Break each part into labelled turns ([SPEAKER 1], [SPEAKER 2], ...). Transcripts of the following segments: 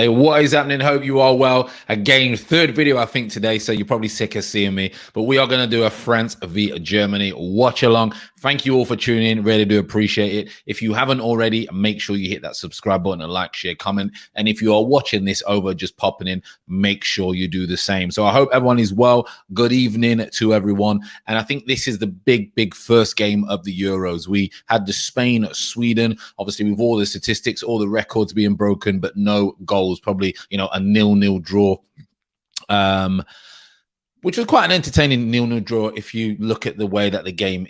[SPEAKER 1] Hey, what is happening? Hope you are well. Again, third video, I think, today, so you're probably sick of seeing me, but we are going to do a France v Germany watch along. Thank you all for tuning in. Really do appreciate it. If you haven't already, make sure you hit that subscribe button and like, share, comment. And if you are watching this over just popping in, make sure you do the same. So I hope everyone is well. Good evening to everyone. And I think this is the big first game of the Euros. We had the Spain-Sweden, obviously with all the statistics, all the records being broken, but no goals, probably, you know, a 0-0 draw, which was quite an entertaining 0-0 draw if you look at the way that the game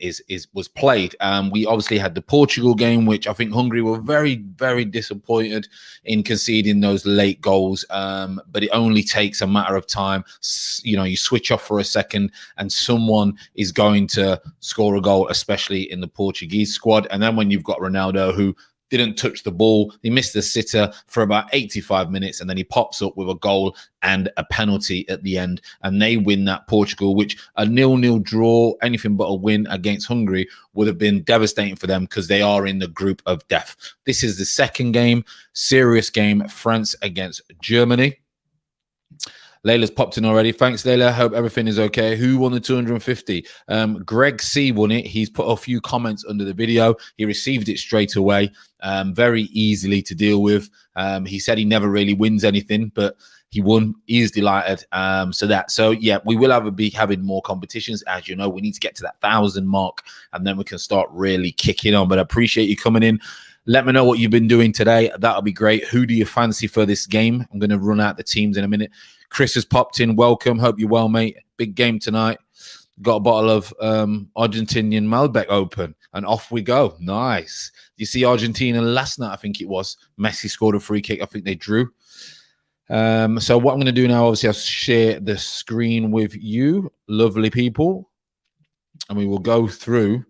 [SPEAKER 1] was played. We obviously had the Portugal game, which I think Hungary were very disappointed in conceding those late goals, but it only takes a matter of time. You know, you switch off for a second and someone is going to score a goal, especially in the Portuguese squad. And then when you've got Ronaldo, who didn't touch the ball, he missed the sitter for about 85 minutes, and then he pops up with a goal and a penalty at the end, and they win that Portugal, which a 0-0 draw, anything but a win against Hungary, would have been devastating for them because they are in the group of death. This is the second game, serious game, France against Germany. Layla's popped in already. Thanks, Layla. Hope everything is okay. Who won the 250? Greg C won it. He's put a few comments under the video. He received it straight away, very easily to deal with. He said he never really wins anything, but he won. He is delighted. So yeah, we will be having more competitions. As you know, we need to get to that 1,000 mark, and then we can start really kicking on. But I appreciate you coming in. Let me know what you've been doing today. That'll be great. Who do you fancy for this game? I'm going to run out the teams in a minute. Chris has popped in. Welcome. Hope you're well, mate. Big game tonight. Got a bottle of Argentinian Malbec open, and off we go. Nice. You see Argentina last night, I think it was. Messi scored a free kick. I think they drew. So what I'm going to do now, obviously, I'll share the screen with you, lovely people, and we will go through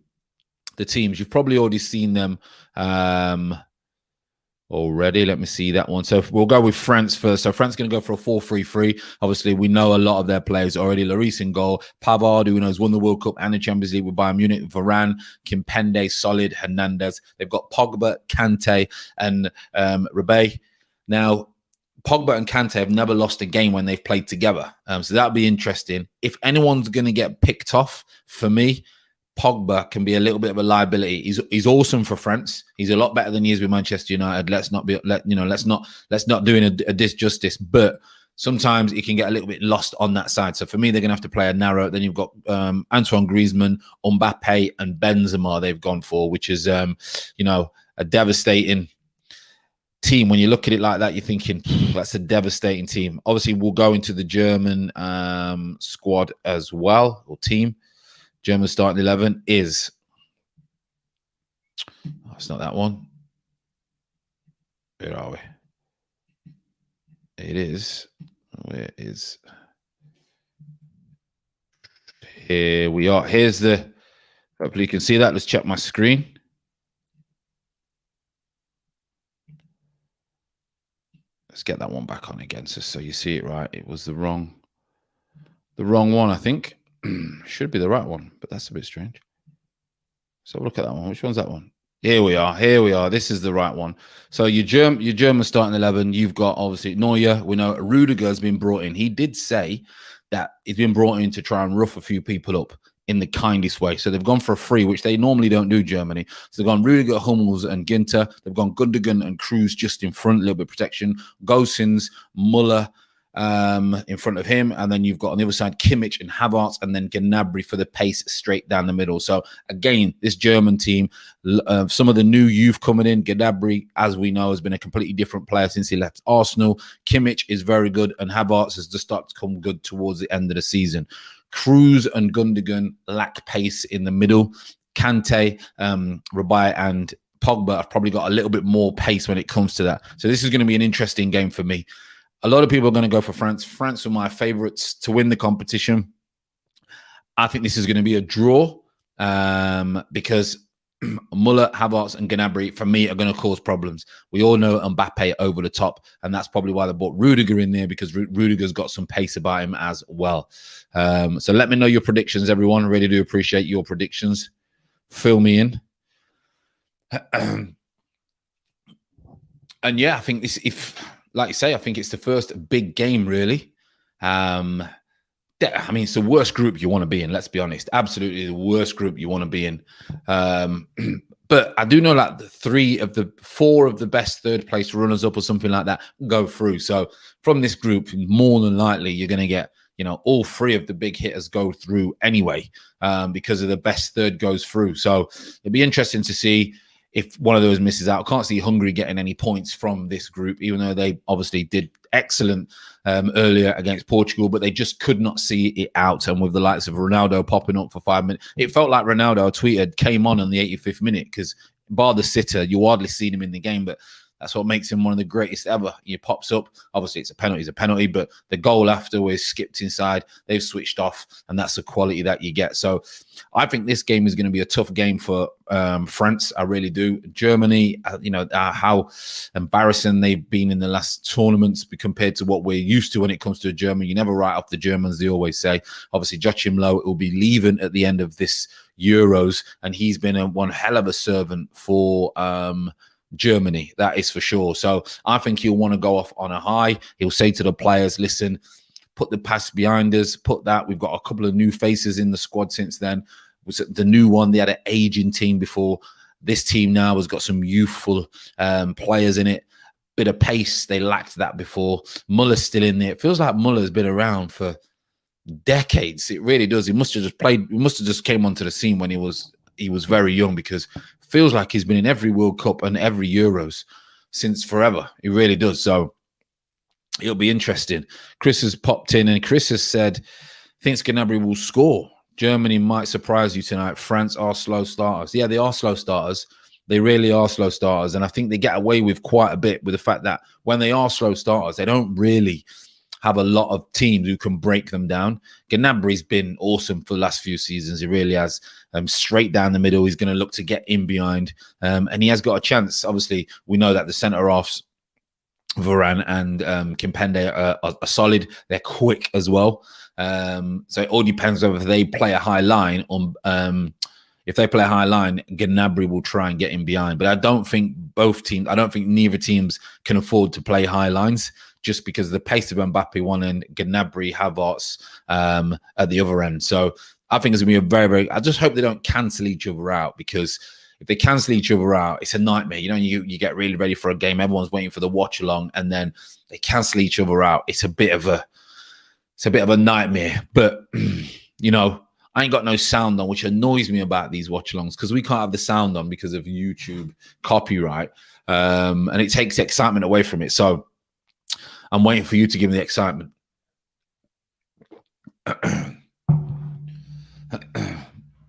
[SPEAKER 1] the teams. You've probably already seen them already. Let me see that one. So we'll go with France first. So France going to go for a 4-3-3. Obviously, we know a lot of their players already. Lloris in goal. Pavard, who knows, won the World Cup and the Champions League with Bayern Munich. Varane, Kimpembe, Solid, Hernandez. They've got Pogba, Kante, and Rebay. Now, Pogba and Kante have never lost a game when they've played together. So that'll be interesting. If anyone's going to get picked off, for me, Pogba can be a little bit of a liability. He's awesome for France. He's a lot better than he is with Manchester United. Let's not doing a disjustice. But sometimes he can get a little bit lost on that side. So for me, they're going to have to play a narrow. Then you've got Antoine Griezmann, Mbappe, and Benzema. They've gone for, which is a devastating team. When you look at it like that, you're thinking that's a devastating team. Obviously, we'll go into the German squad as well, or team. German starting 11 is, oh, it's not that one. Where are we? It is. Where is? Here we are. Here's the, hopefully you can see that. Let's check my screen. Let's get that one back on again, so you see it right. It was the wrong one, I think. Should be the right one, but that's a bit strange. So look at that one. Which one's that one? Here we are. Here we are. This is the right one. So your German starting 11. You've got obviously Neuer. We know Rudiger has been brought in. He did say that he's been brought in to try and rough a few people up in the kindest way. So they've gone for a free, which they normally don't do, Germany. So they've gone Rudiger, Hummels, and Ginter. They've gone Gundogan and Kroos just in front, a little bit of protection. Gosens, Muller in front of him, and then you've got on the other side Kimmich and Havertz, and then Gnabry for the pace straight down the middle. So again, this German team, some of the new youth coming in. Gnabry, as we know, has been a completely different player since he left Arsenal. Kimmich is very good, and Havertz has just started to come good towards the end of the season. Kroos and Gundogan lack pace in the middle. Kante, Rabiot, and Pogba have probably got a little bit more pace when it comes to that. So this is going to be an interesting game for me. A lot of people are going to go for France. France are my favorites to win the competition. I think this is going to be a draw because Muller, Havertz, and Gnabry, for me, are going to cause problems. We all know Mbappe over the top, and that's probably why they brought Rudiger in there, because Rudiger's got some pace about him as well. So let me know your predictions, everyone. I really do appreciate your predictions. Fill me in. And yeah, I think this, if like you say, I think it's the first big game, really. I mean, it's the worst group you want to be in. Let's be honest. Absolutely the worst group you want to be in. But I do know that four of the best third place runners up or something like that go through. So from this group, more than likely, you're going to get, all three of the big hitters go through anyway, because of the best third goes through. So it'll be interesting to see if one of those misses out. I can't see Hungary getting any points from this group, even though they obviously did excellent earlier against Portugal, but they just could not see it out. And with the likes of Ronaldo popping up for 5 minutes, it felt like Ronaldo tweeted, came on the 85th minute, because bar the sitter, you hardly seen him in the game, but that's what makes him one of the greatest ever. He pops up. Obviously, it's a penalty, but the goal after was skipped inside. They've switched off, and that's the quality that you get. So I think this game is going to be a tough game for France. I really do. Germany, how embarrassing they've been in the last tournaments compared to what we're used to when it comes to Germany. You never write off the Germans, they always say. Obviously, Joachim Low will be leaving at the end of this Euros, and he's been one hell of a servant for Germany, that is for sure. So I think he'll want to go off on a high. He'll say to the players, listen, put the past behind us, put that. We've got a couple of new faces in the squad since then. Was the new one? They had an aging team before. This team now has got some youthful players in it. Bit of pace. They lacked that before. Muller's still in there. It feels like Muller's been around for decades. It really does. He must have just played. He must have just came onto the scene when he was very young, because feels like he's been in every World Cup and every Euros since forever. It really does. So it'll be interesting. Chris has popped in, and Chris has said, thinks Gnabry will score. Germany might surprise you tonight. France are slow starters. Yeah, they are slow starters. They really are slow starters. And I think they get away with quite a bit with the fact that when they are slow starters, they don't really have a lot of teams who can break them down. Gnabry's been awesome for the last few seasons. He really has. Straight down the middle. He's going to look to get in behind. And he has got a chance. Obviously, we know that the centre-halves, Varane and Kimpembe, are solid. They're quick as well. So it all depends whether they play a high line. If they play a high line, Gnabry will try and get in behind. But I don't think neither teams can afford to play high lines, just because of the pace of Mbappe one end, Gnabry, Havertz at the other end. So I think it's going to be a very, very... I just hope they don't cancel each other out, because if they cancel each other out, it's a nightmare. You get really ready for a game. Everyone's waiting for the watch along, and then they cancel each other out. It's a bit of a nightmare. But I ain't got no sound on, which annoys me about these watch alongs, because we can't have the sound on because of YouTube copyright, and it takes the excitement away from it. So I'm waiting for you to give me the excitement.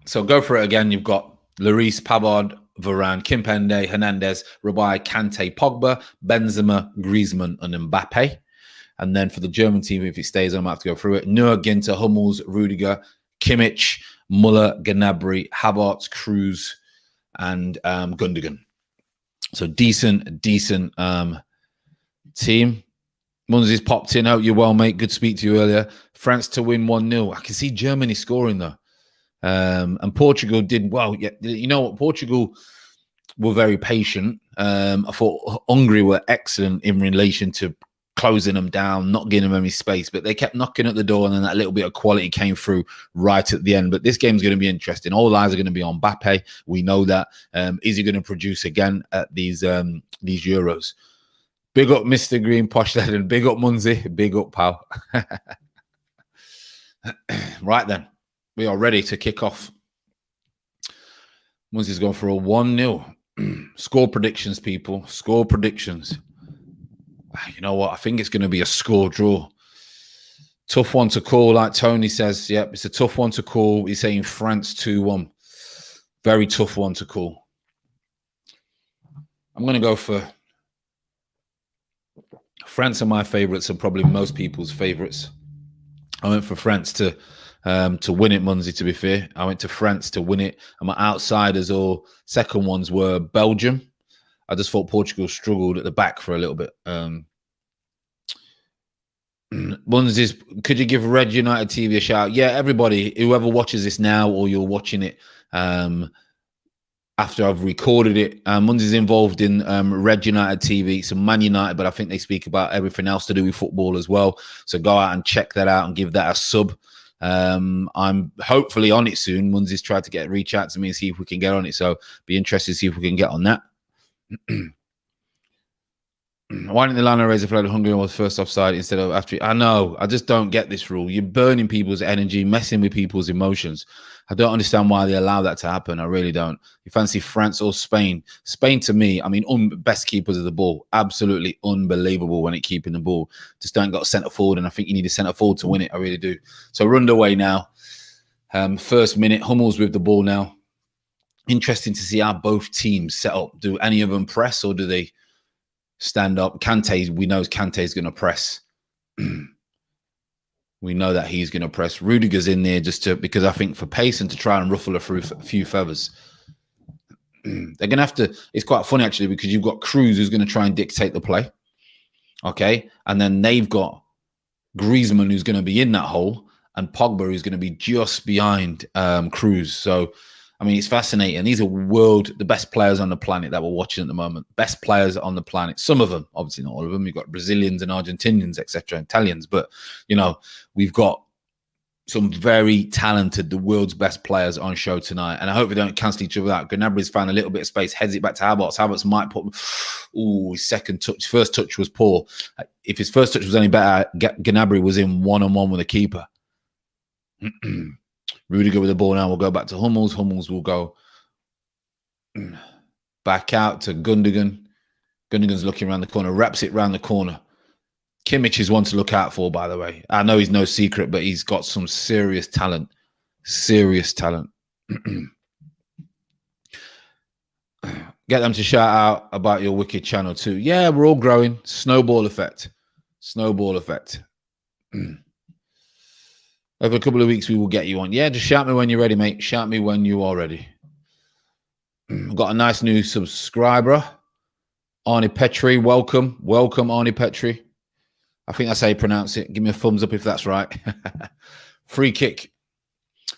[SPEAKER 1] So go for it again. You've got Lloris, Pavard, Varane, Kimpembe, Hernandez, Rabai, Kante, Pogba, Benzema, Griezmann, and Mbappe. And then for the German team, if it stays, I might have to go through it. Neuer, Ginter, Hummels, Rudiger, Kimmich, Muller, Gnabry, Havertz, Kroos, and Gundogan. So decent team. Munzi's popped in. Hope you're well, mate. Good to speak to you earlier. France to win 1-0. I can see Germany scoring, though. And Portugal did well. Yeah, you know what? Portugal were very patient. I thought Hungary were excellent in relation to closing them down, not giving them any space, but they kept knocking at the door, and then that little bit of quality came through right at the end. But this game's going to be interesting. All eyes are going to be on Mbappe. We know that. Is he going to produce again at these Euros? Big up Mr. Green, Posh Legend. Big up Munzi. Big up, pal. Right then. We are ready to kick off. Munzi's going for a 1-0. Score predictions, people. Score predictions. You know what? I think it's going to be a score draw. Tough one to call, like Tony says. Yep, it's a tough one to call. He's saying France 2-1. Very tough one to call. I'm going to go for... France are my favourites, and probably most people's favourites. I went for France to win it, Munzi, to be fair. I went to France to win it. And my outsiders or second ones were Belgium. I just thought Portugal struggled at the back for a little bit. Munzi, could you give Red United TV a shout? Yeah, everybody, whoever watches this now or you're watching it after I've recorded it. Munzi's involved in Red United TV, some Man United, but I think they speak about everything else to do with football as well. So go out and check that out and give that a sub. I'm hopefully on it soon. Munzi's tried to reach out to me and see if we can get on it. So be interested to see if we can get on that. Why didn't the line raise a flag of Hungary was first offside instead of after? I know. I just don't get this rule. You're burning people's energy, messing with people's emotions. I don't understand why they allow that to happen. I really don't. You fancy France or Spain? Spain, to me, I mean, best keepers of the ball. Absolutely unbelievable when it keeping the ball. Just don't got centre forward, and I think you need a centre forward to win it. I really do. So we're underway now. First minute, Hummels with the ball now. Interesting to see how both teams set up. Do any of them press or do they stand up? Kante, we know Kante's going to press. We know that he's going to press. Rudiger's in there because I think for pace and to try and ruffle a few feathers. They're going to have to. It's quite funny actually because you've got Kroos who's going to try and dictate the play. Okay, and then they've got Griezmann who's going to be in that hole and Pogba who's going to be just behind Kroos. So I mean, it's fascinating. These are the best players on the planet that we're watching at the moment. Best players on the planet. Some of them, obviously not all of them. You've got Brazilians and Argentinians, etc., Italians. But, you know, we've got some very talented, the world's best players on show tonight. And I hope we don't cancel each other out. Gnabry's found a little bit of space, heads it back to Havertz. Havertz might put, his second touch. First touch was poor. If his first touch was any better, Gnabry was in one-on-one with a keeper. Rudiger with the ball now. We'll go back to Hummels. Hummels will go back out to Gundogan. Gundogan's looking around the corner, wraps it around the corner. Kimmich is one to look out for, by the way. I know he's no secret, but he's got some serious talent. Serious talent. Get them to shout out about your wicked channel too. Yeah, we're all growing. Snowball effect. Snowball effect. Over a couple of weeks, we will get you on. Yeah, just shout me when you're ready, mate. Shout me when you are ready. We've got a nice new subscriber. Arnie Petri, welcome. Welcome, Arnie Petri. I think that's how you pronounce it. Give me a thumbs up if that's right. Free kick.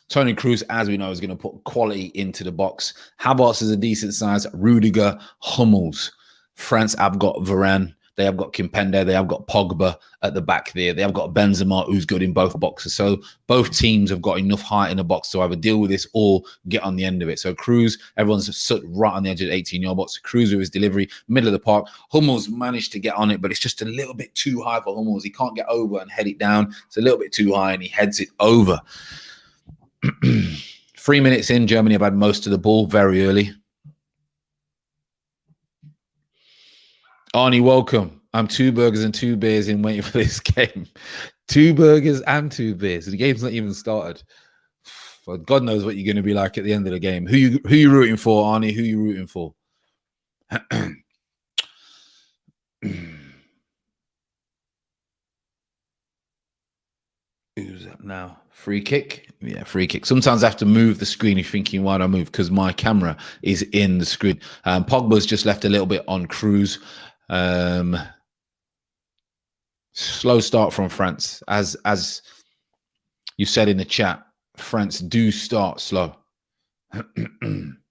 [SPEAKER 1] Toni Kroos, as we know, is going to put quality into the box. Havertz is a decent size. Rudiger, Hummels. France have got Varane. They have got Kimpembe. They have got Pogba at the back there. They have got Benzema, who's good in both boxes. So both teams have got enough height in the box to either deal with this or get on the end of it. So Kroos, everyone's stood right on the edge of the 18-yard box. Kroos with his delivery, middle of the park. Hummels managed to get on it, but it's just a little bit too high for Hummels. He can't get over and head it down. It's a little bit too high, and he heads it over. 3 minutes in, Germany have had most of the ball very early. Arnie, welcome. I'm 2 burgers and 2 beers in waiting for this game. 2 burgers and 2 beers. The game's not even started. Well, God knows what you're going to be like at the end of the game. Who you rooting for, Arnie? Who you rooting for? Who's that now? Free kick? Yeah, free kick. Sometimes I have to move the screen. You're thinking, why do I move? Because my camera is in the screen. Pogba's just left a little bit on Kroos. Slow start from France. As you said in the chat, France do start slow.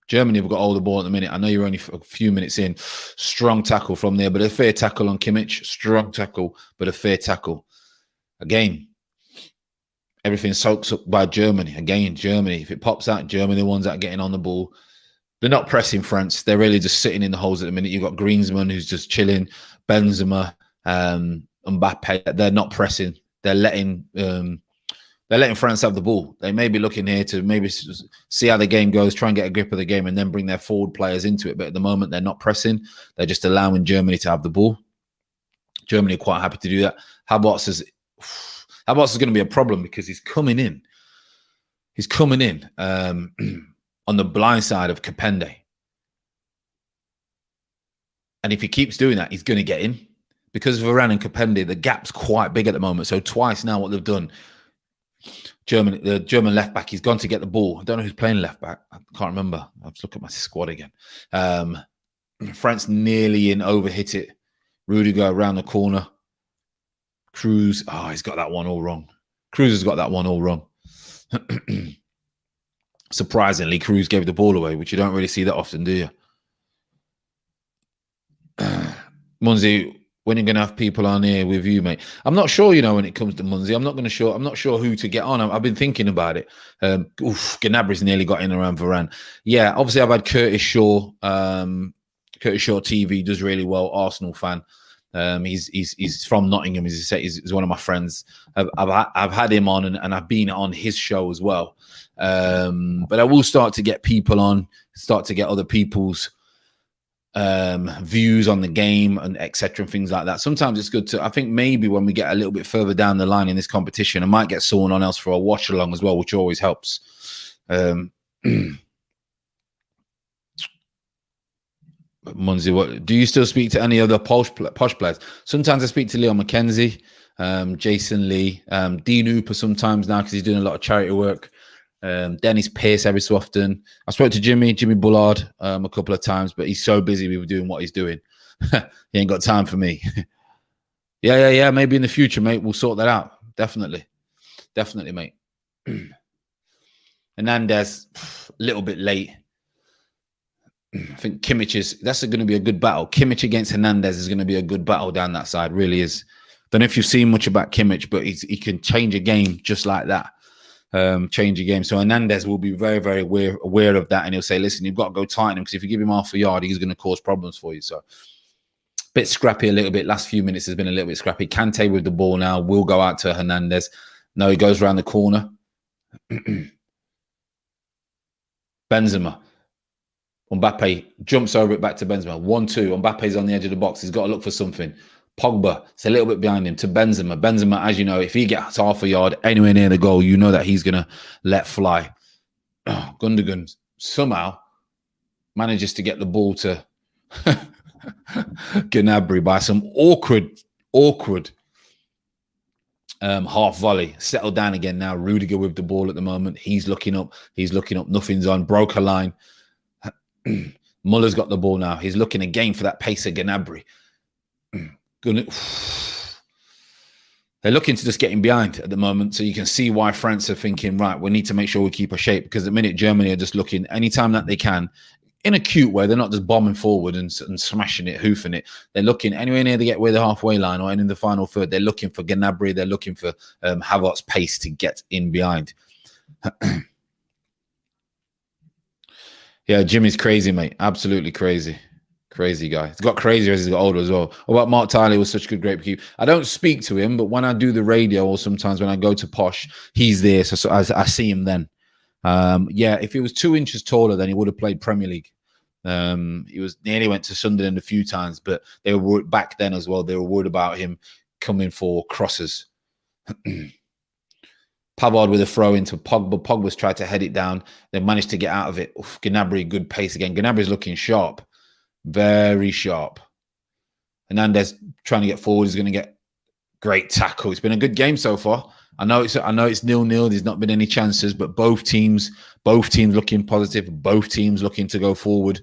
[SPEAKER 1] Germany have got all the ball at the minute. I know you're only a few minutes in. Strong tackle from there, but a fair tackle on Kimmich. Strong tackle, but a fair tackle. Again, everything soaks up by Germany. Again, Germany. If it pops out, Germany, the ones that are getting on the ball. They're not pressing France. They're really just sitting in the holes at the minute. You've got Griezmann who's just chilling. Benzema, Mbappe. They're not pressing. They're letting France have the ball. They may be looking here to maybe see how the game goes, try and get a grip of the game, and then bring their forward players into it. But at the moment, they're not pressing. They're just allowing Germany to have the ball. Germany are quite happy to do that. Havertz is going to be a problem because he's coming in. He's coming in on the blind side of Kimpembe. And if he keeps doing that, he's going to get in. Because of Varane and Kimpembe, the gap's quite big at the moment. So twice now what they've done, the German left back, he's gone to get the ball. I don't know who's playing left back. I can't remember. I have to look at my squad again. France nearly in, overhit it. Rudiger around the corner. Kroos, he's got that one all wrong. Kroos has got that one all wrong. Surprisingly, Cruz gave the ball away, which you don't really see that often, do you? Munzi, when you're going to have people on here with you, mate? I'm not sure, when it comes to Munzi. I'm not sure who to get on. I've been thinking about it. Gnabry's nearly got in around Varane. Yeah, obviously I've had Curtis Shaw. Curtis Shaw TV does really well. Arsenal fan. He's from Nottingham. He's one of my friends. I've had him on and I've been on his show as well. But I will start to get people on, start to get other people's views on the game and etc. and things like that. Sometimes it's good to, I think maybe when we get a little bit further down the line in this competition, I might get someone on else for a watch along as well, which always helps. Munzi, what do you still speak to any other posh players? Sometimes I speak to Leo McKenzie, Jason Lee, Dean Hooper sometimes now because he's doing a lot of charity work. Dennis Pearce every so often. I spoke to Jimmy Bullard a couple of times, but he's so busy with doing what he's doing. He ain't got time for me. Yeah. Maybe in the future, mate, we'll sort that out. Definitely, mate. Hernandez, a little bit late. I think that's going to be a good battle. Kimmich against Hernandez is going to be a good battle down that side. Really is. Don't know if you've seen much about Kimmich, but he can change a game just like that. Change your game. So Hernandez will be very, very aware of that, and he'll say, listen, you've got to go tighten him because if you give him half a yard, he's going to cause problems for you. So bit scrappy a little bit. Last few minutes has been a little bit scrappy. Kante with the ball now will go out to Hernandez. No, he goes around the corner. Benzema. Mbappe jumps over it back to Benzema. 1-2. Mbappe's on the edge of the box. He's got to look for something. Pogba, it's a little bit behind him to Benzema. Benzema, as you know, if he gets half a yard anywhere near the goal, you know that he's going to let fly. Gundogan somehow manages to get the ball to Gnabry by some awkward half volley. Settled down again now. Rudiger with the ball at the moment. He's looking up. Nothing's on. Broke a line. Muller's got the ball now. He's looking again for that pace of Gnabry. They're looking to just get him behind at the moment, so you can see why France are thinking, right, we need to make sure we keep a shape, because at the minute Germany are just looking anytime that they can in a cute way. They're not just bombing forward and smashing it, hoofing it. They're looking anywhere near to get where the halfway line or in the final third. They're looking for Gnabry. They're looking for Havertz's pace to get in behind. Yeah, Jimmy's crazy, mate. Absolutely crazy. Crazy guy. He's got crazier as he's got older as well. What about Mark Tiley? Was such a great keep. I don't speak to him, but when I do the radio or sometimes when I go to Posh, he's there. So I see him then. Yeah, if he was 2 inches taller, then he would have played Premier League. He was nearly went to Sunderland a few times, but they were worried back then as well. They were worried about him coming for crosses. Pavard with a throw into Pogba. Pogba's tried to head it down. They managed to get out of it. Oof, Gnabry, good pace again. Gnabry's looking sharp. Very sharp. Hernandez trying to get forward. He's going to get great tackle. It's been a good game so far. I know it's 0-0. There's not been any chances, but both teams looking positive. Both teams looking to go forward.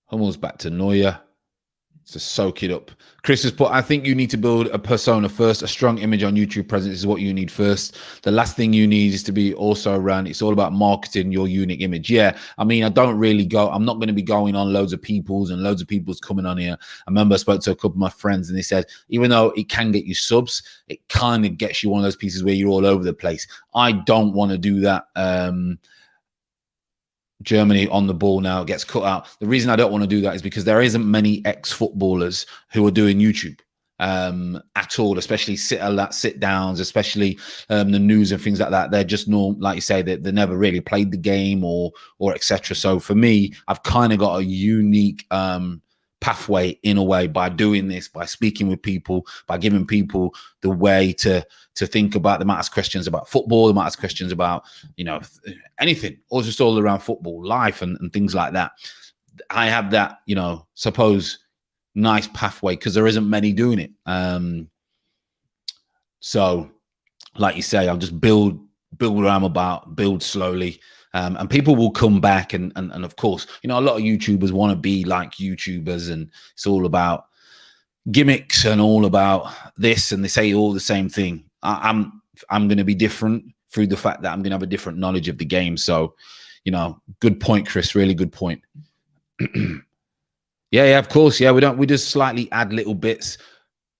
[SPEAKER 1] Hummel's back to Neuer to soak it up. Chris has put, I think you need to build a persona first. A strong image on YouTube presence is what you need first. The last thing you need is to be also around. It's all about marketing your unique image. Yeah, I mean, I'm not going to be going on loads of people's coming on here. I remember I spoke to a couple of my friends and they said, even though it can get you subs, it kind of gets you one of those pieces where you're all over the place. I don't want to do that. Germany on the ball now gets cut out. The reason I don't want to do that is because there isn't many ex-footballers who are doing YouTube at all, especially sit downs, especially the news and things like that. They're just like you say, they never really played the game or etc. So for me, I've kind of got a unique pathway in a way by doing this, by speaking with people, by giving people the way to think about. They might ask questions about football, they might ask questions about, anything, or just all around football, life and things like that. I have that, suppose nice pathway because there isn't many doing it. So like you say, I'll just build where I'm about, build slowly. And people will come back and of course, a lot of YouTubers want to be like YouTubers and it's all about gimmicks and all about this, and they say all the same thing. I'm going to be different through the fact that I'm going to have a different knowledge of the game. So, good point, Chris. Really good point. Yeah, of course. Yeah, we just slightly add little bits.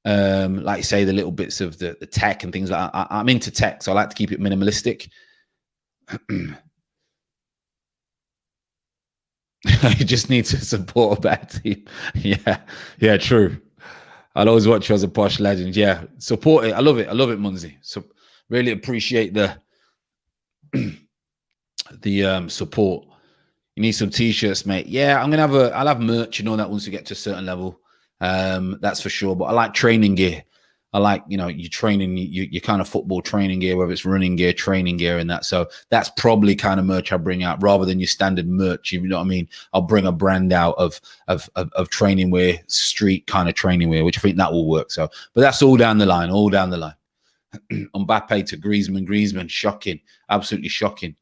[SPEAKER 1] Like you say, the little bits of the tech and things like that. I'm into tech, so I like to keep it minimalistic. You just need to support a better team. Yeah, true. I'll always watch you as a posh legend. Yeah, support it. I love it, Munzi. So really appreciate the support. You need some t-shirts, mate. Yeah, I'll have merch and all that once we get to a certain level. That's for sure. But I like training gear. I like, you training, you kind of football training gear, whether it's running gear, training gear, and that. So that's probably kind of merch I bring out rather than your standard merch. You know what I mean? I'll bring a brand out of training wear, street kind of training wear, which I think that will work. So, but that's all down the line, Mbappe to Griezmann, shocking, absolutely shocking.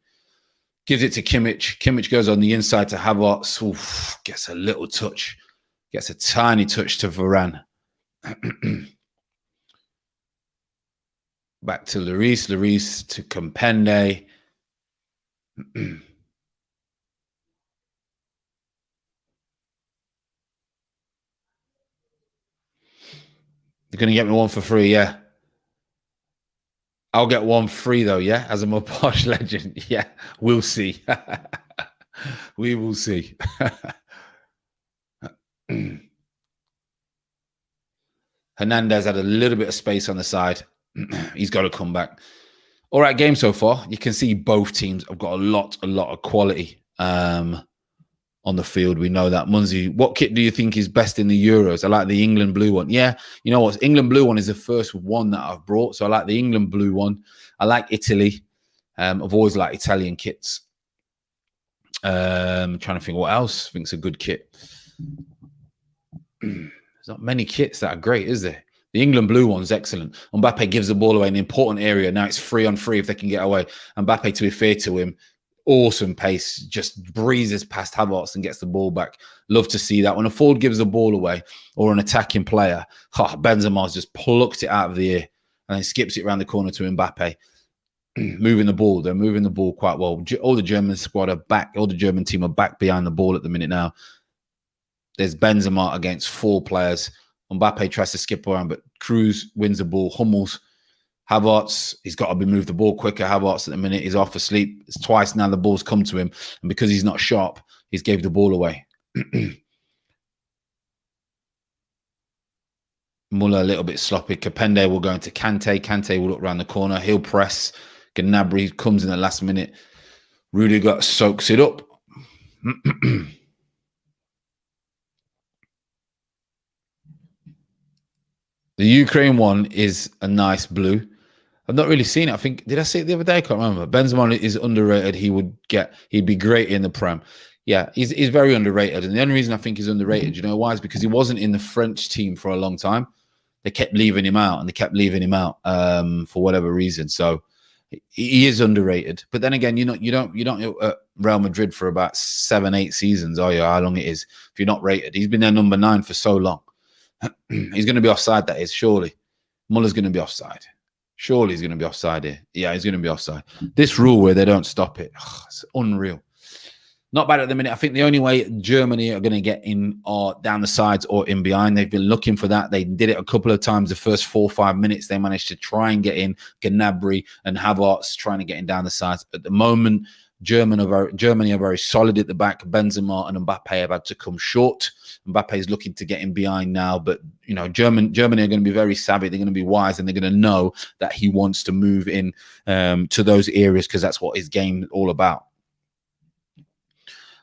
[SPEAKER 1] Gives it to Kimmich. Kimmich goes on the inside to Havertz. Oof, gets a little touch. Gets a tiny touch to Varane. Back to Lloris to Compende. You're going to get me one for free, yeah? I'll get one free, though, yeah? As I'm a posh legend. Yeah, we'll see. We will see. Hernandez had a little bit of space on the side. He's got to come back. All right, game so far. You can see both teams have got a lot of quality on the field. We know that. Munzi, what kit do you think is best in the Euros? I like the England blue one. Yeah, you know what? England blue one is the first one that I've brought. So I like the England blue one. I like Italy. I've always liked Italian kits. Trying to think what else I think's a good kit. There's not many kits that are great, is there? The England blue one's excellent. Mbappe gives the ball away in an important area. Now it's 3-on-3 if they can get away. Mbappe, to be fair to him, awesome pace, just breezes past Havertz and gets the ball back. Love to see that. When a forward gives the ball away or an attacking player, Benzema's just plucked it out of the air and then skips it around the corner to Mbappe. Moving the ball. They're moving the ball quite well. All the German squad are back. All the German team are back behind the ball at the minute now. There's Benzema against 4 players. Mbappe tries to skip around, but Cruz wins the ball. Hummels, Havertz, he's got to move the ball quicker. Havertz at the minute is off asleep. It's twice now the ball's come to him. And because he's not sharp, he's gave the ball away. Muller a little bit sloppy. Kapende will go into Kante. Kante will look around the corner. He'll press. Gnabry comes in the last minute. Rudiger soaks it up. The Ukraine one is a nice blue. I've not really seen it. I think, did I see it the other day? I can't remember. Benzema is underrated. He'd be great in the Prem. Yeah, he's very underrated. And the only reason I think he's underrated, you know why? Is because he wasn't in the French team for a long time. They kept leaving him out for whatever reason. So he is underrated. But then again, you don't at Real Madrid for about 7-8 seasons, are you? How long it is if you're not rated? He's been their number 9 for so long. He's going to be offside, that is, surely. Muller's going to be offside. Surely he's going to be offside here. Yeah, he's going to be offside. This rule where they don't stop it, it's unreal. Not bad at the minute. I think the only way Germany are going to get in are down the sides or in behind. They've been looking for that. They did it a couple of times. The first 4 or 5 minutes, they managed to try and get in. Gnabry and Havertz trying to get in down the sides. At the moment, Germany are very solid at the back. Benzema and Mbappe have had to come short. Mbappe is looking to get in behind now, but Germany are going to be very savvy. They're going to be wise, and they're going to know that he wants to move in to those areas because that's what his game is all about.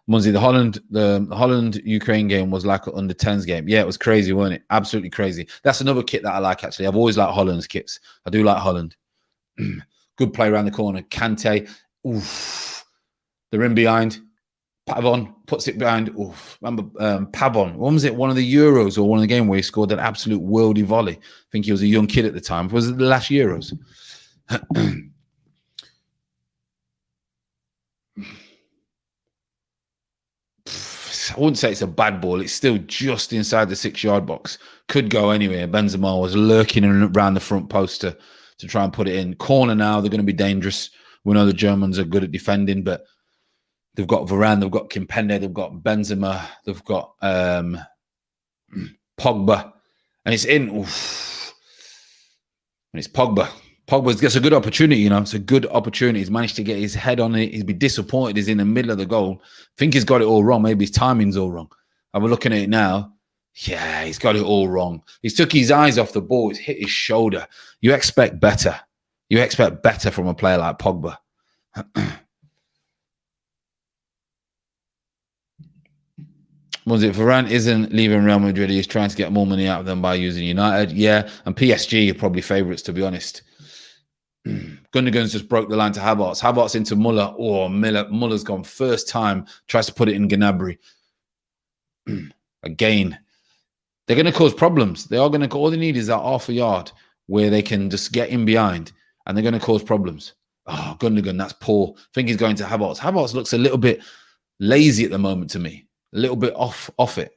[SPEAKER 1] Munzi, the Holland Ukraine game was like an under 10s game. Yeah, it was crazy, wasn't it? Absolutely crazy. That's another kit that I like, actually. I've always liked Holland's kits. I do like Holland. Good play around the corner. Kante. Oof. They're in behind. Pavon puts it behind. Oof. Remember Pavon? When was it? One of the Euros or one of the game where he scored that absolute worldy volley. I think he was a young kid at the time. Was it the last Euros? I wouldn't say it's a bad ball. It's still just inside the 6-yard box. Could go anywhere. Benzema was lurking around the front post to try and put it in. Corner now, they're going to be dangerous. We know the Germans are good at defending, but they've got Varane, they've got Kimpembe, they've got Benzema, they've got Pogba, and it's in. Oof. And it's Pogba. Pogba gets a good opportunity, you know. It's a good opportunity. He's managed to get his head on it. He'd be disappointed he's in the middle of the goal. I think he's got it all wrong. Maybe his timing's all wrong. And we're looking at it now. Yeah, he's got it all wrong. He's took his eyes off the ball. It's hit his shoulder. You expect better. You expect better from a player like Pogba. Was it Varane isn't leaving Real Madrid? He's trying to get more money out of them by using United. Yeah, and PSG are probably favourites, to be honest. Gundogan's just broke the line to Havertz. Havertz into Muller. Oh, Muller's gone first time. Tries to put it in Gnabry. Again, they're going to cause problems. They are going to. All they need is that half a yard where they can just get in behind, and they're going to cause problems. Oh, Gundogan, that's poor. I think he's going to Havertz. Havertz looks a little bit lazy at the moment to me. A little bit off it.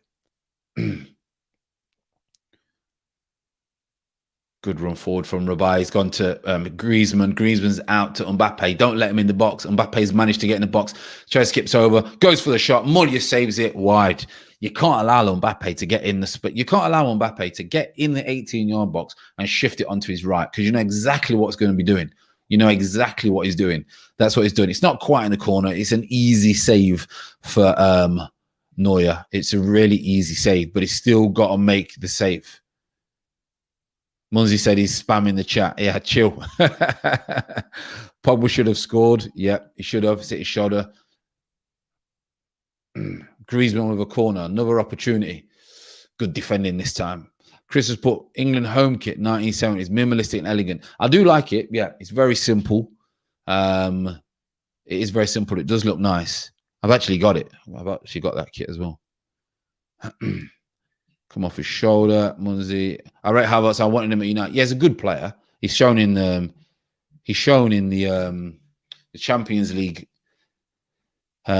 [SPEAKER 1] Good run forward from Rabai. He's gone to Griezmann. Griezmann's out to Mbappe. Don't let him in the box. Mbappe's managed to get in the box. Tries skips over. Goes for the shot. Muller saves it wide. You can't allow Mbappe to get in the split. You can't allow Mbappe to get in the 18-yard box and shift it onto his right, because you know exactly what he's going to be doing. You know exactly what he's doing. That's what he's doing. It's not quite in the corner. It's an easy save for Neuer. It's a really easy save, but he's still got to make the save. Munzi said he's spamming the chat. Yeah, chill. Pogba should have scored. Yeah, he should have. It's hit his shoulder. Griezmann with a corner. Another opportunity. Good defending this time. Chris has put England home kit 1970s. Minimalistic and elegant. I do like it. Yeah, it's very simple. It is very simple. It does look nice. I've actually got it. I've actually got that kit as well. Come off his shoulder, Munzi. I rate Havertz. I wanted him at United. Yeah, he's a good player. He's shown in the Champions League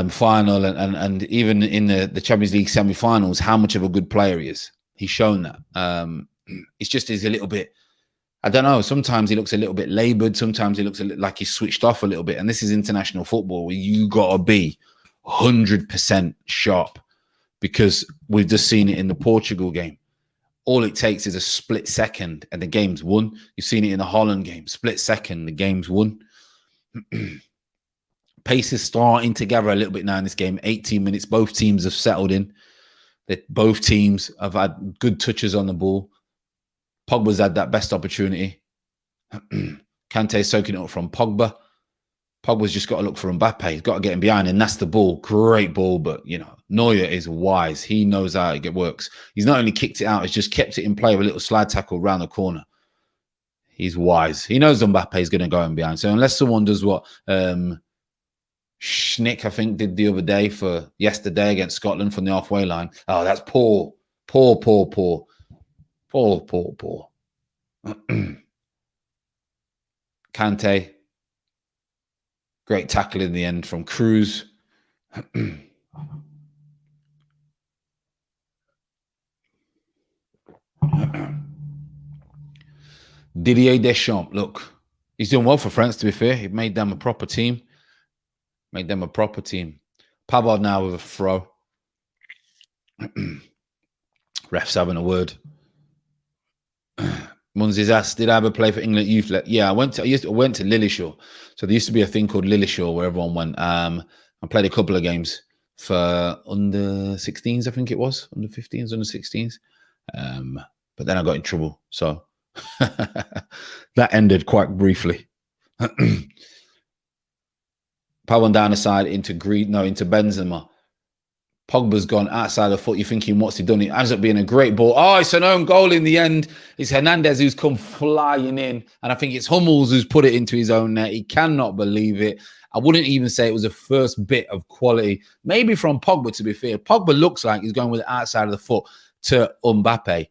[SPEAKER 1] final and even in the Champions League semi-finals how much of a good player he is. He's shown that. It's just he's a little bit. I don't know. Sometimes he looks a little bit laboured. Sometimes he looks like he's switched off a little bit. And this is international football where you gotta be 100% sharp. Because we've just seen it in the Portugal game. All it takes is a split second and the game's won. You've seen it in the Holland game. Split second, the game's won. Pace is starting to gather a little bit now in this game. 18 minutes. Both teams have settled in. Both teams have had good touches on the ball. Pogba's had that best opportunity. Kante's soaking it up from Pogba. Pogba's just got to look for Mbappe. He's got to get him behind, and that's the ball. Great ball, but, you know, Neuer is wise. He knows how it works. He's not only kicked it out, he's just kept it in play with a little slide tackle around the corner. He's wise. He knows Mbappe is going to go in behind. So unless someone does what Schnick, I think, did the other day for yesterday against Scotland from the halfway line. Oh, that's poor. Poor. Kante. Great tackle in the end from Cruz. Didier Deschamps, look, he's doing well for France, to be fair. He made them a proper team. Pavard now with a throw. Ref's having a word. Munzi's asked, did I ever play for England youth? Yeah, I went to Lillishore. So there used to be a thing called Lillishore where everyone went. I played a couple of games for under 16s, I think it was. Under 15s, under 16s. But then I got in trouble. So that ended quite briefly. Pavon down the side into Benzema. Pogba's gone outside the foot. You're thinking, what's he done? It ends up being a great ball. Oh, it's an own goal in the end. It's Hernandez who's come flying in. And I think it's Hummels who's put it into his own net. He cannot believe it. I wouldn't even say it was the first bit of quality. Maybe from Pogba, to be fair. Pogba looks like he's going with the outside of the foot to Mbappe.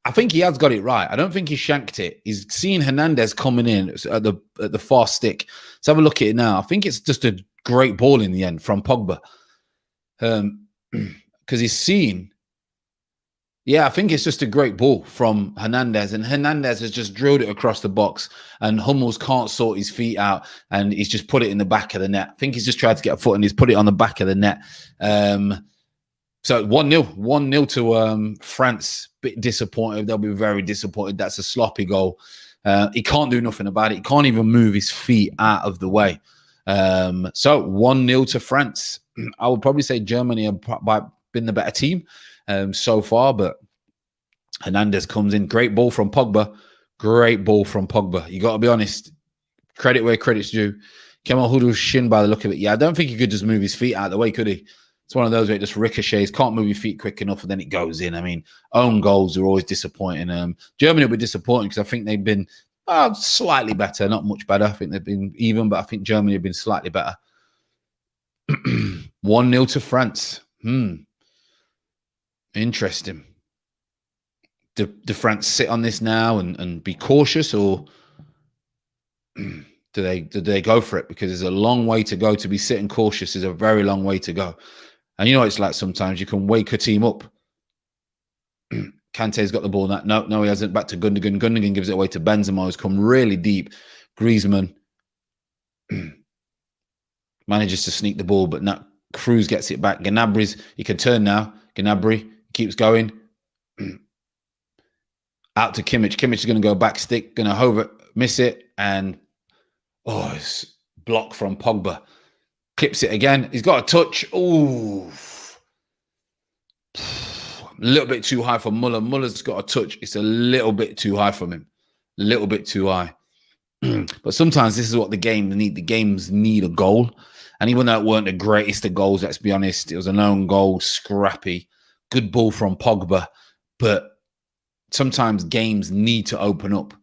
[SPEAKER 1] I think he has got it right. I don't think he shanked it. He's seen Hernandez coming in at the far stick. Let's have a look at it now. I think it's just a great ball in the end from Pogba. Because he's seen. Yeah, I think it's just a great ball from Hernandez, and Hernandez has just drilled it across the box, and Hummels can't sort his feet out, and he's just put it in the back of the net. I think he's just tried to get a foot, and he's put it on the back of the net. So 1-0, 1-0 to France. Bit disappointed. They'll be very disappointed. That's a sloppy goal. He can't do nothing about it. He can't even move his feet out of the way. So 1-0 to France. I would probably say Germany have been the better team so far, but Hernandez comes in. Great ball from Pogba. Great ball from Pogba. You got to be honest. Credit where credit's due. Kemal Huddle's shin by the look of it. Yeah, I don't think he could just move his feet out of the way, could he? It's one of those where it just ricochets. Can't move your feet quick enough, and then it goes in. I mean, own goals are always disappointing. Germany will be disappointing because I think they've been slightly better, not much better. I think they've been even, but I think Germany have been slightly better. 1-0 to France. Interesting. Do France sit on this now and be cautious, or do they go for it? Because there's a long way to go. To be sitting cautious is a very long way to go. And you know, it's like sometimes you can wake a team up. Kante's got the ball. No, he hasn't. Back to Gundogan. Gundogan gives it away to Benzema, who's come really deep. Griezmann manages to sneak the ball, but not. Cruz gets it back. He can turn now. Gnabry keeps going. Out to Kimmich. Kimmich is going to go back stick, going to hover, miss it, and it's blocked from Pogba. Clips it again. He's got a touch. Ooh. A little bit too high for Muller. Muller's got a touch. It's a little bit too high from him. A little bit too high. But sometimes this is what the games need. The games need a goal. And even though it weren't the greatest of goals, let's be honest, it was an own goal, scrappy. Good ball from Pogba. But sometimes games need to open up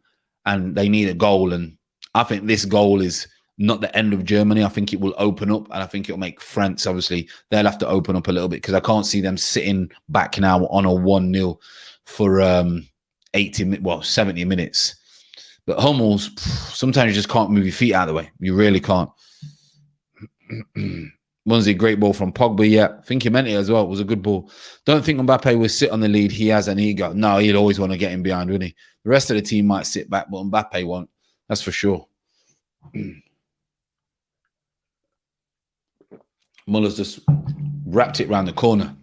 [SPEAKER 1] and they need a goal. And I think this goal is not the end of Germany. I think it will open up, and I think it'll make France, obviously, they'll have to open up a little bit, because I can't see them sitting back now on a 1-0 for 70 minutes. But Hummels, sometimes you just can't move your feet out of the way. You really can't. One's a great ball from Pogba. Yeah, I think he meant it as well. It was a good ball. Don't think Mbappe will sit on the lead. He has an ego. No, he'd always want to get in behind, wouldn't he? The rest of the team might sit back, but Mbappe won't. That's for sure. Muller's just wrapped it around the corner.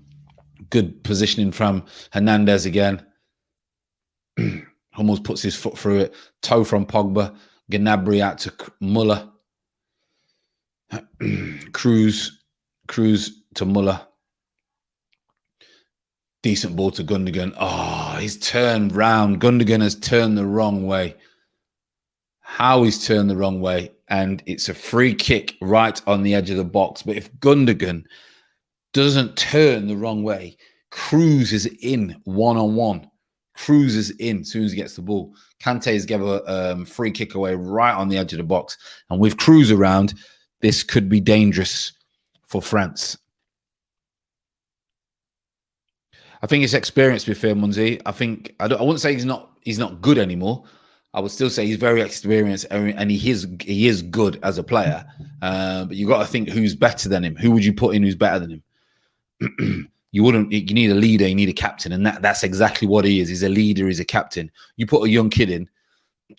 [SPEAKER 1] Good positioning from Hernandez again. Hummels puts his foot through it. Toe from Pogba. Gnabry out to Muller. Cruz to Muller. Decent ball to Gundogan. Oh, he's turned round. Gundogan has turned the wrong way. How he's turned the wrong way. And it's a free kick right on the edge of the box. But if Gundogan doesn't turn the wrong way, Cruz is in one-on-one. Cruz is in as soon as he gets the ball. Kante has given a free kick away right on the edge of the box. And with Cruz around, this could be dangerous for France. I think it's experience with Phil Munzi. I wouldn't say he's not good anymore. I would still say he's very experienced, and he is good as a player. But you got to think who's better than him. Who would you put in who's better than him? You need a leader, you need a captain, and that's exactly what he is. He's a leader, he's a captain. You put a young kid in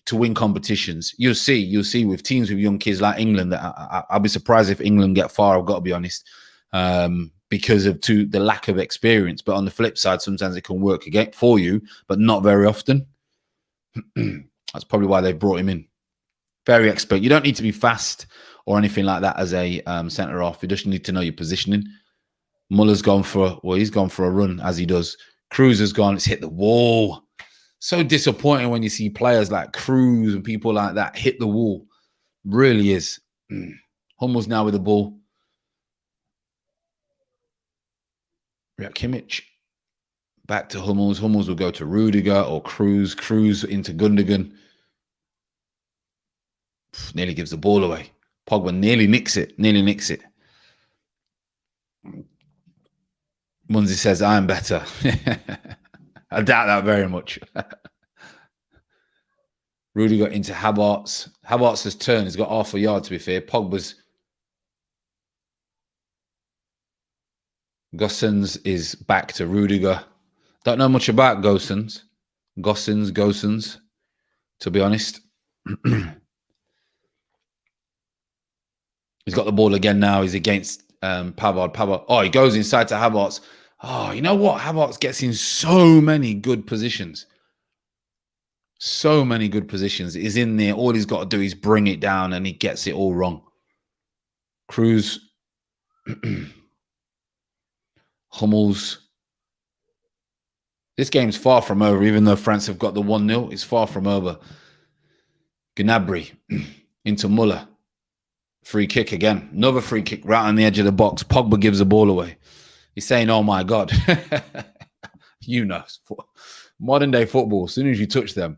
[SPEAKER 1] to win competitions, you'll see with teams with young kids like England, that I'll be surprised if England get far, I've got to be honest, because of the lack of experience. But on the flip side, sometimes it can work again for you, but not very often. That's probably why they brought him in. Very expert. You don't need to be fast or anything like that as a centre-half. You just need to know your positioning. Muller's gone he's gone for a run, as he does. Cruz has gone, it's hit the wall. So disappointing when you see players like Cruz and people like that hit the wall. Really is. Hummels now with the ball. Kimmich. Back to Hummels. Hummels will go to Rudiger or Cruz. Cruz into Gundogan. Nearly gives the ball away. Pogba nearly nicks it. Munzi says, I'm better. I doubt that very much. Rudiger into Havertz. Havertz has turned. He's got 1/2 a yard, to be fair. Pogba's Gossens is back to Rudiger. Don't know much about Gossens, to be honest. He's got the ball again now. He's against Pavard. Oh, he goes inside to Havertz. Oh, you know what? Havertz gets in so many good positions. So many good positions. He's in there. All he's got to do is bring it down, and he gets it all wrong. Cruz. Hummels. This game's far from over, even though France have got the 1-0. It's far from over. Gnabry into Muller. Free kick again. Another free kick right on the edge of the box. Pogba gives the ball away. He's saying, oh, my God. You know, modern day football, as soon as you touch them.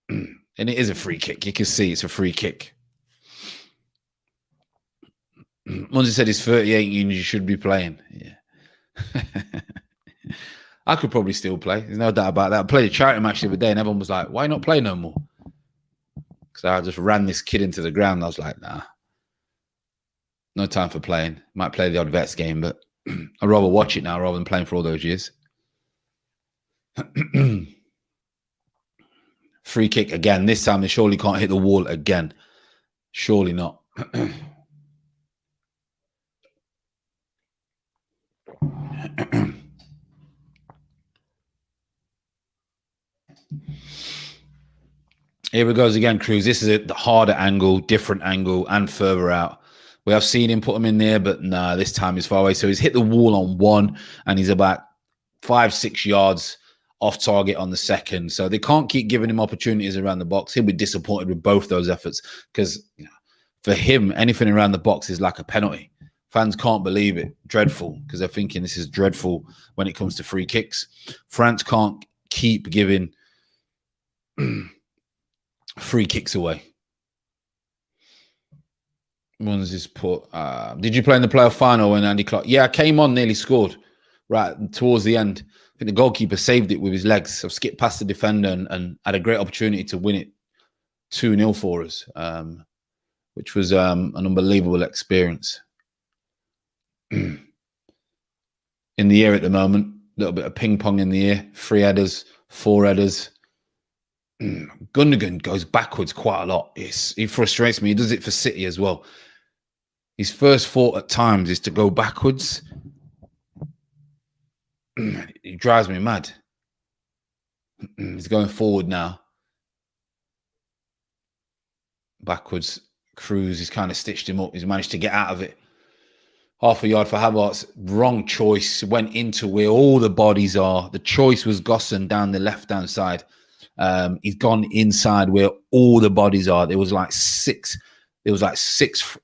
[SPEAKER 1] And it is a free kick. You can see it's a free kick. Munzi said he's 38 and you should be playing. Yeah. I could probably still play. There's no doubt about that. I played a charity match the other day and everyone was like, why not play no more? Because I just ran this kid into the ground. I was like, nah. No time for playing. Might play the odd Vets game, but I'd rather watch it now rather than playing for all those years. Free kick again. This time they surely can't hit the wall again. Surely not. Here it goes again, Cruz. This is the harder angle, different angle, and further out. We have seen him put him in there, but nah, this time he's far away. So he's hit the wall on one, and he's about 5-6 yards off target on the second. So they can't keep giving him opportunities around the box. He'll be disappointed with both those efforts because for him, anything around the box is like a penalty. Fans can't believe it. Dreadful, because they're thinking this is dreadful when it comes to free kicks. France can't keep giving free kicks away. One's just put, did you play in the playoff final when Andy Clark? Yeah, I came on, nearly scored right towards the end. I think the goalkeeper saved it with his legs. So skipped past the defender and had a great opportunity to win it 2-0 for us, which was an unbelievable experience. In the air at the moment, a little bit of ping pong in the air, 3 headers, 4 headers. Gundogan goes backwards quite a lot. He frustrates me. He does it for City as well. His first thought at times is to go backwards. He drives me mad. He's going forward now. Backwards. Cruz, he's kind of stitched him up. He's managed to get out of it. Half a yard for Havertz. Wrong choice. Went into where all the bodies are. The choice was Gossen down the left-hand side. He's gone inside where all the bodies are. There was like six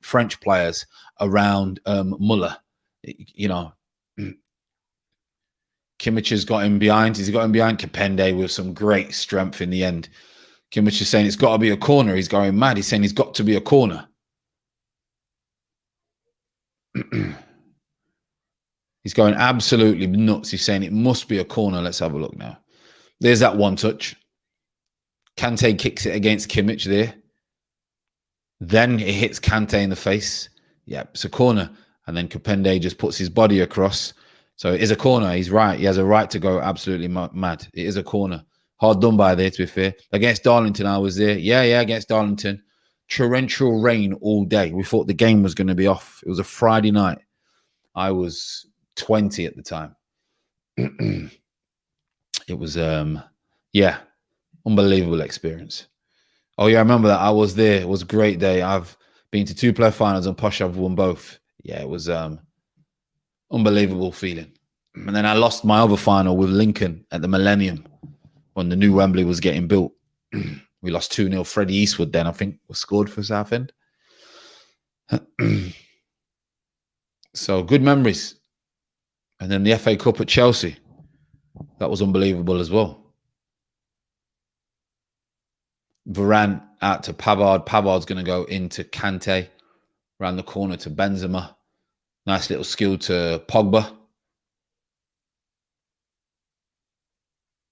[SPEAKER 1] French players around Muller. You know, Kimmich has got him behind. He's got him behind Kipende with some great strength in the end. Kimmich is saying it's got to be a corner. He's going mad. He's saying he's got to be a corner. He's going absolutely nuts. He's saying it must be a corner. Let's have a look now. There's that one touch. Kante kicks it against Kimmich there. Then it hits Kante in the face. Yeah, it's a corner. And then Kipende just puts his body across. So it is a corner. He's right. He has a right to go absolutely mad. It is a corner. Hard done by there, to be fair. Against Darlington, I was there. Yeah, against Darlington. Torrential rain all day. We thought the game was going to be off. It was a Friday night. I was 20 at the time. It was, unbelievable experience. Oh, yeah, I remember that. I was there. It was a great day. I've been to 2 playoff finals and Posh, I've won both. Yeah, it was unbelievable feeling. And then I lost my other final with Lincoln at the Millennium when the new Wembley was getting built. We lost 2-0. Freddie Eastwood then, I think, was scored for Southend. So good memories. And then the FA Cup at Chelsea. That was unbelievable as well. Varane out to Pavard. Pavard's going to go into Kante. Around the corner to Benzema. Nice little skill to Pogba.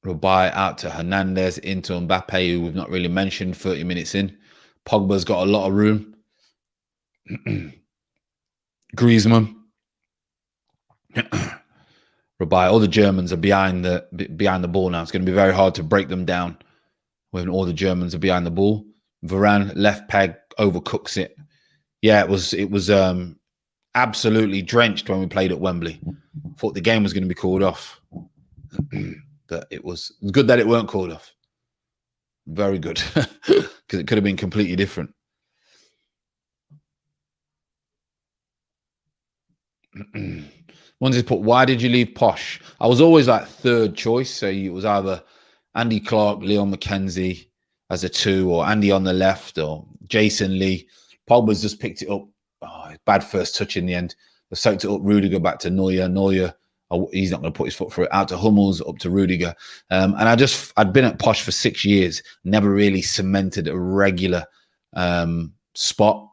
[SPEAKER 1] Rabai out to Hernandez, into Mbappe, who we've not really mentioned 30 minutes in. Pogba's got a lot of room. Griezmann. Rabai, all the Germans are behind the ball now. It's going to be very hard to break them down when all the Germans are behind the ball. Varane, left peg, overcooks it. Yeah, it was absolutely drenched when we played at Wembley. Thought the game was going to be called off. But it was good that it weren't called off. Very good. Because it could have been completely different. One's just put, why did you leave Posh? I was always like third choice. So it was either Andy Clark, Leon McKenzie as a 2, or Andy on the left, or Jason Lee. Pogba's just picked it up. Oh, bad first touch in the end. They soaked it up. Rudiger back to Neuer. Neuer, he's not going to put his foot through it. Out to Hummels, up to Rudiger. And I'd been at Posh for 6 years, never really cemented a regular spot.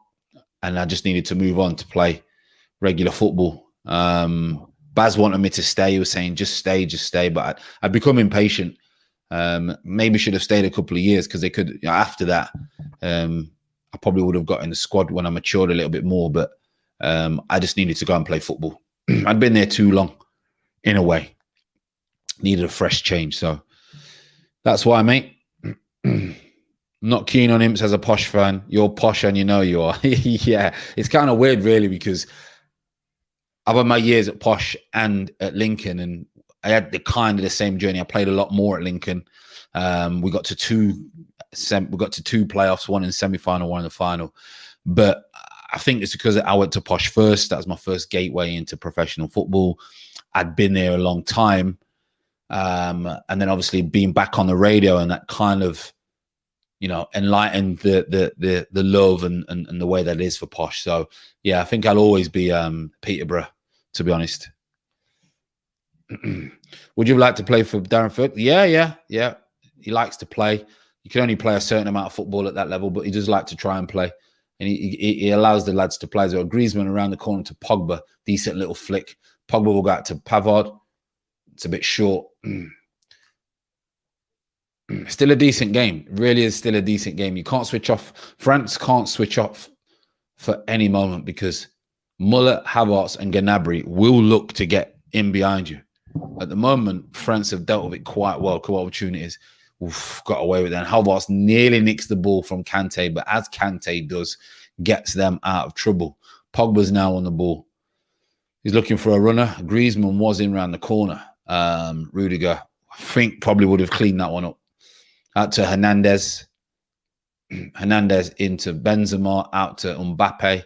[SPEAKER 1] And I just needed to move on to play regular football. Baz wanted me to stay. He was saying, just stay. But I'd become impatient. Maybe should have stayed a couple of years, because they could, after that, I probably would have got in the squad when I matured a little bit more. But I just needed to go and play football. I'd been there too long, in a way. Needed a fresh change. So that's why, mate. Not keen on him as a Posh fan. You're Posh and you know you are. Yeah, it's kind of weird, really, because I've had my years at Posh and at Lincoln, and I had the same journey. I played a lot more at Lincoln. We got to two playoffs, one in the semi-final, one in the final. But I think it's because I went to Posh first. That was my first gateway into professional football. I'd been there a long time. And then obviously being back on the radio, and that kind of, enlightened the love and the way that it is for Posh. So yeah, I think I'll always be Peterborough, to be honest. Would you like to play for Darren Furk? Yeah. He likes to play. You can only play a certain amount of football at that level, but he does like to try and play. And he allows the lads to play. So Griezmann around the corner to Pogba, decent little flick. Pogba will go out to Pavard. It's a bit short. Still a decent game. Really is still a decent game. You can't switch off. France can't switch off for any moment, because Muller, Havertz and Gnabry will look to get in behind you. At the moment, France have dealt with it quite well. Couple opportunities. Got away with it. And Havertz nearly nicks the ball from Kante, but as Kante does, gets them out of trouble. Pogba's now on the ball. He's looking for a runner. Griezmann was in around the corner. Rudiger, I think, probably would have cleaned that one up. Out to Hernandez. Hernandez into Benzema. Out to Mbappe.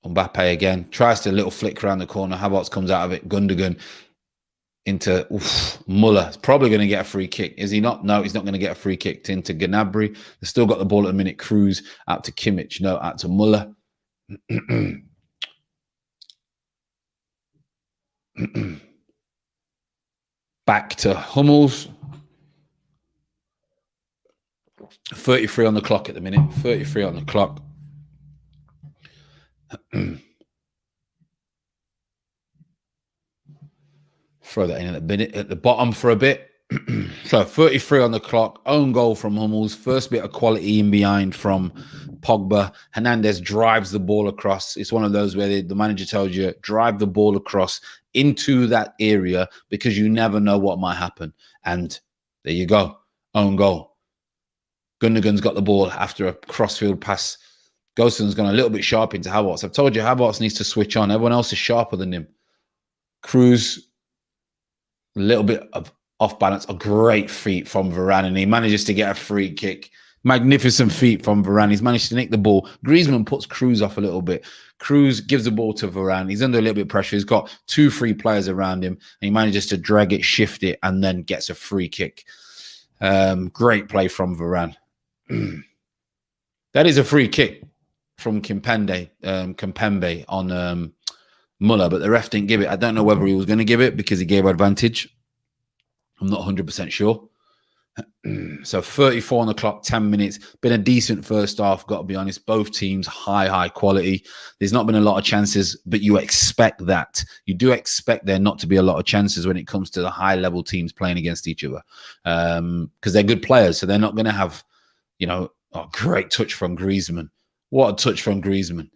[SPEAKER 1] Mbappe again. Tries to little flick around the corner. Havertz comes out of it. Gundogan into Muller. He's probably going to get a free kick. Is he not? No, he's not going to get a free kick. Into Gnabry. They've still got the ball at the minute. Cruz out to Kimmich. No, out to Muller. Back to Hummels. 33 on the clock at the minute. 33 on the clock. Throw that in at the bottom for a bit. So 33 on the clock. Own goal from Hummels. First bit of quality in behind from Pogba. Hernandez drives the ball across. It's one of those where the manager tells you, drive the ball across into that area, because you never know what might happen. And there you go. Own goal. Gundogan's got the ball after a crossfield pass. Goslin's gone a little bit sharp into Havertz. I've told you, Havertz needs to switch on. Everyone else is sharper than him. Cruz, a little bit of off balance. A great feat from Varane, and he manages to get a free kick. Magnificent feat from Varane. He's managed to nick the ball. Griezmann puts Cruz off a little bit. Cruz gives the ball to Varane. He's under a little bit of pressure. He's got 2 free players around him, and he manages to drag it, shift it, and then gets a free kick. Great play from Varane. That is a free kick from Kimpembe on Muller, but the ref didn't give it. I don't know whether he was going to give it because he gave advantage. I'm not 100% sure. So 34 on the clock, 10 minutes. Been a decent first half, got to be honest. Both teams, high quality. There's not been a lot of chances, but you expect that. You do expect there not to be a lot of chances when it comes to the high-level teams playing against each other, because they're good players, so they're not going to have, great touch from Griezmann. What a touch from Griezmann.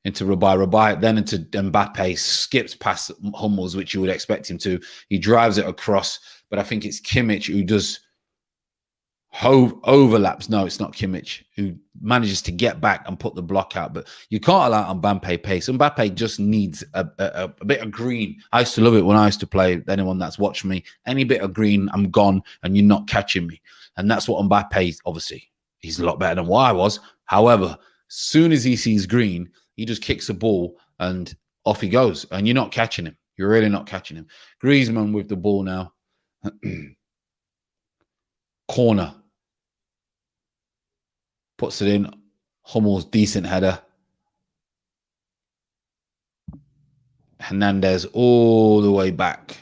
[SPEAKER 1] into Rabai, then into Mbappe, skips past Hummels, which you would expect him to. He drives it across, but I think it's Kimmich who does overlaps. No, it's not Kimmich who manages to get back and put the block out. But you can't allow Mbappe pace. Mbappe just needs a bit of green. I used to love it when I used to play. Anyone that's watched me, any bit of green, I'm gone, and you're not catching me. And that's what Mbappe, obviously, he's a lot better than what I was. However, as soon as he sees green, he just kicks the ball and off he goes. And you're not catching him. You're really not catching him. Griezmann with the ball now. Corner. Puts it in. Hummels, decent header. Hernandez all the way back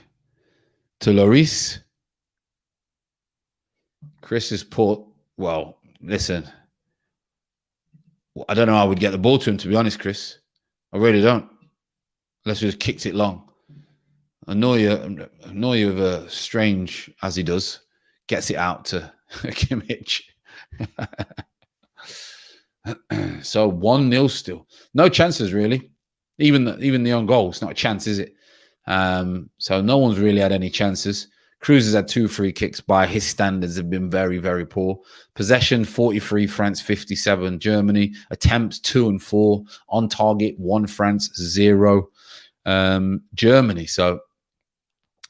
[SPEAKER 1] to Lloris. Chris has put, well, listen, I don't know how I would get the ball to him, to be honest, Chris. I really don't. Unless we just kicked it long. Neuer with a strange, as he does, gets it out to Kimmich. So 1-0 still. No chances, really. Even the own goal, it's not a chance, is it? So no one's really had any chances. Cruz has had 2 free kicks. By his standards, have been very, very poor. Possession 43, France 57, Germany. Attempts 2 and 4. On target 1, France 0, Germany. So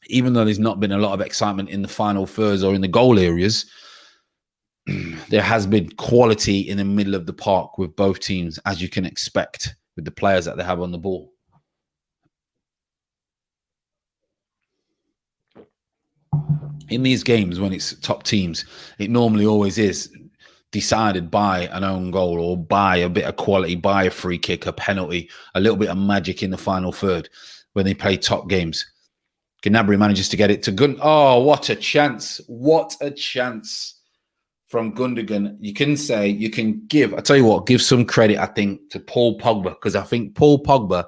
[SPEAKER 1] even though there's not been a lot of excitement in the final thirds or in the goal areas, there has been quality in the middle of the park with both teams, as you can expect with the players that they have on the ball. In these games, when it's top teams, it normally always is decided by an own goal or by a bit of quality, by a free kick, a penalty, a little bit of magic in the final third when they play top games. Gnabry manages to get it to Gundogan. Oh, what a chance. What a chance from Gundogan. You can give, I tell you what, give some credit, I think, to Paul Pogba, because I think Paul Pogba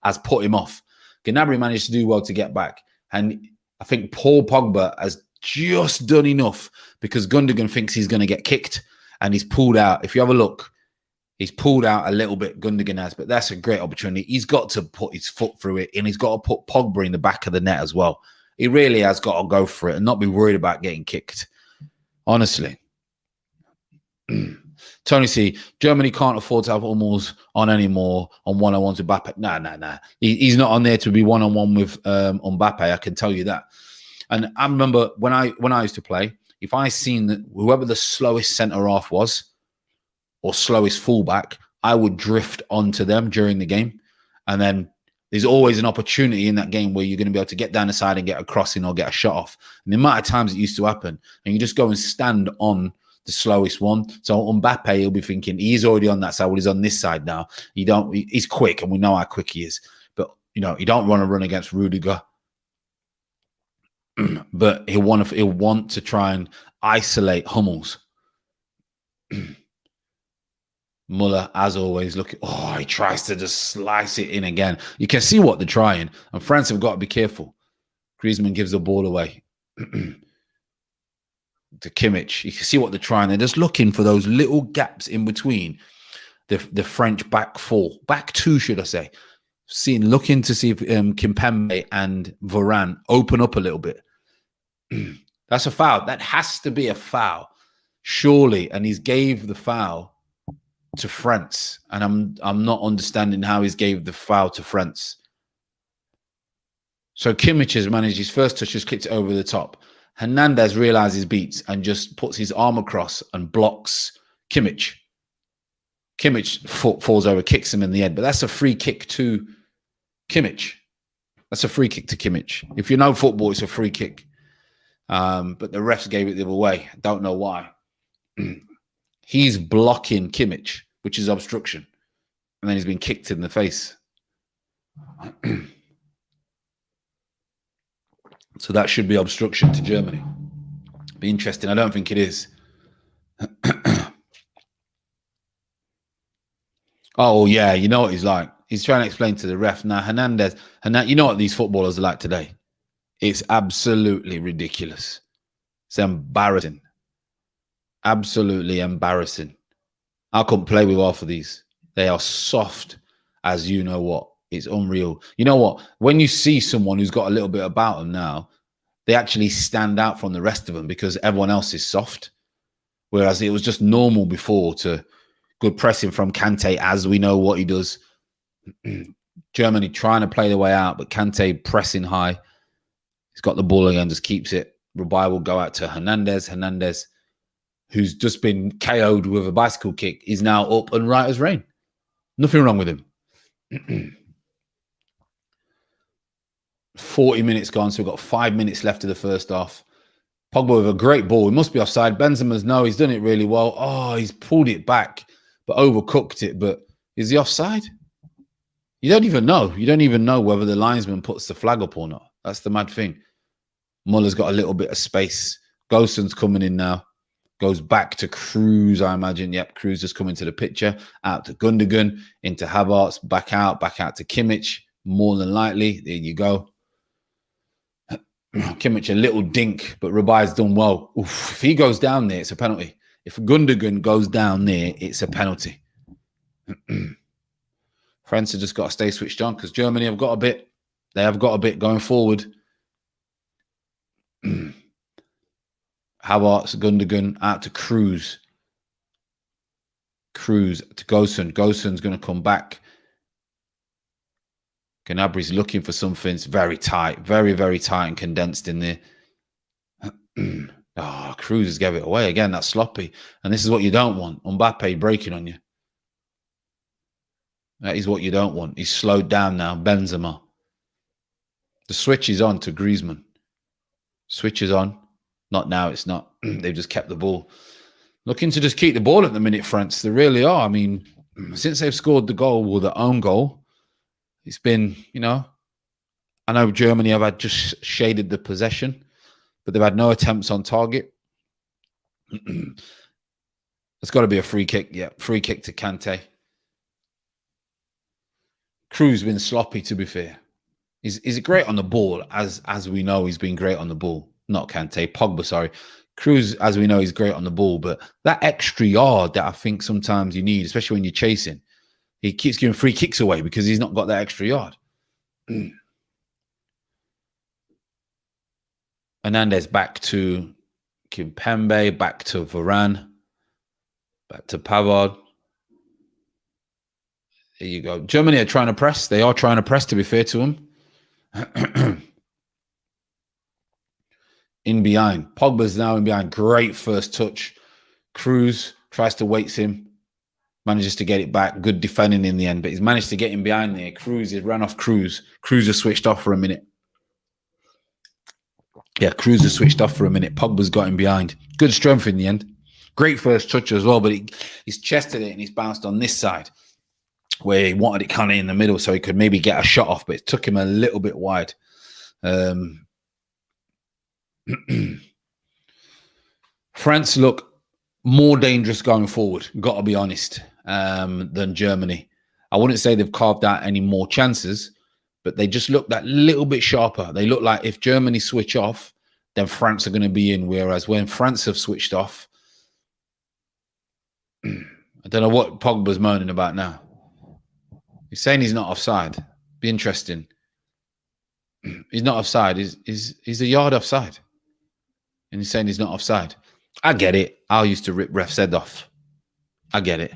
[SPEAKER 1] has put him off. Gnabry managed to do well to get back. And I think Paul Pogba has just done enough because Gundogan thinks he's going to get kicked and he's pulled out. If you have a look, he's pulled out a little bit, Gundogan has, but that's a great opportunity. He's got to put his foot through it and he's got to put Pogba in the back of the net as well. He really has got to go for it and not be worried about getting kicked. Honestly. Tony C, Germany can't afford to have Hummels on anymore on one-on-ones with Mbappe. Nah. He's not on there to be one-on-one with Mbappe. I can tell you that. And I remember when I used to play, if I seen that whoever the slowest centre-half was or slowest fullback, I would drift onto them during the game. And then there's always an opportunity in that game where you're going to be able to get down the side and get a crossing or get a shot off. And the amount of times it used to happen, and you just go and stand on the slowest one. So Mbappe, he'll be thinking he's already on that side. Well, he's on this side now. He's quick, and we know how quick he is. But you don't want to run against Rudiger. But he'll want to try and isolate Hummels. Muller, as always, he tries to just slice it in again. You can see what they're trying, and France have got to be careful. Griezmann gives the ball away to Kimmich. You can see what they're trying. They're just looking for those little gaps in between the French back two, should I say. Looking to see if Kimpembe and Varane open up a little bit. That's a foul. That has to be a foul, surely. And he's gave the foul to France, and I'm not understanding how he's gave the foul to France. So Kimmich has managed his first touch, just kicked it over the top. Hernandez realizes beats and just puts his arm across and blocks Kimmich. Kimmich falls over, kicks him in the head, but that's a free kick to Kimmich. That's a free kick to Kimmich. If you know football, it's a free kick. But the refs gave it the other way. I don't know why. He's blocking Kimmich, which is obstruction. And then he's been kicked in the face. So that should be obstruction to Germany. Be interesting. I don't think it is. Oh, yeah. You know what he's like. He's trying to explain to the ref. Now, Hernandez, you know what these footballers are like today? It's absolutely ridiculous. It's embarrassing. Absolutely embarrassing. I couldn't play with half of these. They are soft as you know what. It's unreal. You know what? When you see someone who's got a little bit about them now, they actually stand out from the rest of them because everyone else is soft. Whereas it was just normal before to good pressing from Kante, as we know what he does. Germany trying to play the way out, but Kante pressing high. He's got the ball again, just keeps it. Rubai will go out to Hernandez. Hernandez, who's just been KO'd with a bicycle kick, is now up and right as rain. Nothing wrong with him. 40 minutes gone, so we've got 5 minutes left of the first half. Pogba with a great ball. He must be offside. Benzema's no, he's done it really well. Oh, he's pulled it back, but overcooked it. But is he offside? You don't even know. You don't even know whether the linesman puts the flag up or not. That's the mad thing. Muller's got a little bit of space. Goson's coming in now. Goes back to Cruz, I imagine. Yep, Cruz just coming to the picture. Out to Gundogan, into Havertz, back out to Kimmich. More than likely. There you go. Kimmich a little dink, but Rubai's done well. Oof, if he goes down there, it's a penalty. If Gundogan goes down there, it's a penalty. France have just got to stay switched on because Germany have got a bit. They have got a bit going forward. Havertz, Gundogan out to Cruz. Cruz to Gosen. Gosen's going to come back. Gnabry's looking for something. It's very tight. Very, very tight and condensed in there. Cruz has gave it away. Again, that's sloppy. And this is what you don't want. Mbappe breaking on you. That is what you don't want. He's slowed down now. Benzema. The switch is on to Griezmann. Switch is on. Not now, it's not. They've just kept the ball. Looking to just keep the ball at the minute, France. They really are. I mean, since they've scored the goal, or their own goal, it's been, I know Germany have had just shaded the possession, but they've had no attempts on target. It's got to be a free kick. Yeah, free kick to Kante. Cruz been sloppy, to be fair. He's great on the ball, as we know he's been great on the ball. Not Kante, Pogba, sorry. Cruz, as we know, he's great on the ball, but that extra yard that I think sometimes you need, especially when you're chasing, he keeps giving free kicks away because he's not got that extra yard. Hernandez back to Kimpembe, back to Varane, back to Pavard. There you go. Germany are trying to press. They are trying to press, to be fair to them. In behind. Pogba's now in behind. Great first touch. Cruz tries to weights him. Manages to get it back. Good defending in the end, but he's managed to get him behind there. Cruz, he ran off Cruz. Cruz has switched off for a minute. Yeah, Cruz has switched off for a minute. Pogba's got him behind. Good strength in the end. Great first touch as well, but he's chested it and he's bounced on this side where he wanted it kind of in the middle so he could maybe get a shot off, but it took him a little bit wide. France look more dangerous going forward, got to be honest, than Germany. I wouldn't say they've carved out any more chances, but they just look that little bit sharper. They look like if Germany switch off, then France are going to be in, whereas when France have switched off, I don't know what Pogba's moaning about now. He's saying he's not offside. Be interesting. He's not offside. He's a yard offside. And he's saying he's not offside. I get it. I used to rip refs' head off. I get it.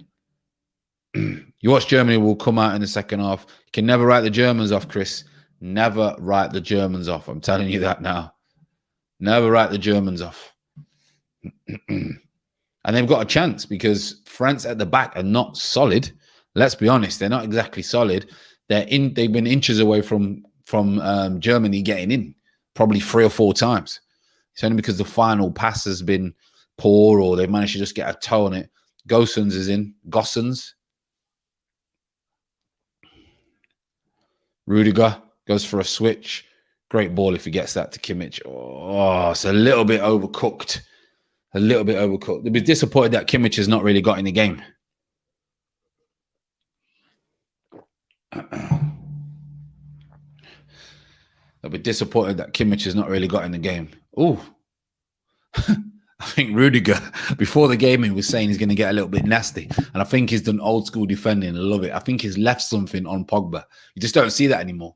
[SPEAKER 1] You watch Germany will come out in the second half. You can never write the Germans off, Chris. Never write the Germans off. I'm telling you that now. Never write the Germans off. And they've got a chance because France at the back are not solid. Let's be honest. They're not exactly solid. They've been inches away from Germany getting in probably 3 or 4 times. It's only because the final pass has been poor or they've managed to just get a toe on it. Gosens is in. Gosens. Rudiger goes for a switch. Great ball if he gets that to Kimmich. Oh, it's a little bit overcooked. A little bit overcooked. They'll be disappointed that Kimmich has not really got in the game. They'll be disappointed that Kimmich has not really got in the game. Oh, I think Rudiger, before the game, he was saying he's going to get a little bit nasty. And I think he's done old school defending. I love it. I think he's left something on Pogba. You just don't see that anymore.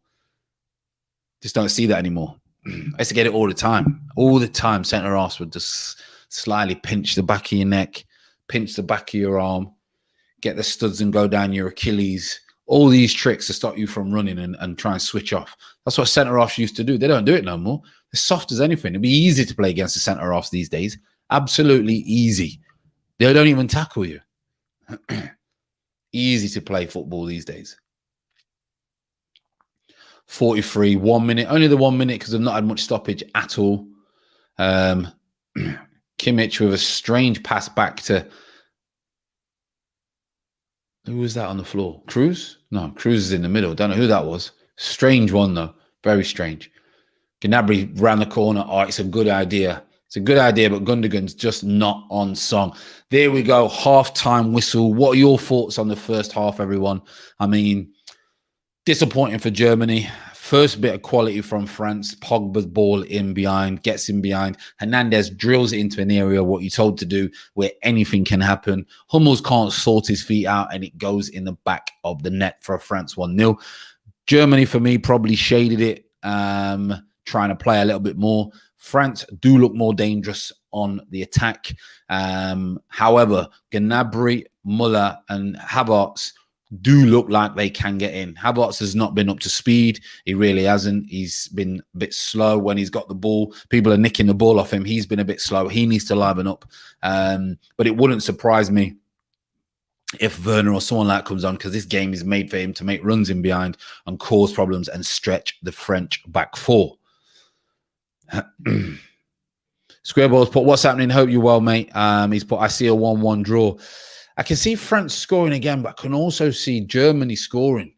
[SPEAKER 1] Just don't see that anymore. I used to get it all the time. All the time, centre-halves would just slyly pinch the back of your neck, pinch the back of your arm, get the studs and go down your Achilles. All these tricks to stop you from running and try and switch off. That's what centre-halves used to do. They don't do it no more. They're soft as anything. It'd be easy to play against the centre-halves these days. Absolutely easy. They don't even tackle you. Easy to play football these days. 43, 1 minute. Only the 1 minute because I've not had much stoppage at all. Kimmich with a strange pass back to... Who was that on the floor? Cruz? No, Cruz is in the middle. Don't know who that was. Strange one, though. Very strange. Gnabry round the corner. Oh, it's a good idea. It's a good idea, but Gundogan's just not on song. There we go. Half-time whistle. What are your thoughts on the first half, everyone? I mean, disappointing for Germany. First bit of quality from France. Pogba's ball in behind, gets in behind. Hernandez drills it into an area, what you're told to do, where anything can happen. Hummels can't sort his feet out, and it goes in the back of the net for a France 1-0. Germany, for me, probably shaded it, trying to play a little bit more. France do look more dangerous on the attack. However, Gnabry, Muller, and Havertz do look like they can get in. Havertz has not been up to speed. He really hasn't. He's been a bit slow when he's got the ball. People are nicking the ball off him. He's been a bit slow. He needs to liven up. But it wouldn't surprise me if Werner or someone like that comes on, because this game is made for him to make runs in behind and cause problems and stretch the French back four. Squareball's put, what's happening? Hope you're well, mate. He's put, I see a 1-1 draw. I can see France scoring again, but I can also see Germany scoring.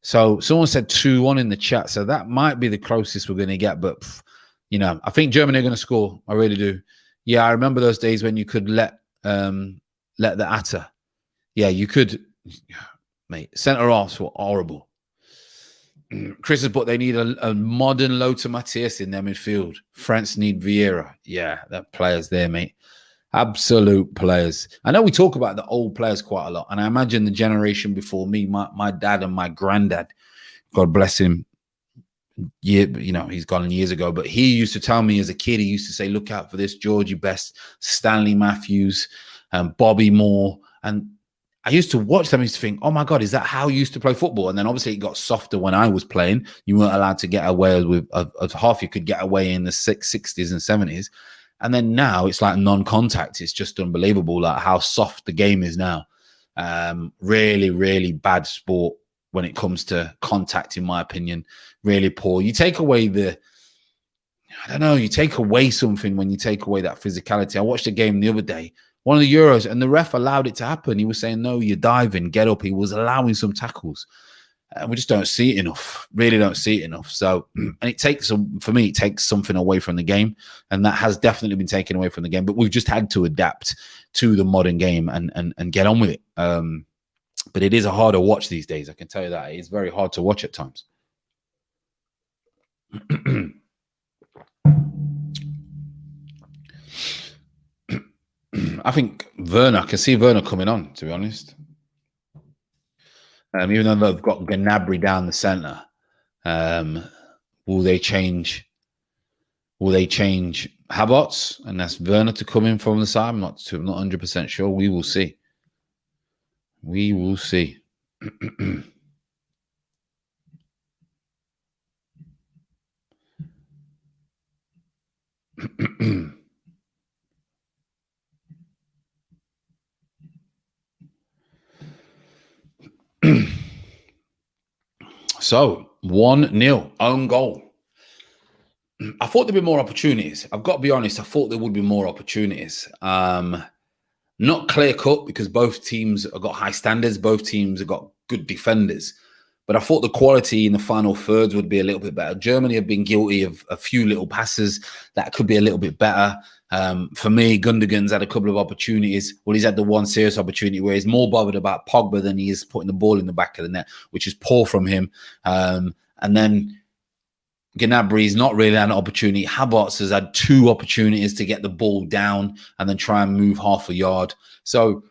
[SPEAKER 1] So someone said 2-1 in the chat. So that might be the closest we're going to get. But, you know, I think Germany are going to score. I really do. Yeah, I remember those days when you could let the Atta. Yeah, you could. Mate, centre-halves were horrible. Chris has put, they need a modern Lothar Matthäus in their midfield. France need Vieira. Yeah, that players there, mate. Absolute players. I know we talk about the old players quite a lot, and I imagine the generation before me, my dad and my granddad, God bless him, you know, he's gone years ago, but he used to tell me as a kid, he used to say, look out for this, Georgie Best, Stanley Matthews, Bobby Moore. And I used to watch them and used to think, oh my God, is that how you used to play football? And then obviously it got softer when I was playing. You weren't allowed to get away with half you could get away in the 60s and 70s. And then now it's like non-contact. It's just unbelievable, like how soft the game is now. Really, really bad sport when it comes to contact, in my opinion. Really poor. You take away you take away something when you take away that physicality. I watched a game the other day, one of the Euros, and the ref allowed it to happen. He was saying, no, you're diving, get up. He was allowing some tackles. And we just don't see it enough. Really don't see it enough. So, and it takes, for me, it takes something away from the game. And that has definitely been taken away from the game. But we've just had to adapt to the modern game and get on with it. But it is a harder watch these days. I can tell you that. It's very hard to watch at times. I think Werner, I can see Werner coming on, to be honest. Even though they've got Gnabry down the centre, will they change Havertz and that's Werner to come in from the side? I'm not 100% sure. We will see. We will see. So 1-0 own goal. I thought there'd be more opportunities. I've got to be honest. I thought there would be more opportunities. Not clear cut because both teams have got high standards. Both teams have got good defenders. But I thought the quality in the final thirds would be a little bit better. Germany have been guilty of a few little passes that could be a little bit better. For me, Gundogan's had a couple of opportunities. Well, he's had the one serious opportunity where he's more bothered about Pogba than he is putting the ball in the back of the net, which is poor from him. And then Gnabry's not really had an opportunity. Havertz has had 2 opportunities to get the ball down and then try and move half a yard. So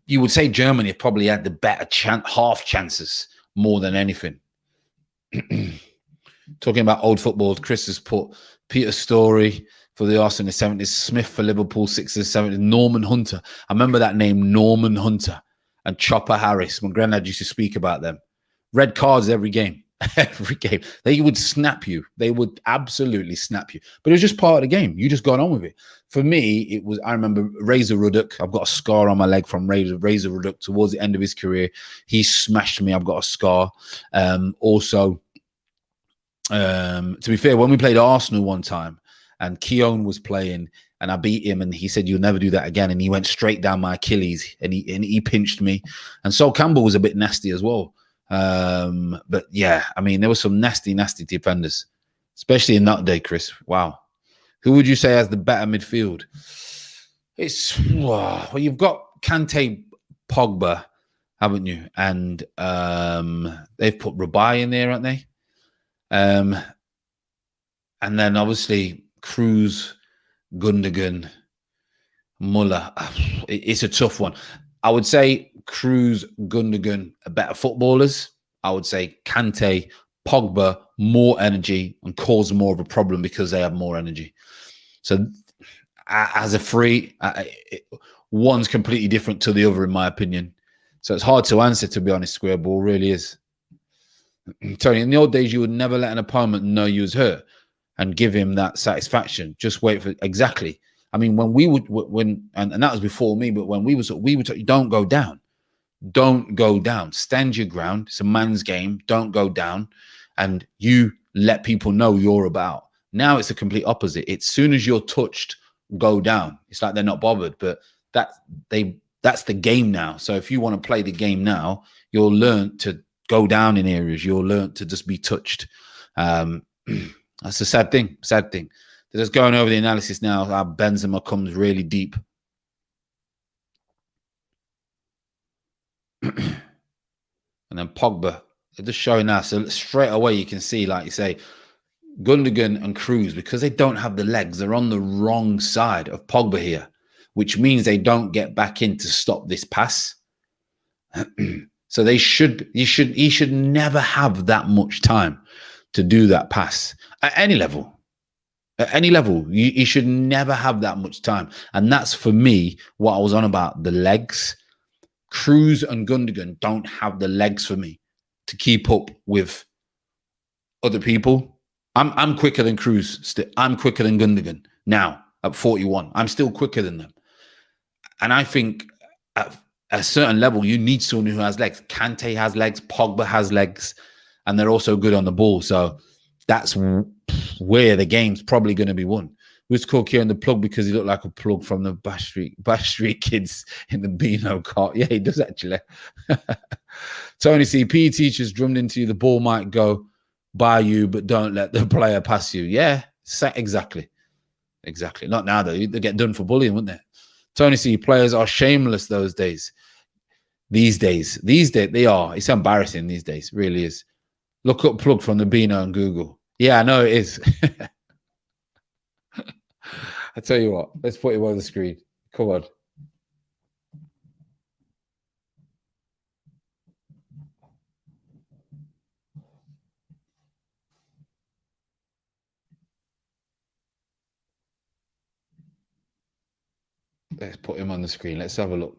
[SPEAKER 1] you would say Germany probably had the better half chances more than anything. Talking about old football, Chris has put Peter Story for the Arsenal in the 70s, Smith for Liverpool 60s, 70s, Norman Hunter. I remember that name, Norman Hunter, and Chopper Harris. My granddad used to speak about them. Red cards every game. Every game. They would snap you. They would absolutely snap you. But it was just part of the game. You just got on with it. For me, it was, I remember Razor Ruddock. I've got a scar on my leg from Razor Ruddock towards the end of his career. He smashed me. I've got a scar. Also, to be fair, when we played Arsenal one time and Keown was playing and I beat him and he said, you'll never do that again. And he went straight down my Achilles and he pinched me. And Sol Campbell was a bit nasty as well. But yeah, I mean, there were some nasty defenders, especially in that day, Chris. Wow. Who would you say has the better midfield? It's, well, you've got Kante, Pogba, haven't you? And they've put Rabai in there, haven't they? And then obviously Cruz, Gundogan, Muller. It's a tough one. I would say Cruz, Gundogan are better footballers. I would say Kante, Pogba, more energy and cause more of a problem because they have more energy. So as a free, one's completely different to the other, in my opinion. So it's hard to answer, to be honest, Square Ball really is. Tony, in the old days, you would never let an opponent know you was hurt and give him that satisfaction. Just wait for exactly. I mean, when we would, and that was before me, but when we would don't go down. Don't go down. Stand your ground. It's a man's game. Don't go down. And you let people know you're about. Now it's the complete opposite. It's soon as you're touched, go down. It's like they're not bothered. But that's the game now. So if you want to play the game now, you'll learn to go down in areas. You'll learn to just be touched. That's a sad thing. Sad thing. They're just going over the analysis now. How Benzema comes really deep. And then Pogba, they're just showing us. So straight away you can see, like you say, Gundogan and Cruz, because they don't have the legs, they're on the wrong side of Pogba here, which means they don't get back in to stop this pass. So he should never have that much time to do that pass at any level. At any level, he should never have that much time. And that's, for me, what I was on about, the legs. Cruz and Gundogan don't have the legs for me to keep up with other people. I'm quicker than Cruz. I'm quicker than Gundogan now at 41. I'm still quicker than them. And I think at a certain level, you need someone who has legs. Kante has legs. Pogba has legs. And they're also good on the ball. So that's where the game's probably going to be won. We've called Kieran the plug because he looked like a plug from the Bash Street Kids in the Beano cart. Yeah, he does actually. Tony C, PE teachers drummed into you, the ball might go by you, but don't let the player pass you. Yeah, exactly. Exactly. Not now, though. They get done for bullying, wouldn't they? Tony C, players are shameless those days. These days, they are. It's embarrassing these days. It really is. Look up plug from the Beano on Google. Yeah, I know it is. I tell you what, let's put him on the screen. Come on. Let's put him on the screen. Let's have a look.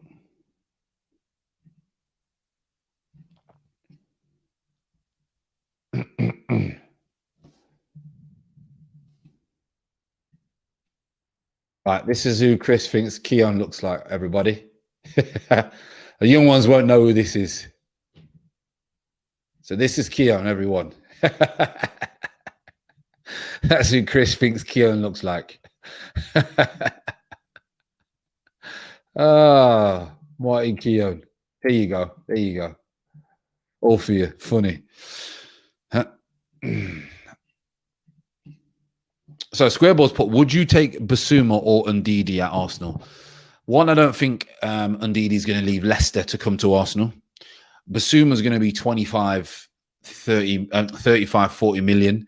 [SPEAKER 1] Right, this is who Chris thinks Keown looks like, everybody. The young ones won't know who this is. So this is Keown, everyone. That's who Chris thinks Keown looks like. Ah, Martin Keown. There you go. There you go. All for you. Funny. So Squareball's put, would you take Basuma or Ndidi at Arsenal? One, I don't think Ndidi's going to leave Leicester to come to Arsenal. Basuma's going to be 35, 40 million.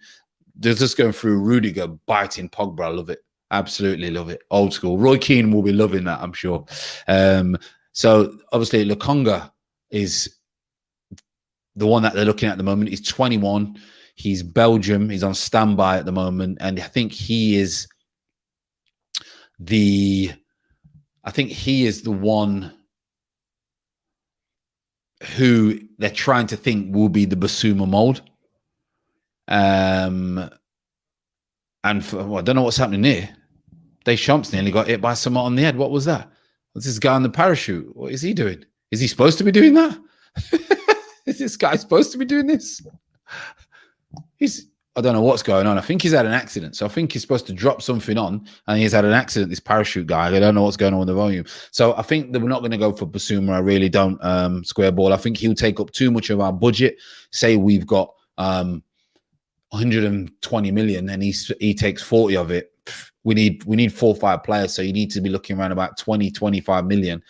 [SPEAKER 1] they're just going through Rudiger biting Pogba. I love it. Absolutely love it. Old school. Roy Keane will be loving that, I'm sure. So obviously Lukonga is the one that they're looking at the moment. He's 21. He's Belgium. He's on standby at the moment. And I think he is the one who they're trying to think will be the Basuma mold. And I don't know what's happening here. Deschamps nearly got hit by someone on the head. What was that? What's this guy on the parachute? What is he doing? Is he supposed to be doing that? Is this guy supposed to be doing this? I don't know what's going on. I think he's had an accident. So I think he's supposed to drop something on and he's had an accident, this parachute guy. I don't know what's going on with the volume. So I think that we're not going to go for Basuma. I really don't. Square ball. I think he'll take up too much of our budget. Say we've got 120 million and he takes 40 of it. We need 4 or 5 players. So you need to be looking around about 20, 25 million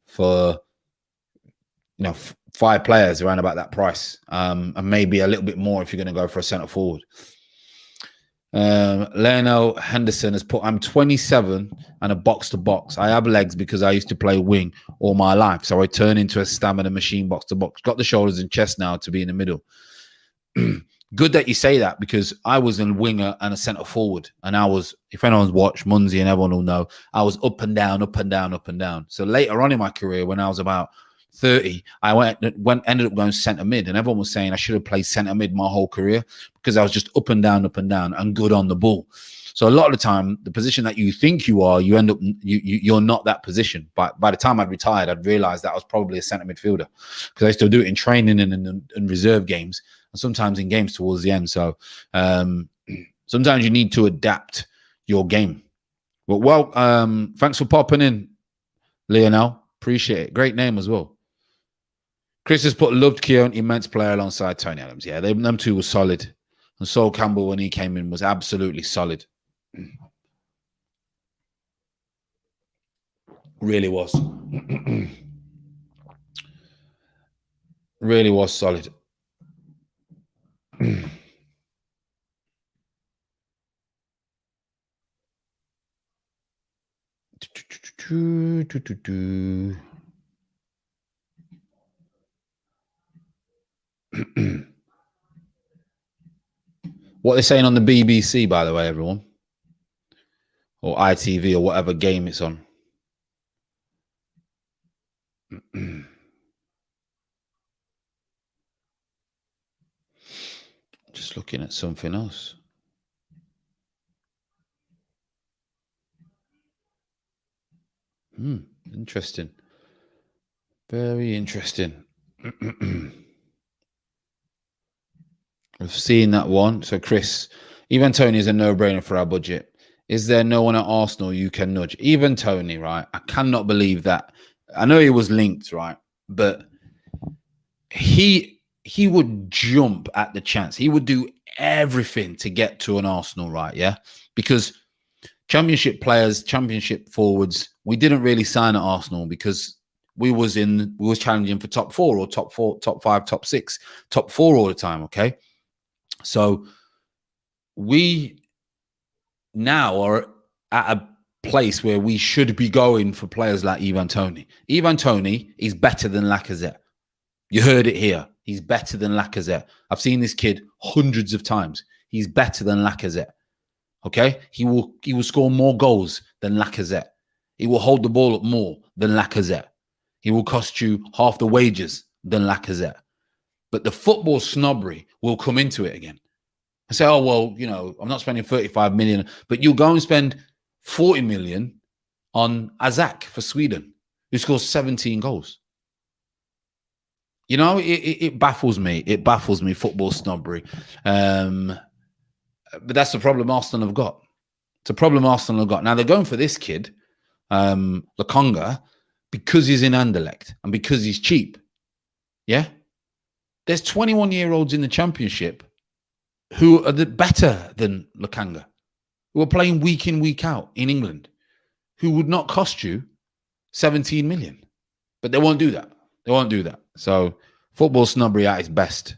[SPEAKER 1] for, 5 players around about that price, and maybe a little bit more if you're going to go for a centre forward. Lionel Henderson has put, I'm 27 and a box to box. I have legs because I used to play wing all my life. So I turn into a stamina machine box to box. Got the shoulders and chest now to be in the middle. Good that you say that because I was a winger and a centre forward. And I was, if anyone's watched Munzi and everyone will know, I was up and down, up and down, up and down. So later on in my career, when I was about 30, I ended up going centre mid, and everyone was saying I should have played centre mid my whole career because I was just up and down, and good on the ball. So a lot of the time, the position that you think you are, you end up you're not that position. But by the time I'd retired, I'd realised that I was probably a centre midfielder because I still do it in training and reserve games, and sometimes in games towards the end. So sometimes you need to adapt your game. But well, thanks for popping in, Lionel. Appreciate it. Great name as well. Chris has put loved Keown, immense player alongside Tony Adams. Yeah, them two were solid. And Sol Campbell, when he came in, was absolutely solid. Really was. Really was solid. What they're saying on the BBC, by the way, everyone, or ITV or whatever game it's on. Just looking at something else. Interesting. Very interesting. I've seen that one. So, Chris, even Tony is a no-brainer for our budget. Is there no one at Arsenal you can nudge? Even Tony, right? I cannot believe that. I know he was linked, right? But he would jump at the chance. He would do everything to get to an Arsenal, right? Yeah, because Championship players, Championship forwards, we didn't really sign at Arsenal because we was challenging for top 4 or top 4, top 5, top 6, top 4 all the time. Okay. So we now are at a place where we should be going for players like Ivan Toney. Ivan Toney is better than Lacazette. You heard it here. He's better than Lacazette. I've seen this kid hundreds of times. He's better than Lacazette. Okay? He will score more goals than Lacazette. He will hold the ball up more than Lacazette. He will cost you half the wages than Lacazette. But the football snobbery will come into it again. I say, oh, well, I'm not spending 35 million, but you'll go and spend 40 million on Azak for Sweden, who scores 17 goals. It baffles me. It baffles me, football snobbery. But that's the problem Arsenal have got. It's a problem Arsenal have got. Now, they're going for this kid, Lukonga, because he's in Anderlecht and because he's cheap. Yeah? There's 21-year-olds in the Championship who are better than Lukonga, who are playing week in, week out in England, who would not cost you 17 million. But they won't do that. They won't do that. So football snobbery at its best.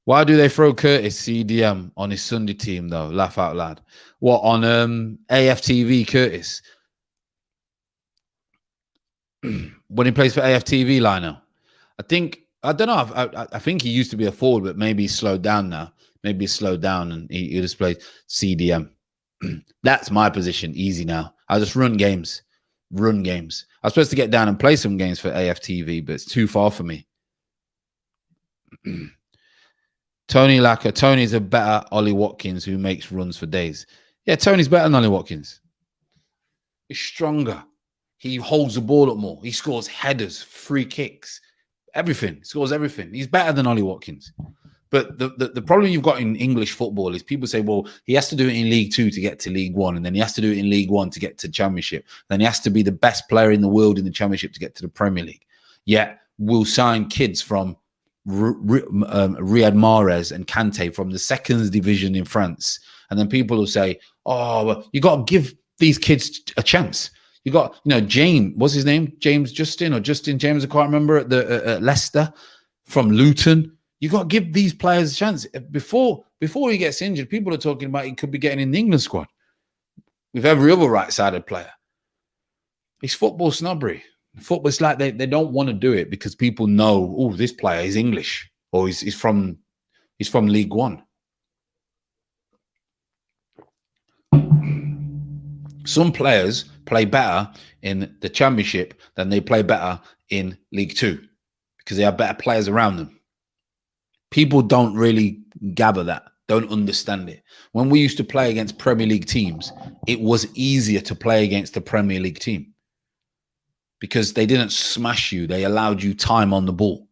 [SPEAKER 1] Why do they throw Curtis CDM on his Sunday team though? Laugh out loud. What on AFTV Curtis? When he plays for AFTV Lionel. I don't know. I think he used to be a forward, but maybe he's slowed down now. Maybe he's slowed down and he just plays CDM. That's my position. Easy now. I just run games. Run games. I was supposed to get down and play some games for AFTV, but it's too far for me. Tony Lacker. Tony's a better Ollie Watkins who makes runs for days. Yeah, Tony's better than Ollie Watkins. He's stronger. He holds the ball up more. He scores headers, free kicks, everything. He scores everything. He's better than Ollie Watkins. But the problem you've got in English football is people say, well, he has to do it in League Two to get to League One, and then he has to do it in League One to get to Championship. Then he has to be the best player in the world in the Championship to get to the Premier League. Yet we'll sign kids from Riyad Mahrez and Kante from the second division in France. And then people will say, oh, well, you got to give these kids a chance. You got, James, what's his name? James Justin or Justin James, I can't remember, at Leicester from Luton. You got to give these players a chance. Before he gets injured, people are talking about he could be getting in the England squad with every other right-sided player. It's football snobbery. Football, it's like they don't want to do it because people know, oh, this player is English or he's from League One. Some players play better in the Championship than they play better in League Two because they have better players around them. People don't really gather that, don't understand it. When we used to play against Premier League teams, it was easier to play against the Premier League team because they didn't smash you. They allowed you time on the ball.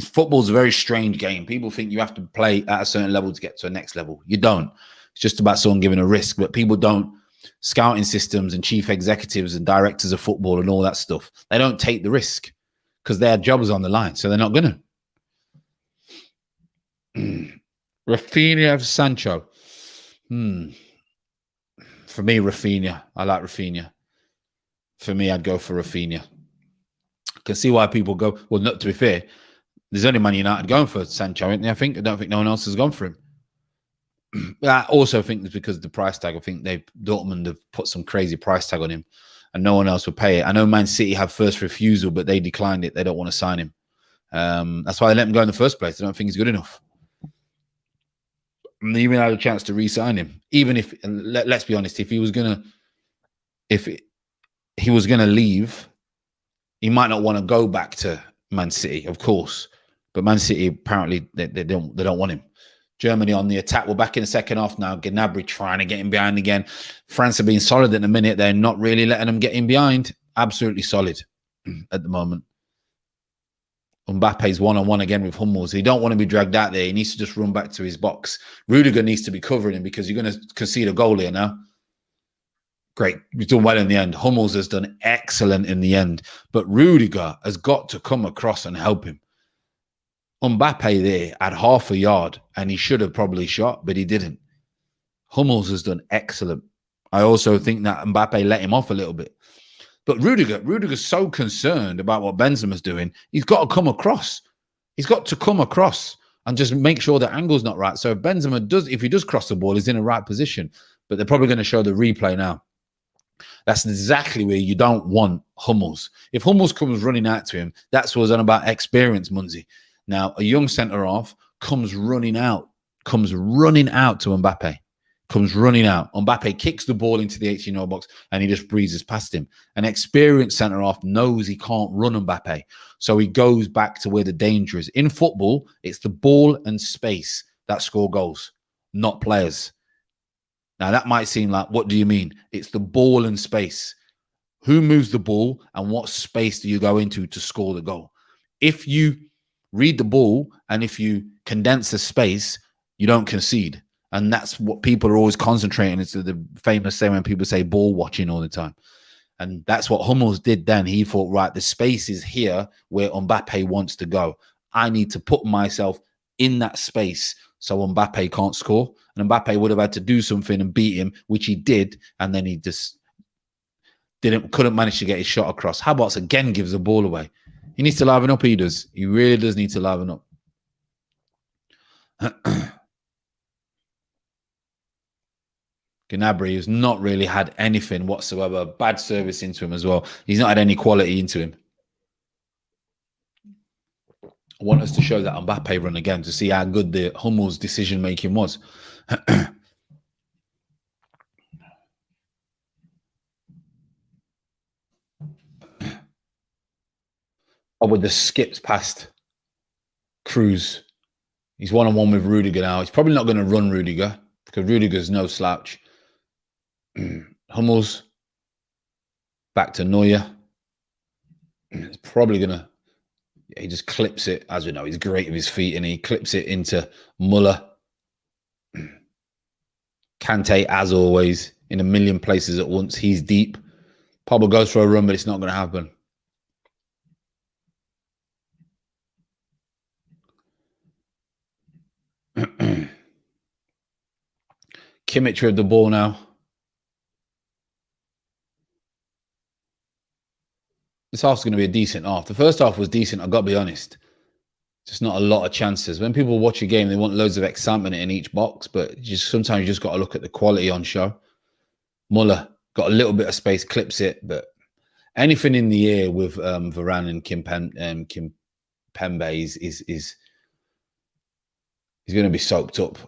[SPEAKER 1] Football's a very strange game. People think you have to play at a certain level to get to a next level. You don't. It's just about someone giving a risk, but people don't. Scouting systems and chief executives and directors of football and all that stuff, they don't take the risk because their job is on the line, so they're not going to. Rafinha, Sancho. For me, Rafinha. I like Rafinha. For me, I'd go for Rafinha. I can see why people go. Well, not to be fair, there's only Man United going for Sancho, isn't there? I don't think no one else has gone for him. But I also think it's because of the price tag. I think Dortmund have put some crazy price tag on him and no one else would pay it. I know Man City have first refusal, but they declined it. They don't want to sign him. That's why they let him go in the first place. They don't think he's good enough. And they even had a chance to re-sign him. Even if, let's be honest, if he was gonna leave, he might not want to go back to Man City, of course. But Man City apparently they don't want him. Germany on the attack. We're back in the second half now. Gnabry trying to get in behind again. France are being solid at the minute. They're not really letting them get in behind. Absolutely solid at the moment. Mbappe's one-on-one again with Hummels. He don't want to be dragged out there. He needs to just run back to his box. Rudiger needs to be covering him because you're going to concede a goal here now. Great. He's done well in the end. Hummels has done excellent in the end. But Rudiger has got to come across and help him. Mbappe there at half a yard, and he should have probably shot, but he didn't. Hummels has done excellent. I also think that Mbappe let him off a little bit. But Rudiger's so concerned about what Benzema's doing, he's got to come across. He's got to come across and just make sure the angle's not right. So if he does cross the ball, he's in the right position. But they're probably going to show the replay now. That's exactly where you don't want Hummels. If Hummels comes running out to him, that's what's on about experience, Munzi. Now, a young centre-half comes running out to Mbappe. Comes running out. Mbappe kicks the ball into the 18-yard box and he just breezes past him. An experienced centre-half knows he can't run Mbappe. So he goes back to where the danger is. In football, it's the ball and space that score goals, not players. Now, that might seem like, what do you mean? It's the ball and space. Who moves the ball and what space do you go into to score the goal? If you read the ball and if you condense the space, you don't concede. And that's what people are always concentrating. It's the famous saying when people say ball watching all the time. And that's what Hummels did then. He thought, right, the space is here where Mbappe wants to go. I need to put myself in that space so Mbappe can't score. And Mbappe would have had to do something and beat him, which he did. And then he just couldn't manage to get his shot across. Havertz again gives the ball away. He needs to liven up, he does. He really does need to liven up. Gnabry has not really had anything whatsoever. Bad service into him as well. He's not had any quality into him. I want us to show that Mbappe run again to see how good the Hummel's decision making was. Oh, with the skips past Cruz. He's one-on-one with Rudiger now. He's probably not going to run Rudiger because Rudiger's no slouch. Hummels back to Neuer. It's probably going to... He just clips it. As we know, he's great with his feet, and he clips it into Muller. Kante, as always, in a million places at once. He's deep. Pogba goes for a run, but it's not going to happen. Kimmich with the ball now. This half's going to be a decent half. The first half was decent, I've got to be honest. Just not a lot of chances. When people watch a game, they want loads of excitement in each box, but sometimes you just got to look at the quality on show. Muller got a little bit of space, clips it, but anything in the air with Varane and Kimpembe is going to be soaked up.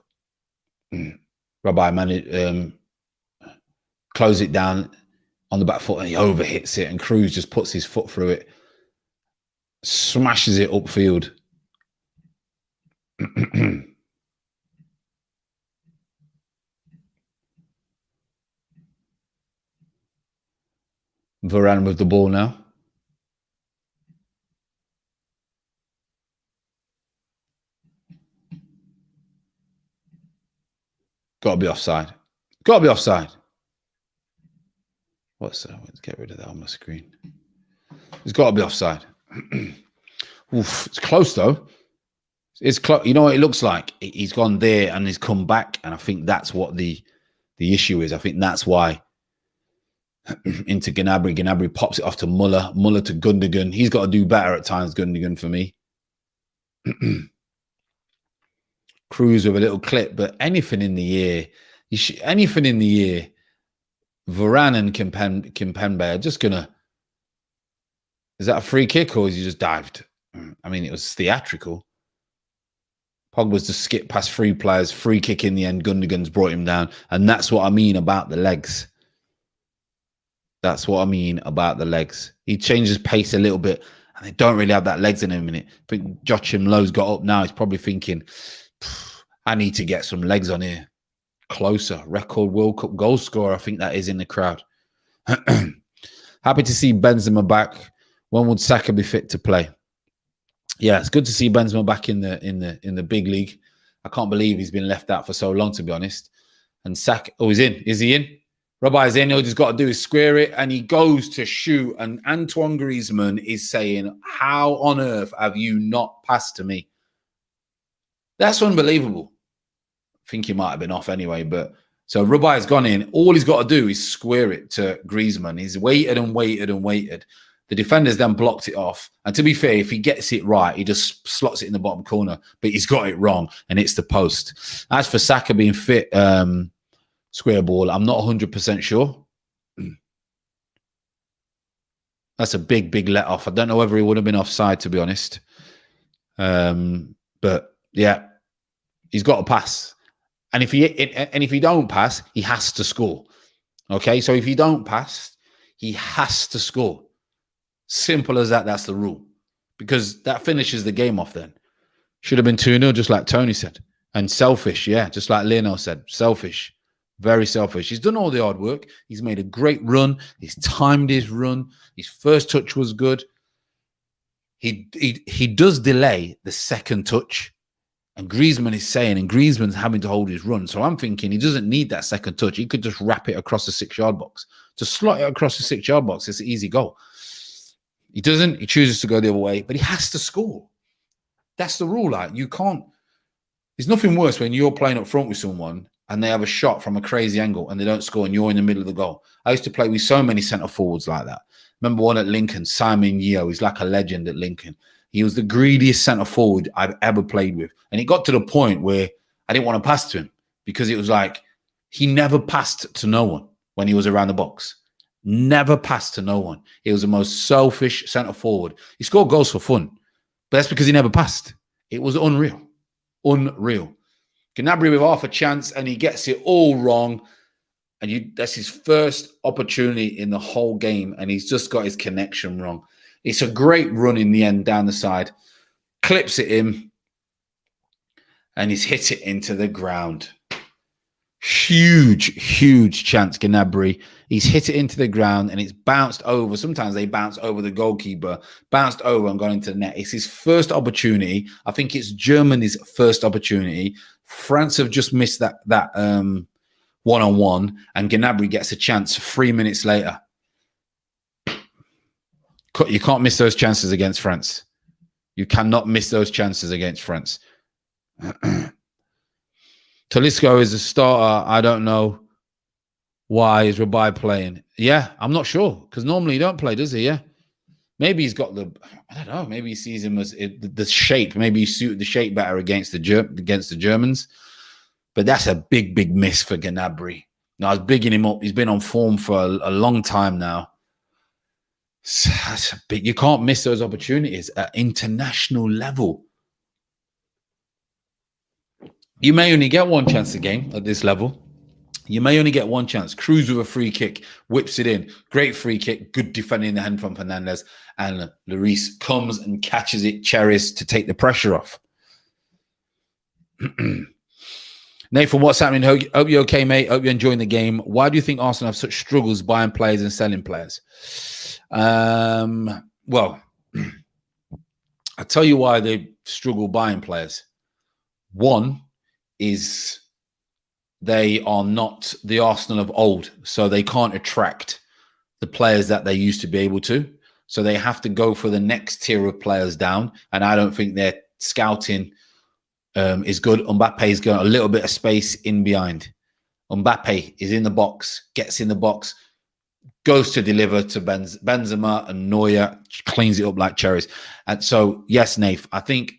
[SPEAKER 1] Rabbi close it down on the back foot, and he overhits it, and Cruz just puts his foot through it, smashes it upfield. Varane with the ball now. Got to be offside. Got to be offside. What's that? Let's get rid of that on my screen. It's got to be offside. Oof, it's close though. It's close. You know what it looks like? He's gone there and he's come back, and I think that's what the issue is. I think that's why. Into Gnabry. Gnabry pops it off to Muller. Muller to Gundogan. He's got to do better at times, Gundogan, for me. Cruz with a little clip, but anything in the air, anything in the air, Varane and Kimpembe are just gonna. Is that a free kick or is he just dived? I mean, it was theatrical. Pogba's just skipped past three players, free kick in the end. Gundogan's brought him down, and that's what I mean about the legs. That's what I mean about the legs. He changes pace a little bit, and they don't really have that legs in a minute. I think Joachim Low's got up now. He's probably thinking, I need to get some legs on here. Closer. Record World Cup goal scorer, I think that is in the crowd. Happy to see Benzema back. When would Saka be fit to play? Yeah, it's good to see Benzema back in the big league. I can't believe he's been left out for so long, to be honest. And Saka, oh, he's in. Is he in? Rabbi's in. All he's got to do is square it, and he goes to shoot. And Antoine Griezmann is saying, how on earth have you not passed to me? That's unbelievable. I think he might have been off anyway, but so Rabbi has gone in. All he's got to do is square it to Griezmann. He's waited and waited and waited. The defenders then blocked it off. And to be fair, if he gets it right, he just slots it in the bottom corner, but he's got it wrong, and it's the post. As for Saka being fit, square ball, I'm not 100% sure. That's a big, big let off. I don't know whether he would have been offside, to be honest. But yeah, he's got to pass. And if he don't pass, he has to score. Okay, so if he don't pass, he has to score. Simple as that. That's the rule, because that finishes the game off. Then should have been 2-0, just like Tony said, and selfish. Yeah, just like Lionel said, selfish, very selfish. He's done all the hard work. He's made a great run. He's timed his run. His first touch was good. He does delay the second touch. And Griezmann is saying, and Griezmann's having to hold his run. So I'm thinking he doesn't need that second touch. He could just wrap it across the 6-yard box. To slot it across the 6-yard box, it's an easy goal. He doesn't. He chooses to go the other way, but he has to score. That's the rule. Like, you can't. There's nothing worse when you're playing up front with someone and they have a shot from a crazy angle and they don't score and you're in the middle of the goal. I used to play with so many centre forwards like that. Remember one at Lincoln, Simon Yeo. He's like a legend at Lincoln. He was the greediest centre forward I've ever played with. And it got to the point where I didn't want to pass to him because it was like he never passed to no one when he was around the box. Never passed to no one. He was the most selfish centre forward. He scored goals for fun, but that's because he never passed. It was unreal. Unreal. Gnabry with half a chance and he gets it all wrong. And that's his first opportunity in the whole game, and he's just got his connection wrong. It's a great run in the end down the side. Clips it in, and he's hit it into the ground. Huge, huge chance, Gnabry. He's hit it into the ground, and it's bounced over. Sometimes they bounce over the goalkeeper, bounced over and gone into the net. It's his first opportunity. I think it's Germany's first opportunity. France have just missed that one-on-one, and Gnabry gets a chance 3 minutes later. You can't miss those chances against France. You cannot miss those chances against France. Talisco is a starter. I don't know why is Rabai playing. Yeah, I'm not sure, because normally he don't play, does he? Yeah. Maybe he's got I don't know, maybe he sees him as the shape. Maybe he suited the shape better against the Germans. But that's a big, big miss for Gnabry. Now, I was bigging him up. He's been on form for a long time now. That's a big. You can't miss those opportunities at international level. You may only get one chance a game at this level. You may only get one chance. Cruz with a free kick, whips it in. Great free kick, good defending in the hand from Fernandez. And Lloris comes and catches it, Cherries, to take the pressure off. Nathan, what's happening? Hope you're okay, mate. Hope you're enjoying the game. Why do you think Arsenal have such struggles buying players and selling players? Well, I'll tell you why they struggle buying players. One is they are not the Arsenal of old, so they can't attract the players that they used to be able to. So they have to go for the next tier of players down, and I don't think their scouting is good. Mbappe's got a little bit of space in behind. Mbappe is in the box, gets in the box, goes to deliver to Benzema, and Neuer cleans it up like cherries. And so, yes, Nath, I think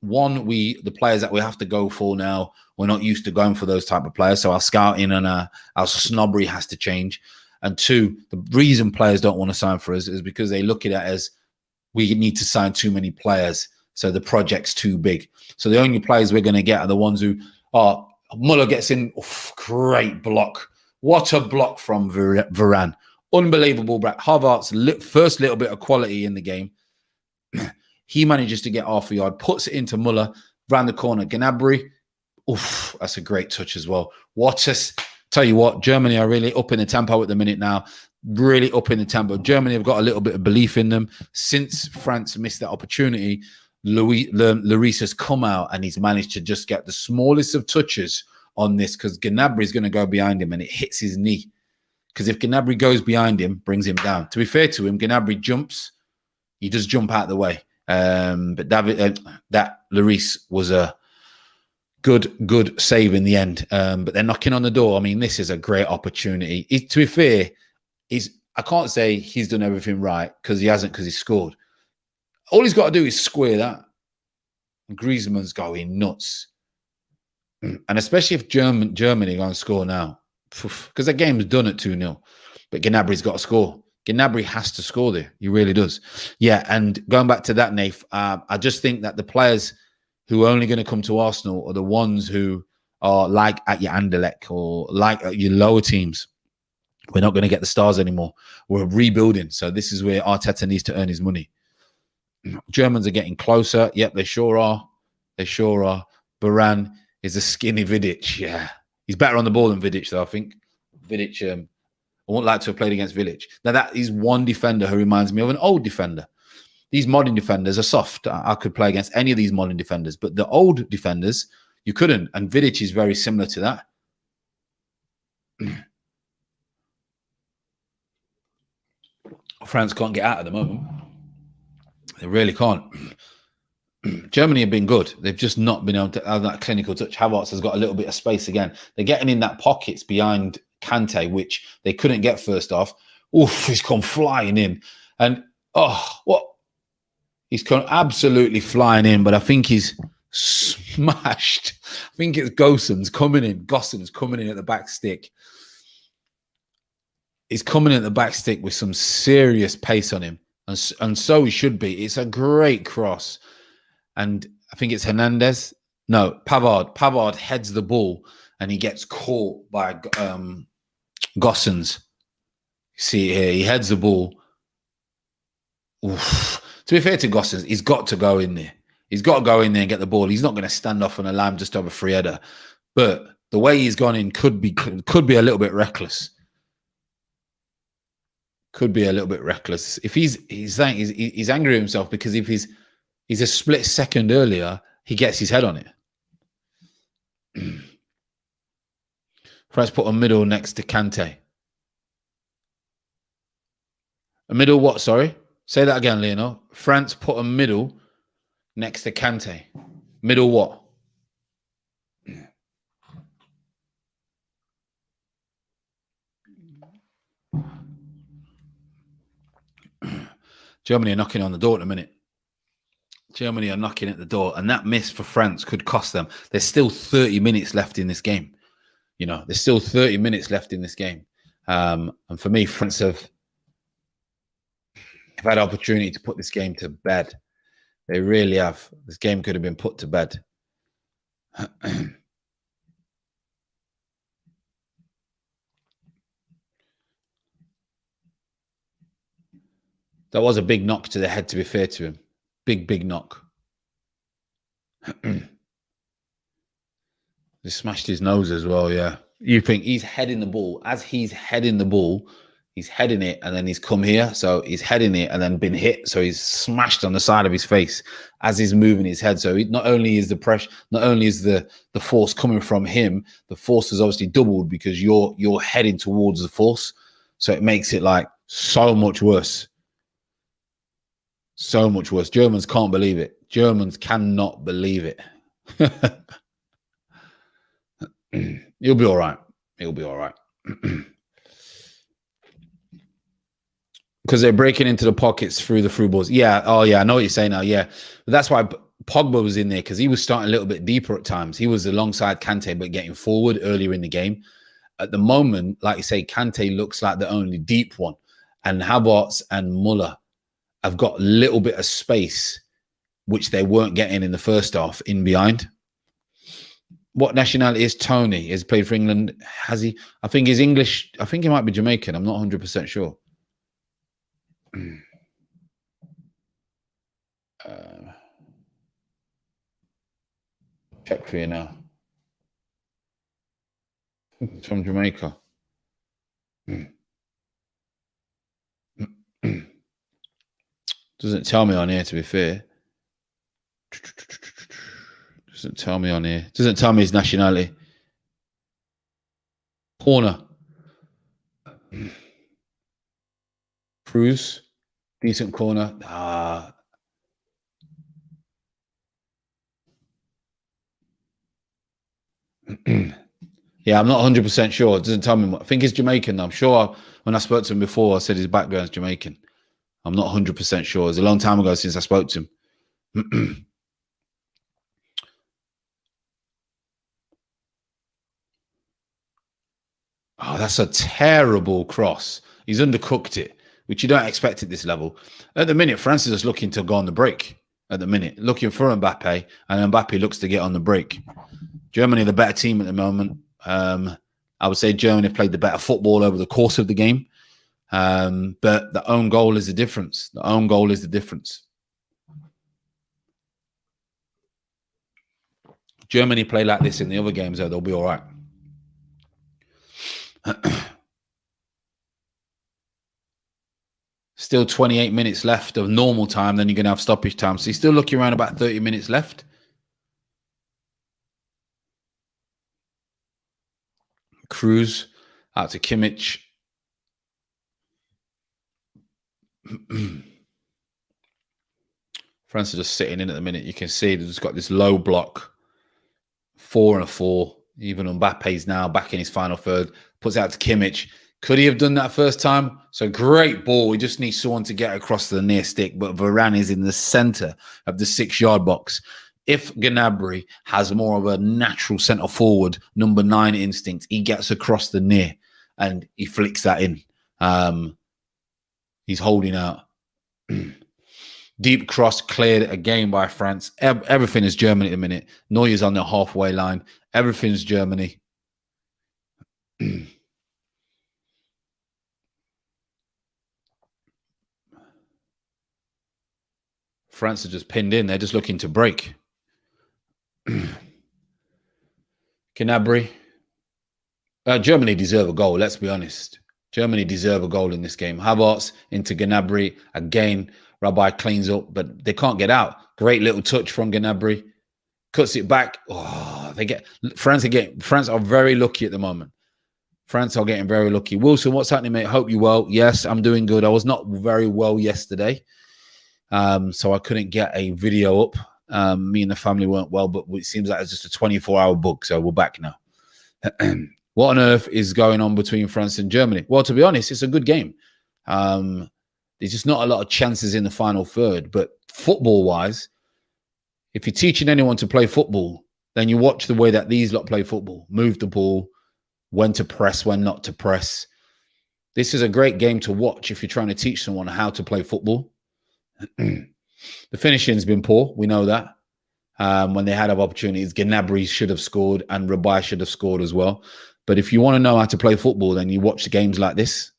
[SPEAKER 1] the players that we have to go for now, we're not used to going for those type of players. So our scouting and our snobbery has to change. And two, the reason players don't want to sign for us is because they look at it as we need to sign too many players. So the project's too big. So the only players we're going to get are the ones who are. Muller gets in. Oof, great block. What a block from Varane. Unbelievable. Havertz's first little bit of quality in the game. He manages to get half a yard, puts it into Muller, round the corner. Gnabry. Oof, that's a great touch as well. Tell you what, Germany are really up in the tempo at the minute now. Really up in the tempo. Germany have got a little bit of belief in them. Since France missed that opportunity, Lloris has come out and he's managed to just get the smallest of touches on this, because Gnabry is going to go behind him and it hits his knee. Because if Gnabry goes behind him, brings him down. To be fair to him, Gnabry jumps. He does jump out of the way. But that Lloris was a good save in the end. But they're knocking on the door. I mean, this is a great opportunity. To be fair, I can't say he's done everything right, because he hasn't, because he scored. All he's got to do is square that. And Griezmann's going nuts. And especially if Germany are going to score now. Because the game's done at 2-0. But Gnabry's got to score. Gnabry has to score there. He really does. Yeah, and going back to that, Nath, I just think that the players who are only going to come to Arsenal are the ones who are like at your Anderlecht or like at your lower teams. We're not going to get the stars anymore. We're rebuilding. So this is where Arteta needs to earn his money. Germans are getting closer. Yep, they sure are. They sure are. Varane is a skinny Vidic. Yeah. He's better on the ball than Vidic, though, I think. Vidic, I wouldn't like to have played against Vidic. Now, that is one defender who reminds me of an old defender. These modern defenders are soft. I could play against any of these modern defenders. But the old defenders, you couldn't. And Vidic is very similar to that. France can't get out at the moment. They really can't. Germany have been good. They've just not been able to have that clinical touch. Havertz has got a little bit of space again. They're getting in that pockets behind Kante, which they couldn't get first off. Oof, he's come flying in. And, what? He's absolutely flying in, but I think he's smashed. I think it's Gossens coming in at the back stick. He's coming in at the back stick with some serious pace on him, and so he should be. It's a great cross, and I think it's Hernandez. No, Pavard. Pavard heads the ball, and he gets caught by Gossens. See here, he heads the ball. Oof. To be fair to Gossens, he's got to go in there. He's got to go in there and get the ball. He's not going to stand off on a line just over free header. But the way he's gone in could be a little bit reckless. Could be a little bit reckless. If he's angry at himself because if he's a split second earlier, he gets his head on it. France put a middle next to Kante. A middle what? Sorry. Say that again, Leno. France put a middle next to Kante. Middle what? Germany are knocking on the door in a minute. Germany are knocking at the door, and that miss for France could cost them. There's still 30 minutes left in this game. There's still 30 minutes left in this game. And for me, France have had opportunity to put this game to bed. They really have. This game could have been put to bed. That was a big knock to the head, to be fair to him. Big knock. He smashed his nose as well, yeah. You think he's heading the ball. As he's heading the ball, he's heading it and then he's come here. So he's heading it and then been hit. So he's smashed on the side of his face as he's moving his head. So not only is the pressure, not only is the force coming from him, the force is obviously doubled because you're heading towards the force. So it makes it like so much worse. So much worse. Germans can't believe it. Germans cannot believe it. He'll be all right. He'll be all right. Because they're breaking into the pockets through the through balls. Yeah. Oh, yeah. I know what you're saying now. Yeah. But that's why Pogba was in there because he was starting a little bit deeper at times. He was alongside Kante, but getting forward earlier in the game. At the moment, like you say, Kante looks like the only deep one. And Havertz and Muller have got a little bit of space, which they weren't getting in the first half in behind. What nationality is Tony? He's played for England. Has he? I think he's English. I think he might be Jamaican. I'm not 100% sure. Check for you now. It's from Jamaica. Doesn't tell me on here, to be fair. Doesn't tell me on here. Doesn't tell me his nationality. Corner. Cruz. Decent corner. Yeah, I'm not 100% sure. It doesn't tell me. I think he's Jamaican. I'm sure when I spoke to him before, I said his background's Jamaican. I'm not 100% sure. It was a long time ago since I spoke to him. Oh, that's a terrible cross. He's undercooked it, which you don't expect at this level. At the minute, France is just looking to go on the break. At the minute, looking for Mbappe, and Mbappe looks to get on the break. Germany are the better team at the moment. I would say Germany have played the better football over the course of the game. But the own goal is the difference. The own goal is the difference. Germany play like this in the other games, though, they'll be all right. Still 28 minutes left of normal time. Then you're going to have stoppage time. So you're still looking around about 30 minutes left. Cruz out to Kimmich. France are just sitting in at the minute. You can see they've just got this low block. 4 and a 4. Even Mbappe's now back in his final third. Puts it out to Kimmich. Could he have done that first time? So great ball. We just need someone to get across the near stick, but Varane is in the center of the 6-yard box. If Gnabry has more of a natural centre forward, number 9 instinct, he gets across the near and he flicks that in. He's holding out. Deep cross cleared again by France. Everything is Germany at the minute. Neuer's on the halfway line. Everything's Germany. France are just pinned in. They're just looking to break. Gnabry. Germany deserve a goal, let's be honest. Germany deserve a goal in this game. Havertz into Gnabry. Again, Rabbi cleans up, but they can't get out. Great little touch from Gnabry. Cuts it back. Oh, France are very lucky at the moment. France are getting very lucky. Wilson, what's happening, mate? Hope you're well. Yes, I'm doing good. I was not very well yesterday, so I couldn't get a video up. Me and the family weren't well, but it seems like it's just a 24-hour bug, so we're back now. What on earth is going on between France and Germany? Well, to be honest, it's a good game. There's just not a lot of chances in the final third, but football-wise, if you're teaching anyone to play football, then you watch the way that these lot play football. Move the ball, when to press, when not to press. This is a great game to watch if you're trying to teach someone how to play football. The finishing's been poor. We know that. When they had opportunities, Gnabry should have scored and Rabai should have scored as well. But if you want to know how to play football, then you watch the games like this.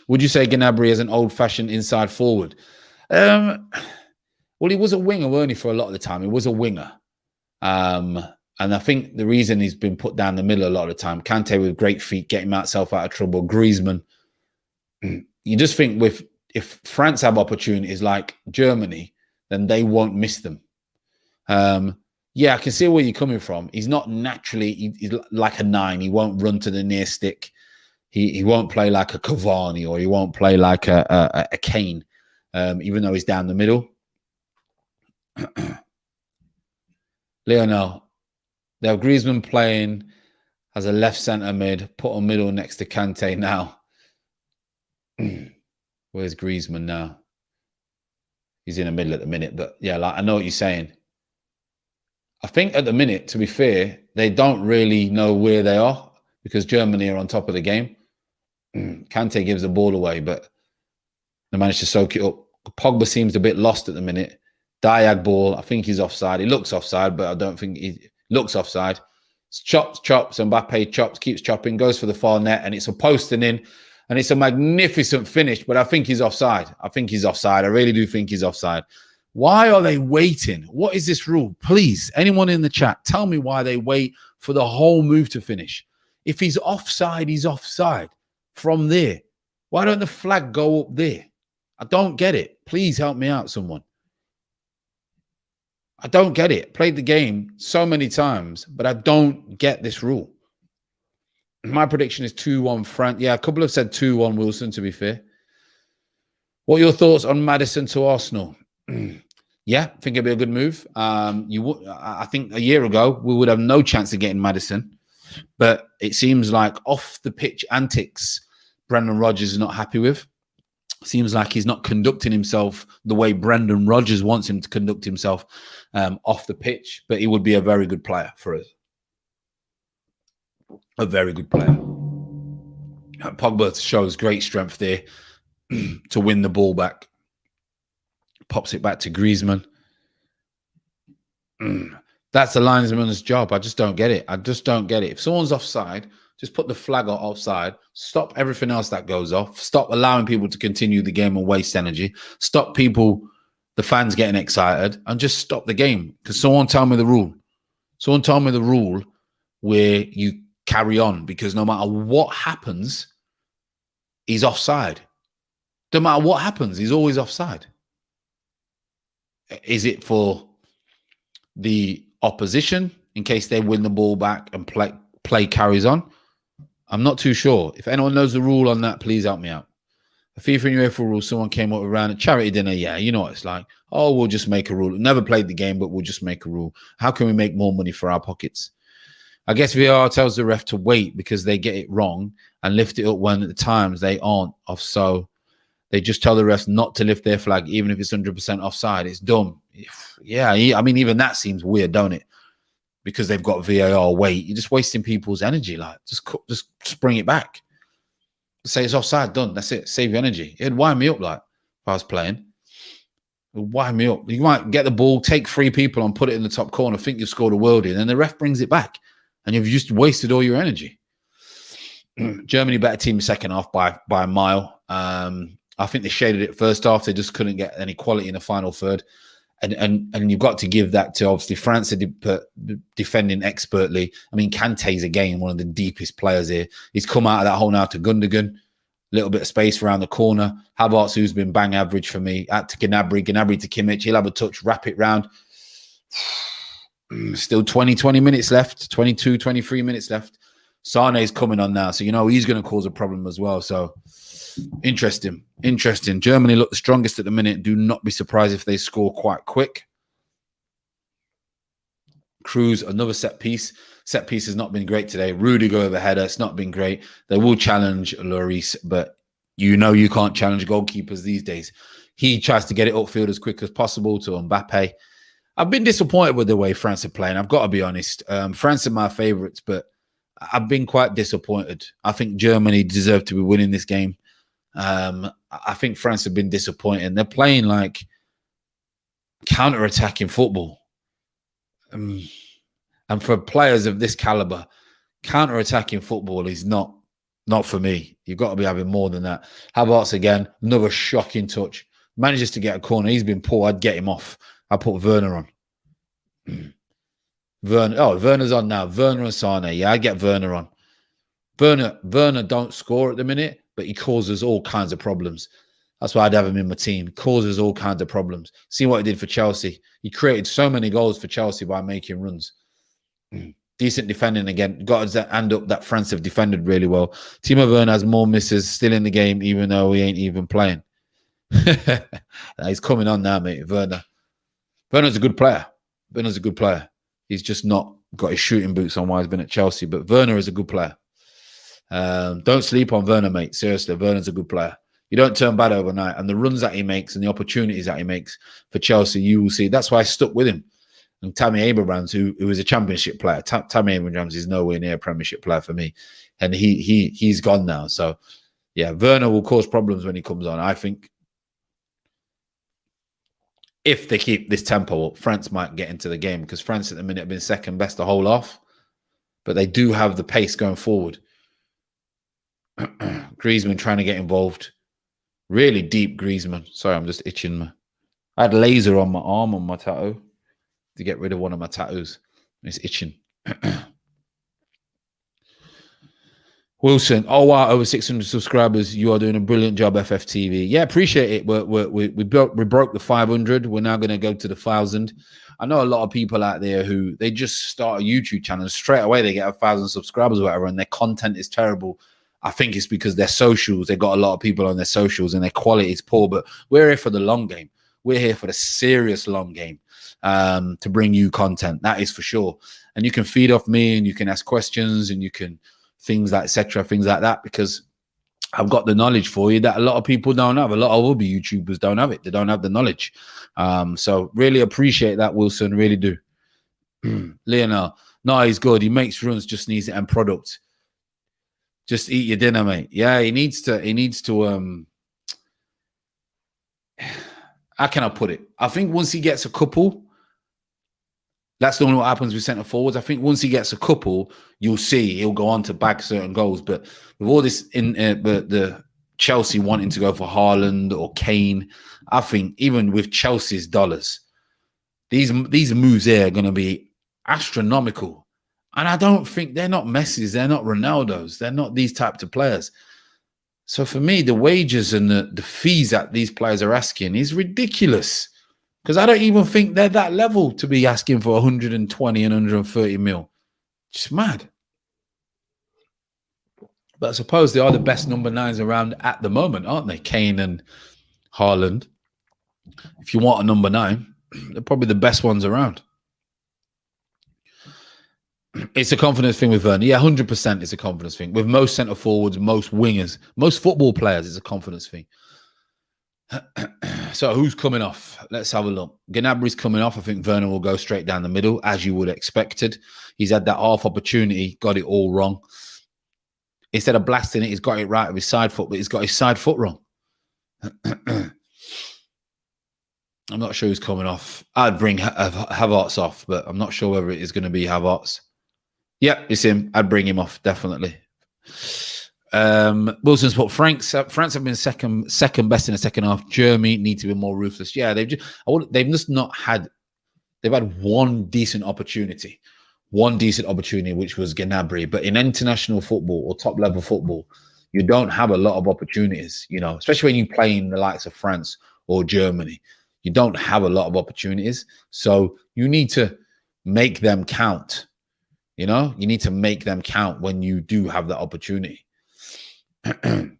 [SPEAKER 1] Would you say Gnabry is an old-fashioned inside forward? Well, he was a winger, weren't he, for a lot of the time? He was a winger. And I think the reason he's been put down the middle a lot of the time, Kante with great feet, getting himself out of trouble, Griezmann. You just think if France have opportunities like Germany, then they won't miss them. Yeah, I can see where you're coming from. He's not naturally he's like a 9. He won't run to the near stick. He won't play like a Cavani or he won't play like a Kane, even though he's down the middle. Lionel, they have Griezmann playing as a left centre mid, put a middle next to Kante now. Where's Griezmann now? He's in the middle at the minute, but yeah, like I know what you're saying. I think at the minute, to be fair, they don't really know where they are because Germany are on top of the game. Kante gives the ball away, but they managed to soak it up. Pogba seems a bit lost at the minute. Diag ball, I think he's offside. He looks offside, but I don't think he looks offside. It's chops, Mbappe chops, keeps chopping, goes for the far net, and it's a post and in. And it's a magnificent finish, but I think he's offside. I really do think he's offside. Why are they waiting? What is this rule? Please, anyone in the chat, tell me why they wait for the whole move to finish. If he's offside, he's offside from there. Why don't the flag go up there? I don't get it. Please help me out, someone. I don't get it. Played the game so many times, but I don't get this rule. My prediction is 2-1 France. Yeah, a couple have said 2-1 Wilson, to be fair. What are your thoughts on Maddison to Arsenal? Yeah, I think it'd be a good move. I think a year ago, we would have no chance of getting Maddison. But it seems like off-the-pitch antics, Brendan Rodgers is not happy with. Seems like he's not conducting himself the way Brendan Rodgers wants him to conduct himself off the pitch. But he would be a very good player for us. A very good player. Pogba shows great strength there to win the ball back. Pops it back to Griezmann. That's the linesman's job. I just don't get it. If someone's offside, just put the flag offside. Stop everything else that goes off. Stop allowing people to continue the game and waste energy. Stop the fans getting excited, and just stop the game. Because someone tell me the rule. Someone tell me the rule where you carry on, because no matter what happens, he's offside. No matter what happens, he's always offside. Is it for the opposition in case they win the ball back and play carries on? I'm not too sure. If anyone knows the rule on that, please help me out. A FIFA and UEFA rule, someone came up around a charity dinner. Yeah, you know what it's like. Oh, we'll just make a rule. Never played the game, but we'll just make a rule. How can we make more money for our pockets? I guess VAR tells the ref to wait because they get it wrong and lift it up when at the times they aren't off. So they just tell the refs not to lift their flag, even if it's 100% offside. It's dumb. Yeah, I mean, even that seems weird, don't it? Because they've got VAR. Wait, you're just wasting people's energy. Like, just bring it back. Say it's offside, done. That's it. Save your energy. It'd wind me up, like, if I was playing. It'd wind me up. You might get the ball, take 3 people and put it in the top corner, think you've scored a worldie, and then the ref brings it back. And you've just wasted all your energy. Germany better team second half by a mile. I think they shaded it first half. They just couldn't get any quality in the final third. And you've got to give that to, obviously, France defending expertly. I mean, Kante's, again, one of the deepest players here. He's come out of that hole now to Gundogan. A little bit of space around the corner. Havertz, who's been bang average for me, out to Gnabry to Kimmich. He'll have a touch, wrap it round. Still 20 minutes left, 22, 23 minutes left. Sane's coming on now, so you know he's going to cause a problem as well. So interesting. Germany look the strongest at the minute. Do not be surprised if they score quite quick. Cruz, another set piece. Set piece has not been great today. Rudiger over header. It's not been great. They will challenge Lloris, but you know you can't challenge goalkeepers these days. He tries to get it upfield as quick as possible to Mbappe. I've been disappointed with the way France are playing. I've got to be honest. France are my favourites, but I've been quite disappointed. I think Germany deserve to be winning this game. I think France have been disappointing. They're playing like counter-attacking football. And for players of this caliber, counter-attacking football is not for me. You've got to be having more than that. Havertz again, another shocking touch. Manages to get a corner. He's been poor. I'd get him off. I put Werner on. Werner's on now. Werner and Sane. Yeah, I get Werner on. Werner don't score at the minute, but he causes all kinds of problems. That's why I'd have him in my team. Causes all kinds of problems. See what he did for Chelsea. He created so many goals for Chelsea by making runs. Decent defending again. Got to end up that France have defended really well. Timo Werner has more misses, still in the game, even though he ain't even playing. He's coming on now, mate. Werner's a good player. He's just not got his shooting boots on while he's been at Chelsea. But Werner is a good player. Don't sleep on Werner, mate. Seriously, Werner's a good player. You don't turn bad overnight. And the runs that he makes and the opportunities that he makes for Chelsea, you will see. That's why I stuck with him. And Tammy Abrahams, who is a championship player. Tammy Abrahams is nowhere near a premiership player for me. And he's gone now. So, yeah, Werner will cause problems when he comes on. I think if they keep this tempo up, France might get into the game because France at the minute have been second best the whole off. But they do have the pace going forward. Griezmann trying to get involved. Really deep Griezmann. Sorry, I'm just itching. I had laser on my arm on my tattoo to get rid of one of my tattoos. It's itching. Wilson, oh wow, over 600 subscribers. You are doing a brilliant job, FFTV. Yeah, appreciate it. We broke the 500. We're now going to go to the 1,000. I know a lot of people out there who they just start a YouTube channel and straight away they get 1,000 subscribers or whatever, and their content is terrible. I think it's because their socials, they got a lot of people on their socials and their quality is poor. But we're here for the long game. We're here for the serious long game to bring you content. That is for sure. And you can feed off me and you can ask questions and you can things like etc. Things like that because I've got the knowledge for you that a lot of people don't have. A lot of other YouTubers don't have it. They don't have the knowledge. So really appreciate that, Wilson. Really do. Leonel, no, he's good. He makes runs. Just needs the end product. Just eat your dinner, mate. Yeah, he needs to. How can I put it? I think once he gets a couple, that's normally what happens with centre forwards. I think once he gets a couple, you'll see he'll go on to bag certain goals. But with all this in the Chelsea wanting to go for Haaland or Kane, I think even with Chelsea's dollars, these moves here are going to be astronomical. And I don't think they're not Messi's, they're not Ronaldo's, they're not these types of players. So for me, the wages and the fees that these players are asking is ridiculous. Because I don't even think they're that level to be asking for 120 and 130 mil. Just mad. But I suppose they are the best number 9s around at the moment, aren't they? Kane and Haaland. If you want a number 9, they're probably the best ones around. It's a confidence thing with Werner. Yeah, 100% it's a confidence thing. With most centre forwards, most wingers, most football players, it's a confidence thing. So who's coming off? Let's have a look. Gnabry's coming off. I think Werner will go straight down the middle, as you would have expected. He's had that half opportunity, got it all wrong. Instead of blasting it, he's got it right with his side foot, but he's got his side foot wrong. I'm not sure who's coming off. I'd bring Havertz off, but I'm not sure whether it is going to be Havertz. Yeah, it's him. I'd bring him off, definitely. Wilson's put France have been second best in the second half. Germany need to be more ruthless. Yeah, they've just not had. They've had one decent opportunity, which was Gnabry. But in international football or top level football, you don't have a lot of opportunities. You know, especially when you play in the likes of France or Germany, you don't have a lot of opportunities. So you need to make them count. You know, you need to make them count when you do have that opportunity. But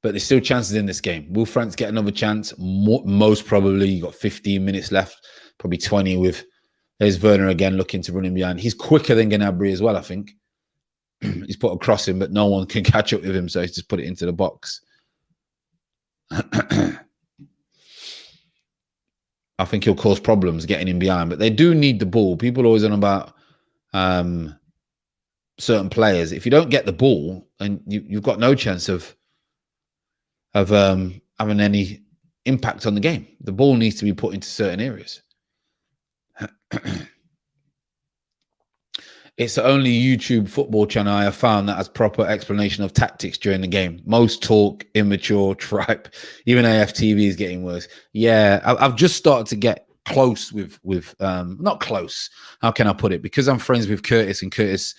[SPEAKER 1] there's still chances in this game. Will France get another chance? Most probably. You got 15 minutes left, probably 20 with. There's Werner again looking to run him behind. He's quicker than Gnabry as well, I think. He's put a cross in, but no one can catch up with him, so he's just put it into the box. I think he'll cause problems getting in behind, but they do need the ball. People are always on about certain players. If you don't get the ball, and you've got no chance of having any impact on the game. The ball needs to be put into certain areas. It's the only YouTube football channel I have found that has proper explanation of tactics during the game. Most talk, immature, tripe. Even AFTV is getting worse. Yeah, I've just started to get close with not close. How can I put it? Because I'm friends with Curtis, and Curtis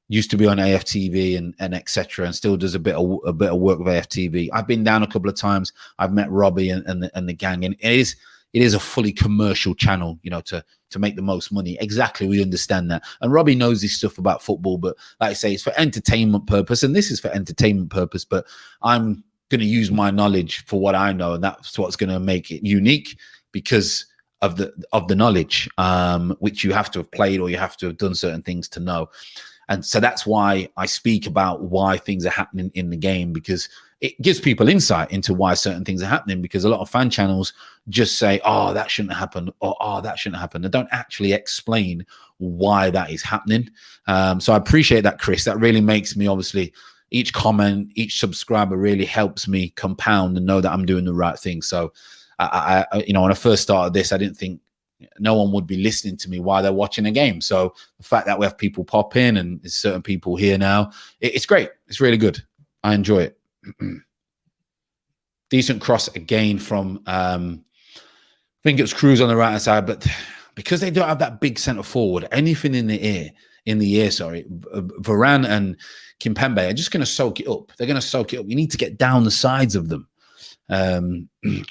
[SPEAKER 1] used to be on AFTV and etc. and still does a bit of work with AFTV. I've been down a couple of times. I've met Robbie and the gang, and it is a fully commercial channel, you know, to make the most money. Exactly, we understand that. And Robbie knows this stuff about football, but like I say, it's for entertainment purpose, and this is for entertainment purpose, but I'm going to use my knowledge for what I know, and that's what's going to make it unique because of the knowledge, which you have to have played or you have to have done certain things to know. And so that's why I speak about why things are happening in the game, because it gives people insight into why certain things are happening, because a lot of fan channels just say, oh, that shouldn't happen, or oh, that shouldn't happen. They don't actually explain why that is happening. So I appreciate that, Chris. That really makes me, obviously, each comment, each subscriber really helps me compound and know that I'm doing the right thing. So, I you know, when I first started this, I didn't think no one would be listening to me while they're watching a game. So the fact that we have people pop in and there's certain people here now, it's great. It's really good. I enjoy it. Decent cross again from, I think it was Cruz on the right hand side, but because they don't have that big centre forward, anything in the air, Varane and Kimpembe are just going to soak it up. They're going to soak it up. You need to get down the sides of them.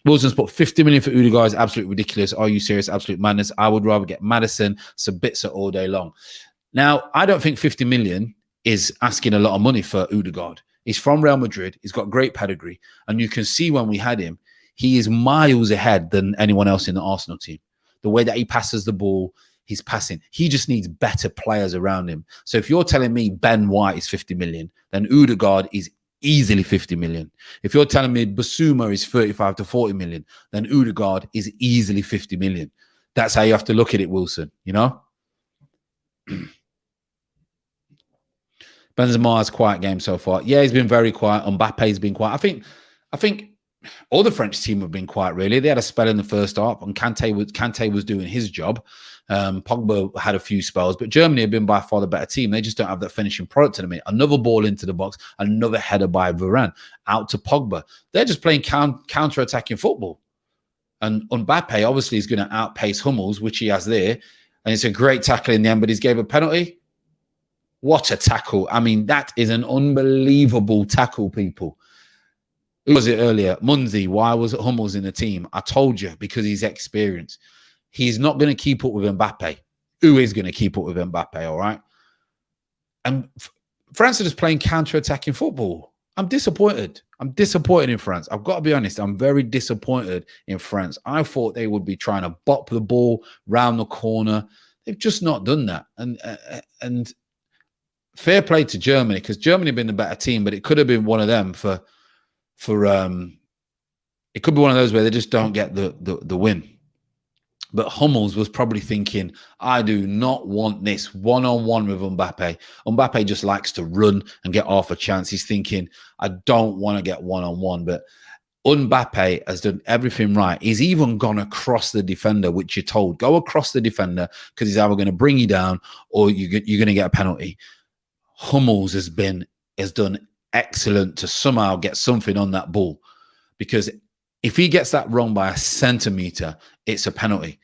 [SPEAKER 1] Wilson's put 50 million for Odegaard is absolutely ridiculous. Are you serious? Absolute madness. I would rather get Maddison, Sabitzer all day long. Now, I don't think 50 million is asking a lot of money for Odegaard. He's from Real Madrid. He's got great pedigree. And you can see when we had him, he is miles ahead than anyone else in the Arsenal team. The way that he passes the ball, he's passing. He just needs better players around him. So if you're telling me Ben White is 50 million, then Odegaard is easily 50 million. If you're telling me Basuma is 35 to 40 million, then Odegaard is easily 50 million. That's how you have to look at it, Wilson, you know? Benzema has quiet game so far. Yeah, he's been very quiet. Mbappe's been quiet. I think all the French team have been quiet, really. They had a spell in the first half, and Kante was doing his job. Pogba had a few spells, but Germany have been by far the better team. They just don't have that finishing product in them. Another ball into the box, another header by Varane out to Pogba. They're just playing counter-attacking football. And Mbappe obviously is going to outpace Hummels, which he has there. And it's a great tackle in the end, but he's gave a penalty. What a tackle. I mean, that is an unbelievable tackle, people. Who was it earlier? Munzi. Why was Hummels in the team? I told you, because he's experienced. He's not going to keep up with Mbappe. Who is going to keep up with Mbappe, all right? And France are just playing counter-attacking football. I'm disappointed. I'm disappointed in France. I've got to be honest. I'm very disappointed in France. I thought they would be trying to bop the ball round the corner. They've just not done that. And fair play to Germany, because Germany have been the better team, but it could have been one of them for it could be one of those where they just don't get the win. But Hummels was probably thinking, I do not want this one-on-one with Mbappe. Mbappe just likes to run and get off a chance. He's thinking, I don't want to get one-on-one. But Mbappe has done everything right. He's even gone across the defender, which you're told, go across the defender, because he's either going to bring you down or you're going to get a penalty. Hummels has done excellent to somehow get something on that ball, because if he gets that wrong by a centimetre, it's a penalty.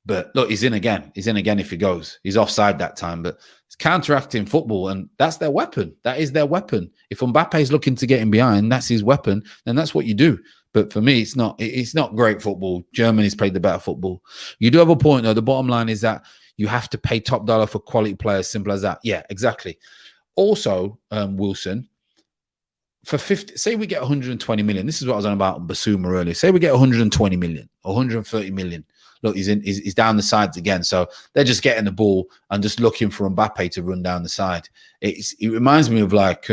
[SPEAKER 1] But look, he's in again. He's in again if he goes. He's offside that time. But it's counteracting football, and that's their weapon. That is their weapon. If Mbappe is looking to get him behind, that's his weapon, then that's what you do. But for me, it's not great football. Germany's played the better football. You do have a point, though. The bottom line is that you have to pay top dollar for quality players. Simple as that. Yeah, exactly. Also, Wilson, for 50, say we get 120 million. This is what I was on about Basuma earlier. Say we get 120 million or 130 million. Look, he's down the sides again. So they're just getting the ball and just looking for Mbappe to run down the side. It reminds me of like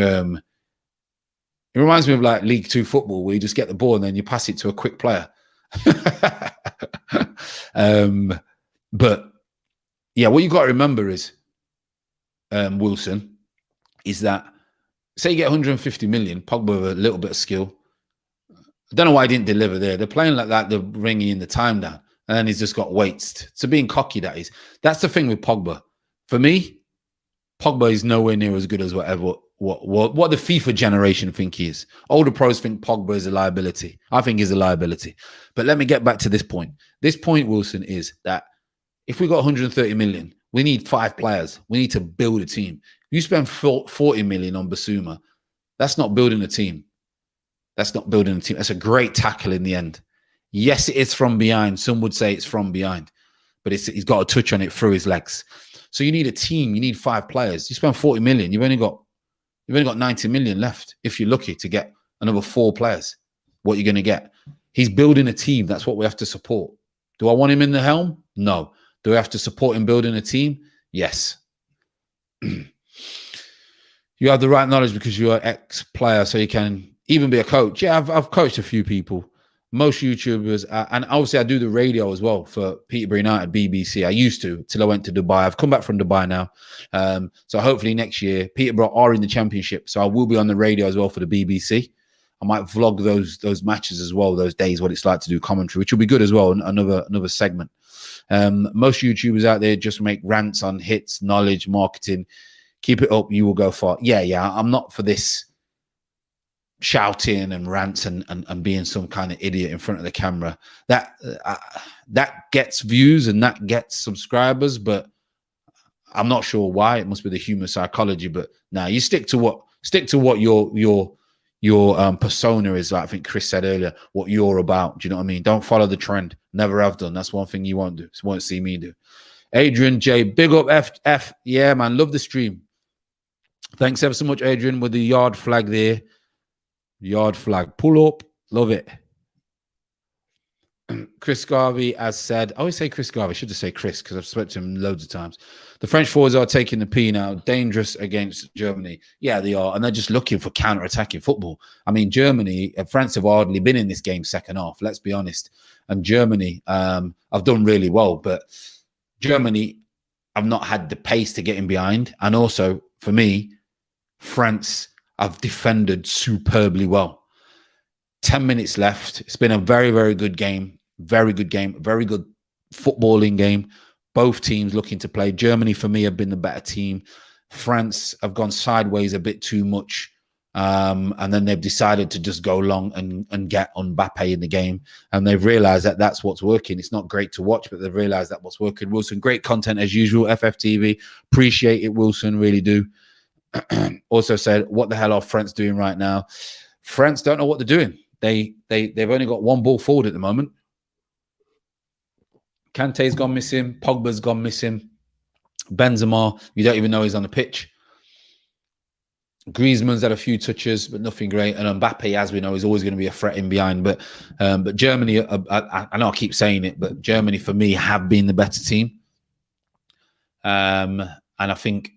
[SPEAKER 1] League Two football, where you just get the ball and then you pass it to a quick player. But yeah, what you got to remember is, Wilson, is that say you get 150 million, Pogba with a little bit of skill. I don't know why he didn't deliver there. They're playing like that. They're bringing in the time down. And then he's just got weights. So being cocky, that is. That's the thing with Pogba. For me, Pogba is nowhere near as good as what the FIFA generation think he is. Older pros think Pogba is a liability. I think he's a liability. But let me get back to this point. This point, Wilson, is that if we got 130 million, we need 5 players. We need to build a team. You spend 40 million on Basuma, that's not building a team. That's not building a team. That's a great tackle in the end. Yes, it is from behind. Some would say it's from behind, but he's got a touch on it through his legs. So you need a team. You need 5 players. You spend 40 million. You've only got 90 million left if you're lucky to get another 4 players. What you're going to get? He's building a team. That's what we have to support. Do I want him in the helm? No. Do I have to support him building a team? Yes. You have the right knowledge because you're an ex-player, so you can even be a coach. Yeah, I've coached a few people. Most YouTubers, and obviously I do the radio as well for Peterborough United, BBC. I used to, till I went to Dubai. I've come back from Dubai now. So hopefully next year, Peterborough are in the championship. So I will be on the radio as well for the BBC. I might vlog those matches as well, those days, what it's like to do commentary, which will be good as well, another segment. Most YouTubers out there just make rants on hits, knowledge, marketing. Keep it up, you will go far. Yeah, I'm not for this shouting and rants and being some kind of idiot in front of the camera. That gets views and that gets subscribers, but I'm not sure why. It must be the human psychology. But now you stick to what your persona is. Like I think Chris said earlier, what you're about. Do you know what I mean? Don't follow the trend. Never have done. That's one thing you won't do. So won't see me do. Adrian J, big up F. Yeah, man, love the stream. Thanks ever so much, Adrian, with the yard flag there. Yard flag. Pull up. Love it. Chris Garvey, as said, I always say Chris Garvey. I should just say Chris because I've spoken to him loads of times. The French forwards are taking the P now. Dangerous against Germany. Yeah, they are. And they're just looking for counter-attacking football. I mean, Germany and France have hardly been in this game second half. Let's be honest. And Germany have done really well. But Germany have not had the pace to get in behind. And also, for me, France have defended superbly well. 10 minutes left. It's been a very, very good game. Very good game. Very good footballing game. Both teams looking to play. Germany, for me, have been the better team. France have gone sideways a bit too much. And then they've decided to just go long and get Mbappe in the game. And they've realized that that's what's working. It's not great to watch, but they've realized that what's working. Wilson, great content as usual. FFTV. Appreciate it, Wilson. Really do. Also said, what the hell are France doing right now? France don't know what they're doing. They've only got one ball forward at the moment. Kante's gone missing. Pogba's gone missing. Benzema, you don't even know he's on the pitch. Griezmann's had a few touches, but nothing great. And Mbappe, as we know, is always going to be a threat in behind. But Germany, I know I keep saying it, but Germany, for me, have been the better team. and I think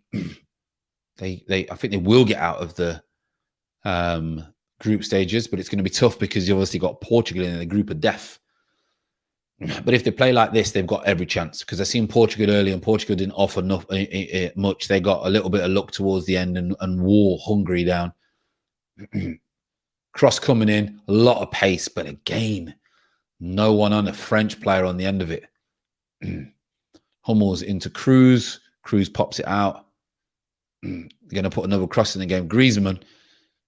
[SPEAKER 1] I think they will get out of the group stages, but it's going to be tough because you obviously got Portugal in the group of death. But if they play like this, they've got every chance, because I've seen Portugal early and Portugal didn't offer much. They got a little bit of luck towards the end and wore Hungary down. Cross coming in, a lot of pace, but again, no one on a French player on the end of it. Hummels into Cruz. Cruz pops it out. Going to put another cross in the game. Griezmann.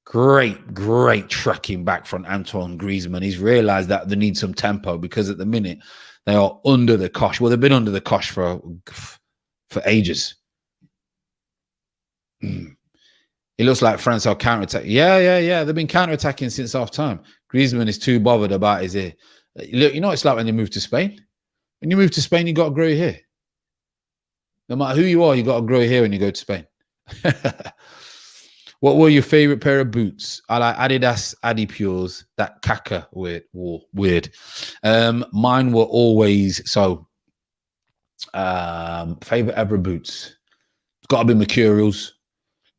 [SPEAKER 1] Great tracking back from Antoine Griezmann. He's realised that they need some tempo, because at the minute they are under the cosh. Well, they've been under the cosh for ages. It looks like France are counter-attacking. Yeah. They've been counter-attacking since half-time. Griezmann is too bothered about his ear. Look, you know what it's like when you move to Spain? When you move to Spain, you got to grow your hair. No matter who you are, you got to grow your hair when you go to Spain. What were your favorite pair of boots? I like Adidas Adipures that Kaka wore. Weird. Mine were always favorite ever boots. It's got to be Mercurials.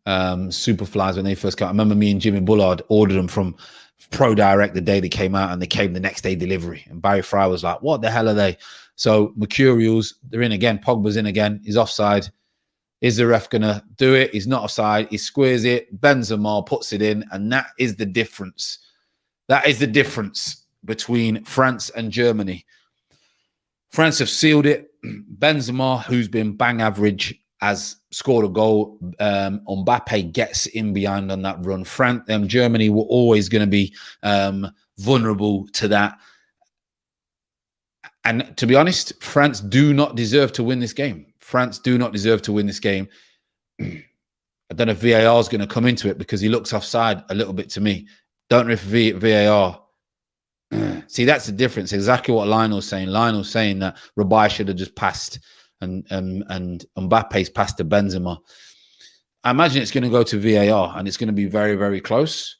[SPEAKER 1] Superflies when they first came. I remember me and Jimmy Bullard ordered them from Pro Direct the day they came out, and they came the next day delivery. And Barry Fry was like, "What the hell are they?" So Mercurials, they're in again. Pogba's in again. He's offside. Is the ref going to do it? He's not offside. He squares it. Benzema puts it in. And that is the difference. That is the difference between France and Germany. France have sealed it. Benzema, who's been bang average, has scored a goal. Mbappe gets in behind on that run. Germany were always going to be vulnerable to that. And to be honest, France do not deserve to win this game. France do not deserve to win this game. I don't know if VAR is going to come into it, because he looks offside a little bit to me. Don't know if VAR. See, that's the difference. Exactly what Lionel's saying. Lionel's saying that Rabai should have just passed, and Mbappe's passed to Benzema. I imagine it's going to go to VAR, and it's going to be very, very close.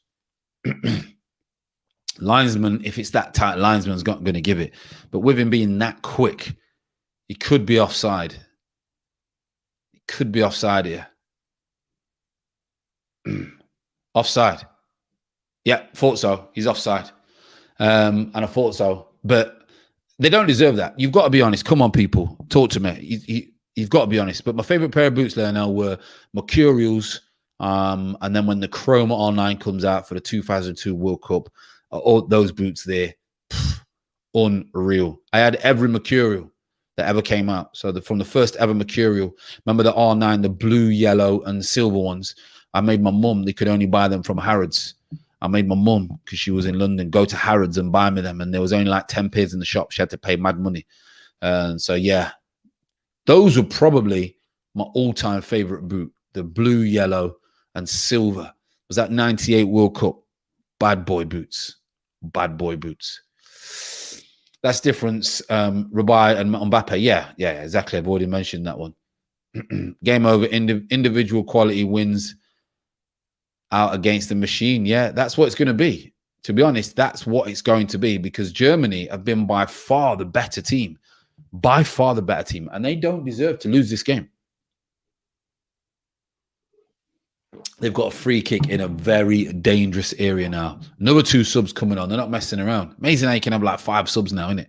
[SPEAKER 1] Linesman, if it's that tight, linesman's not going to give it. But with him being that quick, he could be offside. He could be offside here. Offside. Yeah, thought so. He's offside. And I thought so. But they don't deserve that. You've got to be honest. Come on, people. Talk to me. You've got to be honest. But my favourite pair of boots there now were Mercurials. And then when the Chroma R9 comes out for the 2002 World Cup, all those boots there, unreal. I had every Mercurial that ever came out. So from the first ever Mercurial, remember the R9, the blue, yellow, and silver ones. I made my mum, they could only buy them from Harrods. I made my mum, because she was in London, go to Harrods and buy me them. And there was only like 10 pairs in the shop. She had to pay mad money. So yeah, those were probably my all-time favorite boot. The blue, yellow, and silver. It was that 98 World Cup. Bad boy boots. Bad boy boots. That's difference. Rabai and Mbappe. Yeah, exactly. I've already mentioned that one. Game over. Individual quality wins out against the machine. Yeah, that's what it's going to be. To be honest, that's what it's going to be, because Germany have been by far the better team. By far the better team. And they don't deserve to lose this game. They've got a free kick in a very dangerous area now. Another 2 subs coming on. They're not messing around. Amazing how you can have like 5 subs now, isn't it?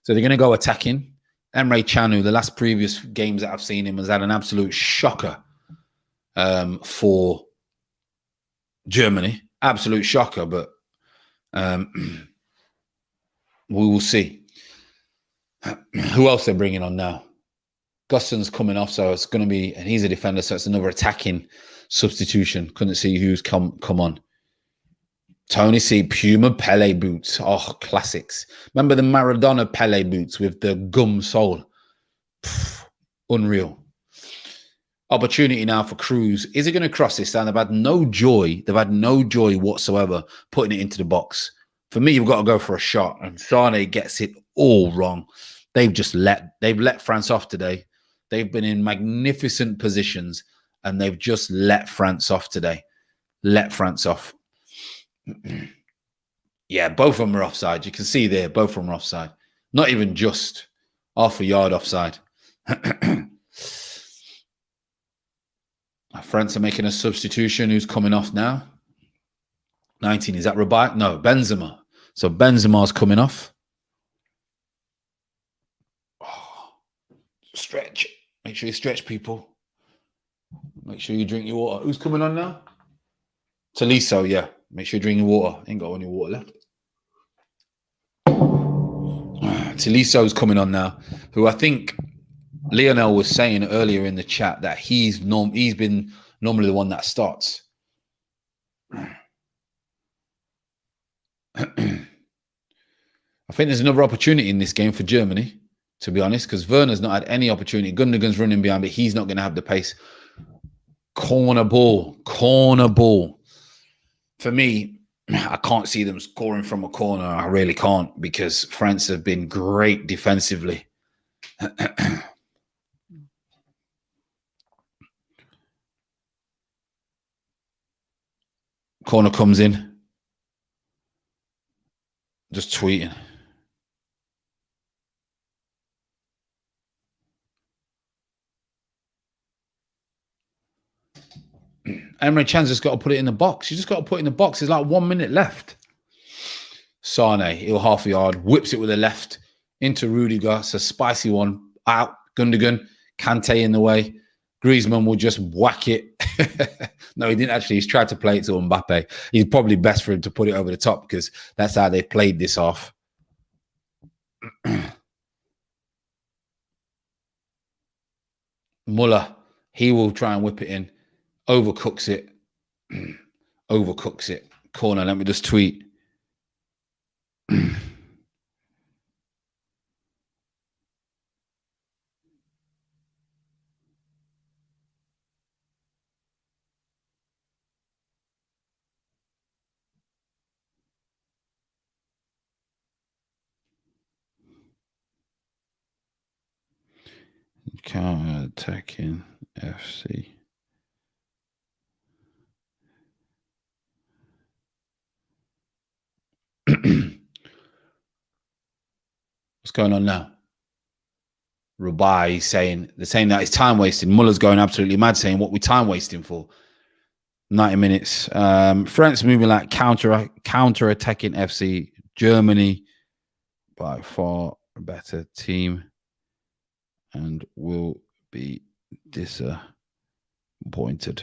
[SPEAKER 1] So they're going to go attacking. Emre Can, the last previous games that I've seen him, has had an absolute shocker for Germany. Absolute shocker, but we will see. Who else they're bringing on now? Guston's coming off, so it's going to be, and he's a defender, so it's another attacking substitution. Couldn't see who's come on. Tony C. Puma Pele boots. Oh, classics. Remember the Maradona Pele boots with the gum sole? Unreal. Opportunity now for Cruz. Is he going to cross this down? They've had no joy. They've had no joy whatsoever putting it into the box. For me, you've got to go for a shot, and Sane gets it all wrong. They've let France off today. They've been in magnificent positions, and they've just let France off today. Let France off. Yeah, both of them are offside. You can see there, both of them are offside. Not even just half a yard offside. France are making a substitution. Who's coming off now? 19. Is that Rabiot? No, Benzema. So Benzema's coming off. Oh, stretch. Make sure you stretch, people. Make sure you drink your water. Who's coming on now? Tolisso, yeah. Make sure you drink your water. Ain't got any water left. Toliso's coming on now, who I think Lionel was saying earlier in the chat that he's been normally the one that starts. I think there's another opportunity in this game for Germany, to be honest, because Werner's not had any opportunity. Gundogan's running behind, but he's not going to have the pace. Corner ball. For me, I can't see them scoring from a corner. I really can't, because France have been great defensively. Corner comes in. Just tweeting. Emre Can's just got to put it in the box. You just got to put it in the box. There's like 1 minute left. Sane, he'll half a yard, whips it with the left into Rudiger. It's a spicy one. Out. Gundogan. Kante in the way. Griezmann will just whack it. No, he didn't actually. He's tried to play it to Mbappe. He's probably best for him to put it over the top, because that's how they played this off. Muller, he will try and whip it in. Overcooks it. Overcooks it. Corner, let me just tweet. Counter-attacking FC. What's going on now? Rabai saying, they're saying that it's time wasting. Muller's going absolutely mad, saying what we time wasting for. 90 minutes. France moving like counter-attacking FC. Germany by far a better team and will be disappointed.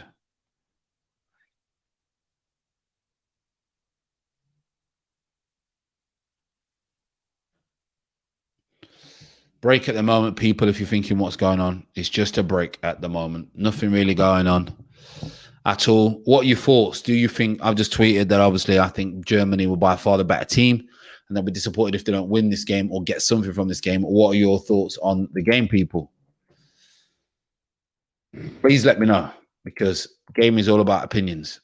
[SPEAKER 1] Break at the moment, people, if you're thinking what's going on. It's just a break at the moment. Nothing really going on at all. What are your thoughts? Do you think, I've just tweeted that obviously I think Germany will by far the better team, and they'll be disappointed if they don't win this game or get something from this game. What are your thoughts on the game, people? Please let me know, because game is all about opinions.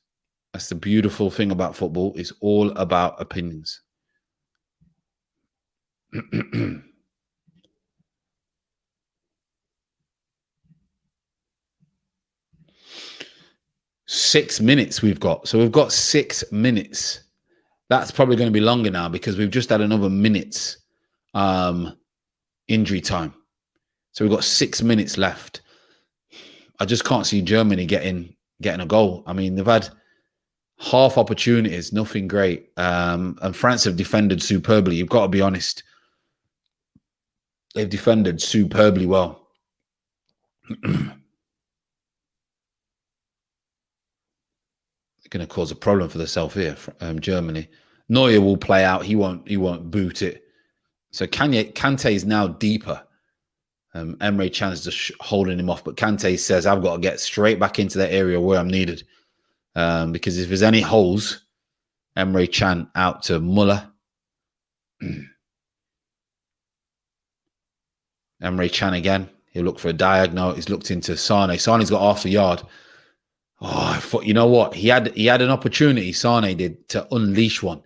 [SPEAKER 1] That's the beautiful thing about football. It's all about opinions. 6 minutes we've got. So we've got 6 minutes. That's probably going to be longer now, because we've just had another minute's injury time. So we've got 6 minutes left. I just can't see Germany getting a goal. I mean, they've had half opportunities, nothing great. And France have defended superbly. You've got to be honest. They've defended superbly well. They're going to cause a problem for themselves here, Germany. Neuer will play out. He won't boot it. So Kante is now deeper. Emre Can's just holding him off, but Kante says, I've got to get straight back into that area where I'm needed. Because if there's any holes, Emre Can out to Muller. Emre Can again. He'll look for a diagonal. He's looked into Sane. Sane's got half a yard. Oh, I thought, you know what? He had an opportunity, Sane did, to unleash one.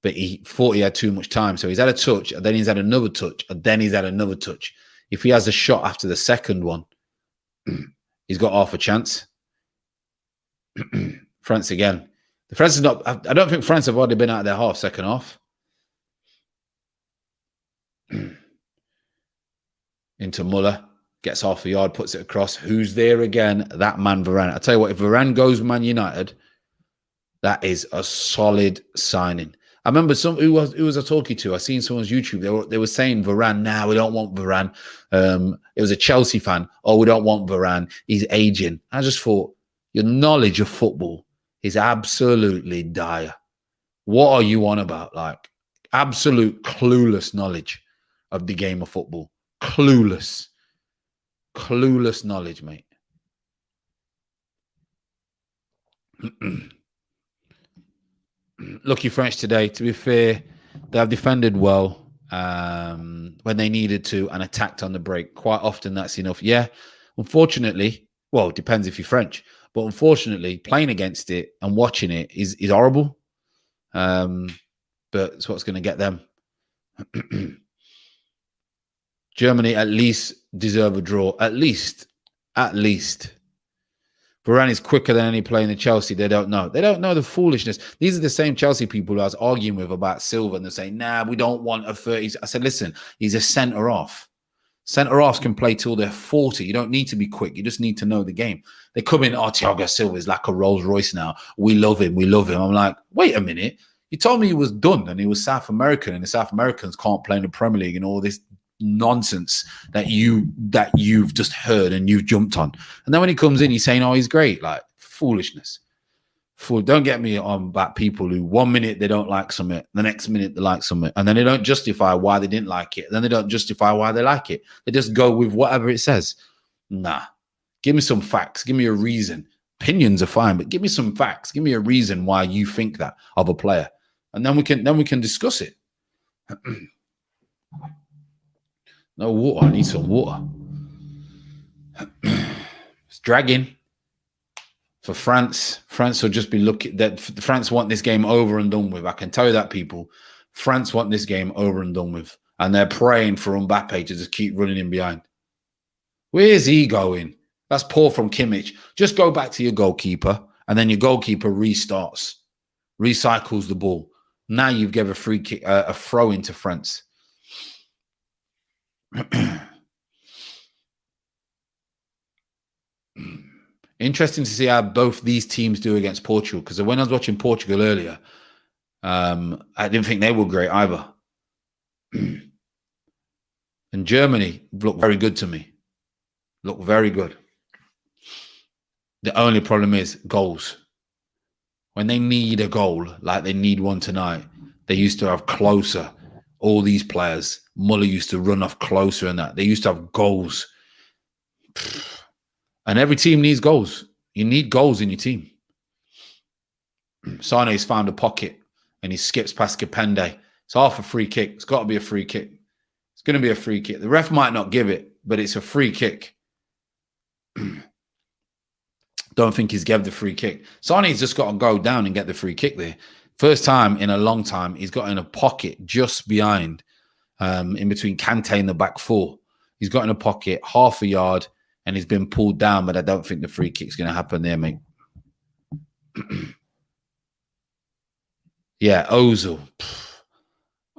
[SPEAKER 1] But he thought he had too much time. So he's had a touch, and then he's had another touch, and then he's had another touch. If he has a shot after the second one, he's got half a chance. France again. The France is not. I don't think France have already been out of their half, second half. Into Muller. gets half a yard, puts it across. Who's there again? That man Varane. I tell you what, if Varane goes Man United, that is a solid signing. I remember who was I talking to? I seen someone's YouTube. They were saying Varane. Nah, we don't want Varane. It was a Chelsea fan. Oh, we don't want Varane. He's aging. I just thought your knowledge of football is absolutely dire. What are you on about? Like absolute clueless knowledge of the game of football. Clueless knowledge, mate. Lucky French today. To be fair, they have defended well when they needed to and attacked on the break. Quite often, that's enough. Yeah, unfortunately, well, it depends if you're French, but unfortunately, playing against it and watching it is horrible. But it's what's going to get them. Germany at least deserve a draw. At least. Varane is quicker than any player in Chelsea. They don't know. They don't know the foolishness. These are the same Chelsea people who I was arguing with about Silva, and they're saying, nah, we don't want a 30. I said, listen, he's a centre-off. Centre-offs can play till they're 40. You don't need to be quick. You just need to know the game. They come in, Thiago Silva is like a Rolls Royce now. We love him. I'm like, wait a minute. You told me he was done and he was South American, and the South Americans can't play in the Premier League and all this nonsense that you've just heard and you've jumped on. And then when he comes in, he's saying, oh, he's great. Like foolishness. Don't get me on about people who 1 minute they don't like something, the next minute they like something, and then they don't justify why they didn't like it. Then they don't justify why they like it. They just go with whatever it says. Nah. Give me some facts. Give me a reason. Opinions are fine, but give me some facts. Give me a reason why you think that of a player. And then we can discuss it. No water. I need some water. It's dragging for France. France will just be looking that France want this game over and done with. I can tell you that, people. France want this game over and done with. And they're praying for Mbappe to just keep running in behind. Where's he going? That's poor from Kimmich. Just go back to your goalkeeper, and then your goalkeeper restarts, recycles the ball. Now you've given a free kick, a throw into France. Interesting to see how both these teams do against Portugal, because when I was watching Portugal earlier, I didn't think they were great either. And Germany looked very good to me. Looked very good. The only problem is goals. When they need a goal, like they need one tonight, they used to have closer. All these players, Muller used to run off closer and that. They used to have goals. And every team needs goals. You need goals in your team. Sane's found a pocket and he skips past Kapende. It's half a free kick. It's got to be a free kick. It's going to be a free kick. The ref might not give it, but it's a free kick. Don't think he's gave the free kick. Sane's just got to go down and get the free kick there. First time in a long time, he's got in a pocket just behind, in between Kante and the back four. He's got in a pocket, half a yard, and he's been pulled down, but I don't think the free kick's going to happen there, mate. Yeah, Ozil.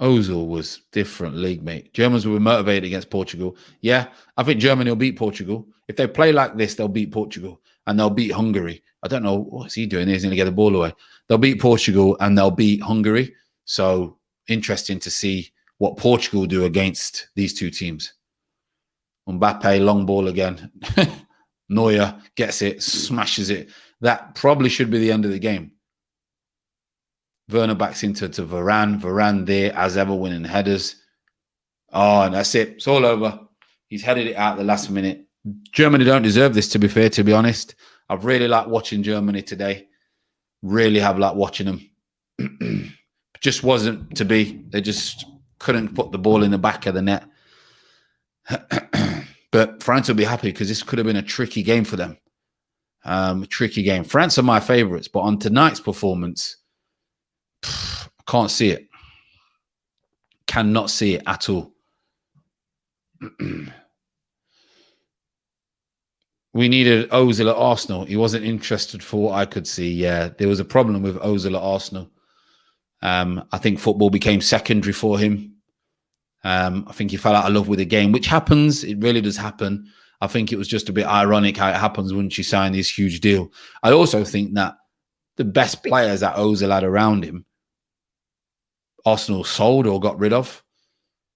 [SPEAKER 1] Ozil was different league, mate. Germans were motivated against Portugal. Yeah, I think Germany will beat Portugal. If they play like this, they'll beat Portugal and they'll beat Hungary. I don't know. What's he doing? He's going to get the ball away. They'll beat Portugal and they'll beat Hungary. So interesting to see what Portugal do against these two teams. Mbappe, long ball again. Neuer gets it, smashes it. That probably should be the end of the game. Werner backs into Varane. Varane there, as ever, winning headers. Oh, and that's it. It's all over. He's headed it out the last minute. Germany don't deserve this, to be fair, to be honest. I've really liked watching Germany today. Really have liked watching them. Just wasn't to be. They just couldn't put the ball in the back of the net. But France will be happy because this could have been a tricky game for them. Tricky game. France are my favourites, but on tonight's performance, I can't see it. Cannot see it at all. We needed Ozil at Arsenal. He wasn't interested for what I could see. Yeah, there was a problem with Ozil at Arsenal. I think football became secondary for him. I think he fell out of love with the game, which happens. It really does happen. I think it was just a bit ironic how it happens once you sign this huge deal. I also think that the best players that Ozil had around him, Arsenal sold or got rid of.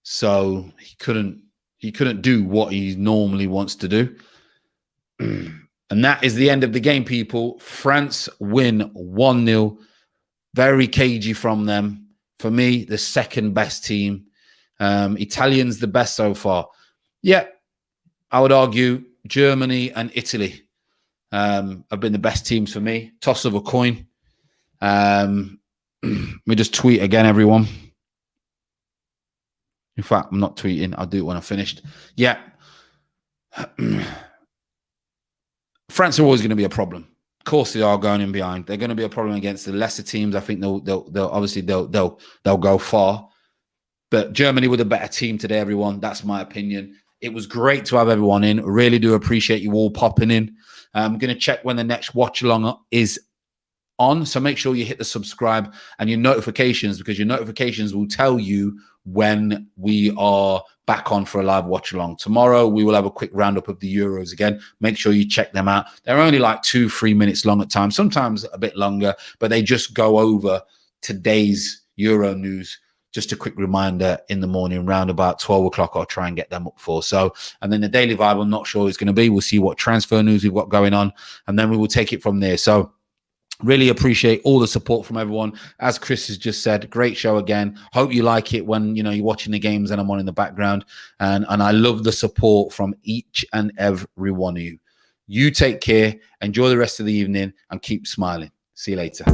[SPEAKER 1] So he couldn't do what he normally wants to do. And that is the end of the game, people. France win 1-0. Very cagey from them. For me, the second best team. Italians the best so far. Yeah, I would argue Germany and Italy have been the best teams for me. Toss of a coin. Let me just tweet again, everyone. In fact, I'm not tweeting. I'll do it when I'm finished. Yeah. France are always going to be a problem. Of course, they are going in behind. They're going to be a problem against the lesser teams. I think they'll go far. But Germany were the better team today, everyone. That's my opinion. It was great to have everyone in. Really do appreciate you all popping in. I'm going to check when the next watch along is on. So make sure you hit the subscribe and your notifications, because your notifications will tell you when we are back on for a live watch along. Tomorrow, we will have a quick roundup of the Euros again. Make sure you check them out. They're only like 2-3 minutes long at times, sometimes a bit longer, but they just go over today's Euro news. Just a quick reminder in the morning, round about 12 o'clock, I'll try and get them up for. So, and then the Daily Vibe, I'm not sure it's going to be. We'll see what transfer news we've got going on, and then we will take it from there. So, really appreciate all the support from everyone. As Chris has just said, great show again. Hope you like it when you're watching the games and I'm on in the background. And I love the support from each and every one of you. You take care, enjoy the rest of the evening, and keep smiling. See you later.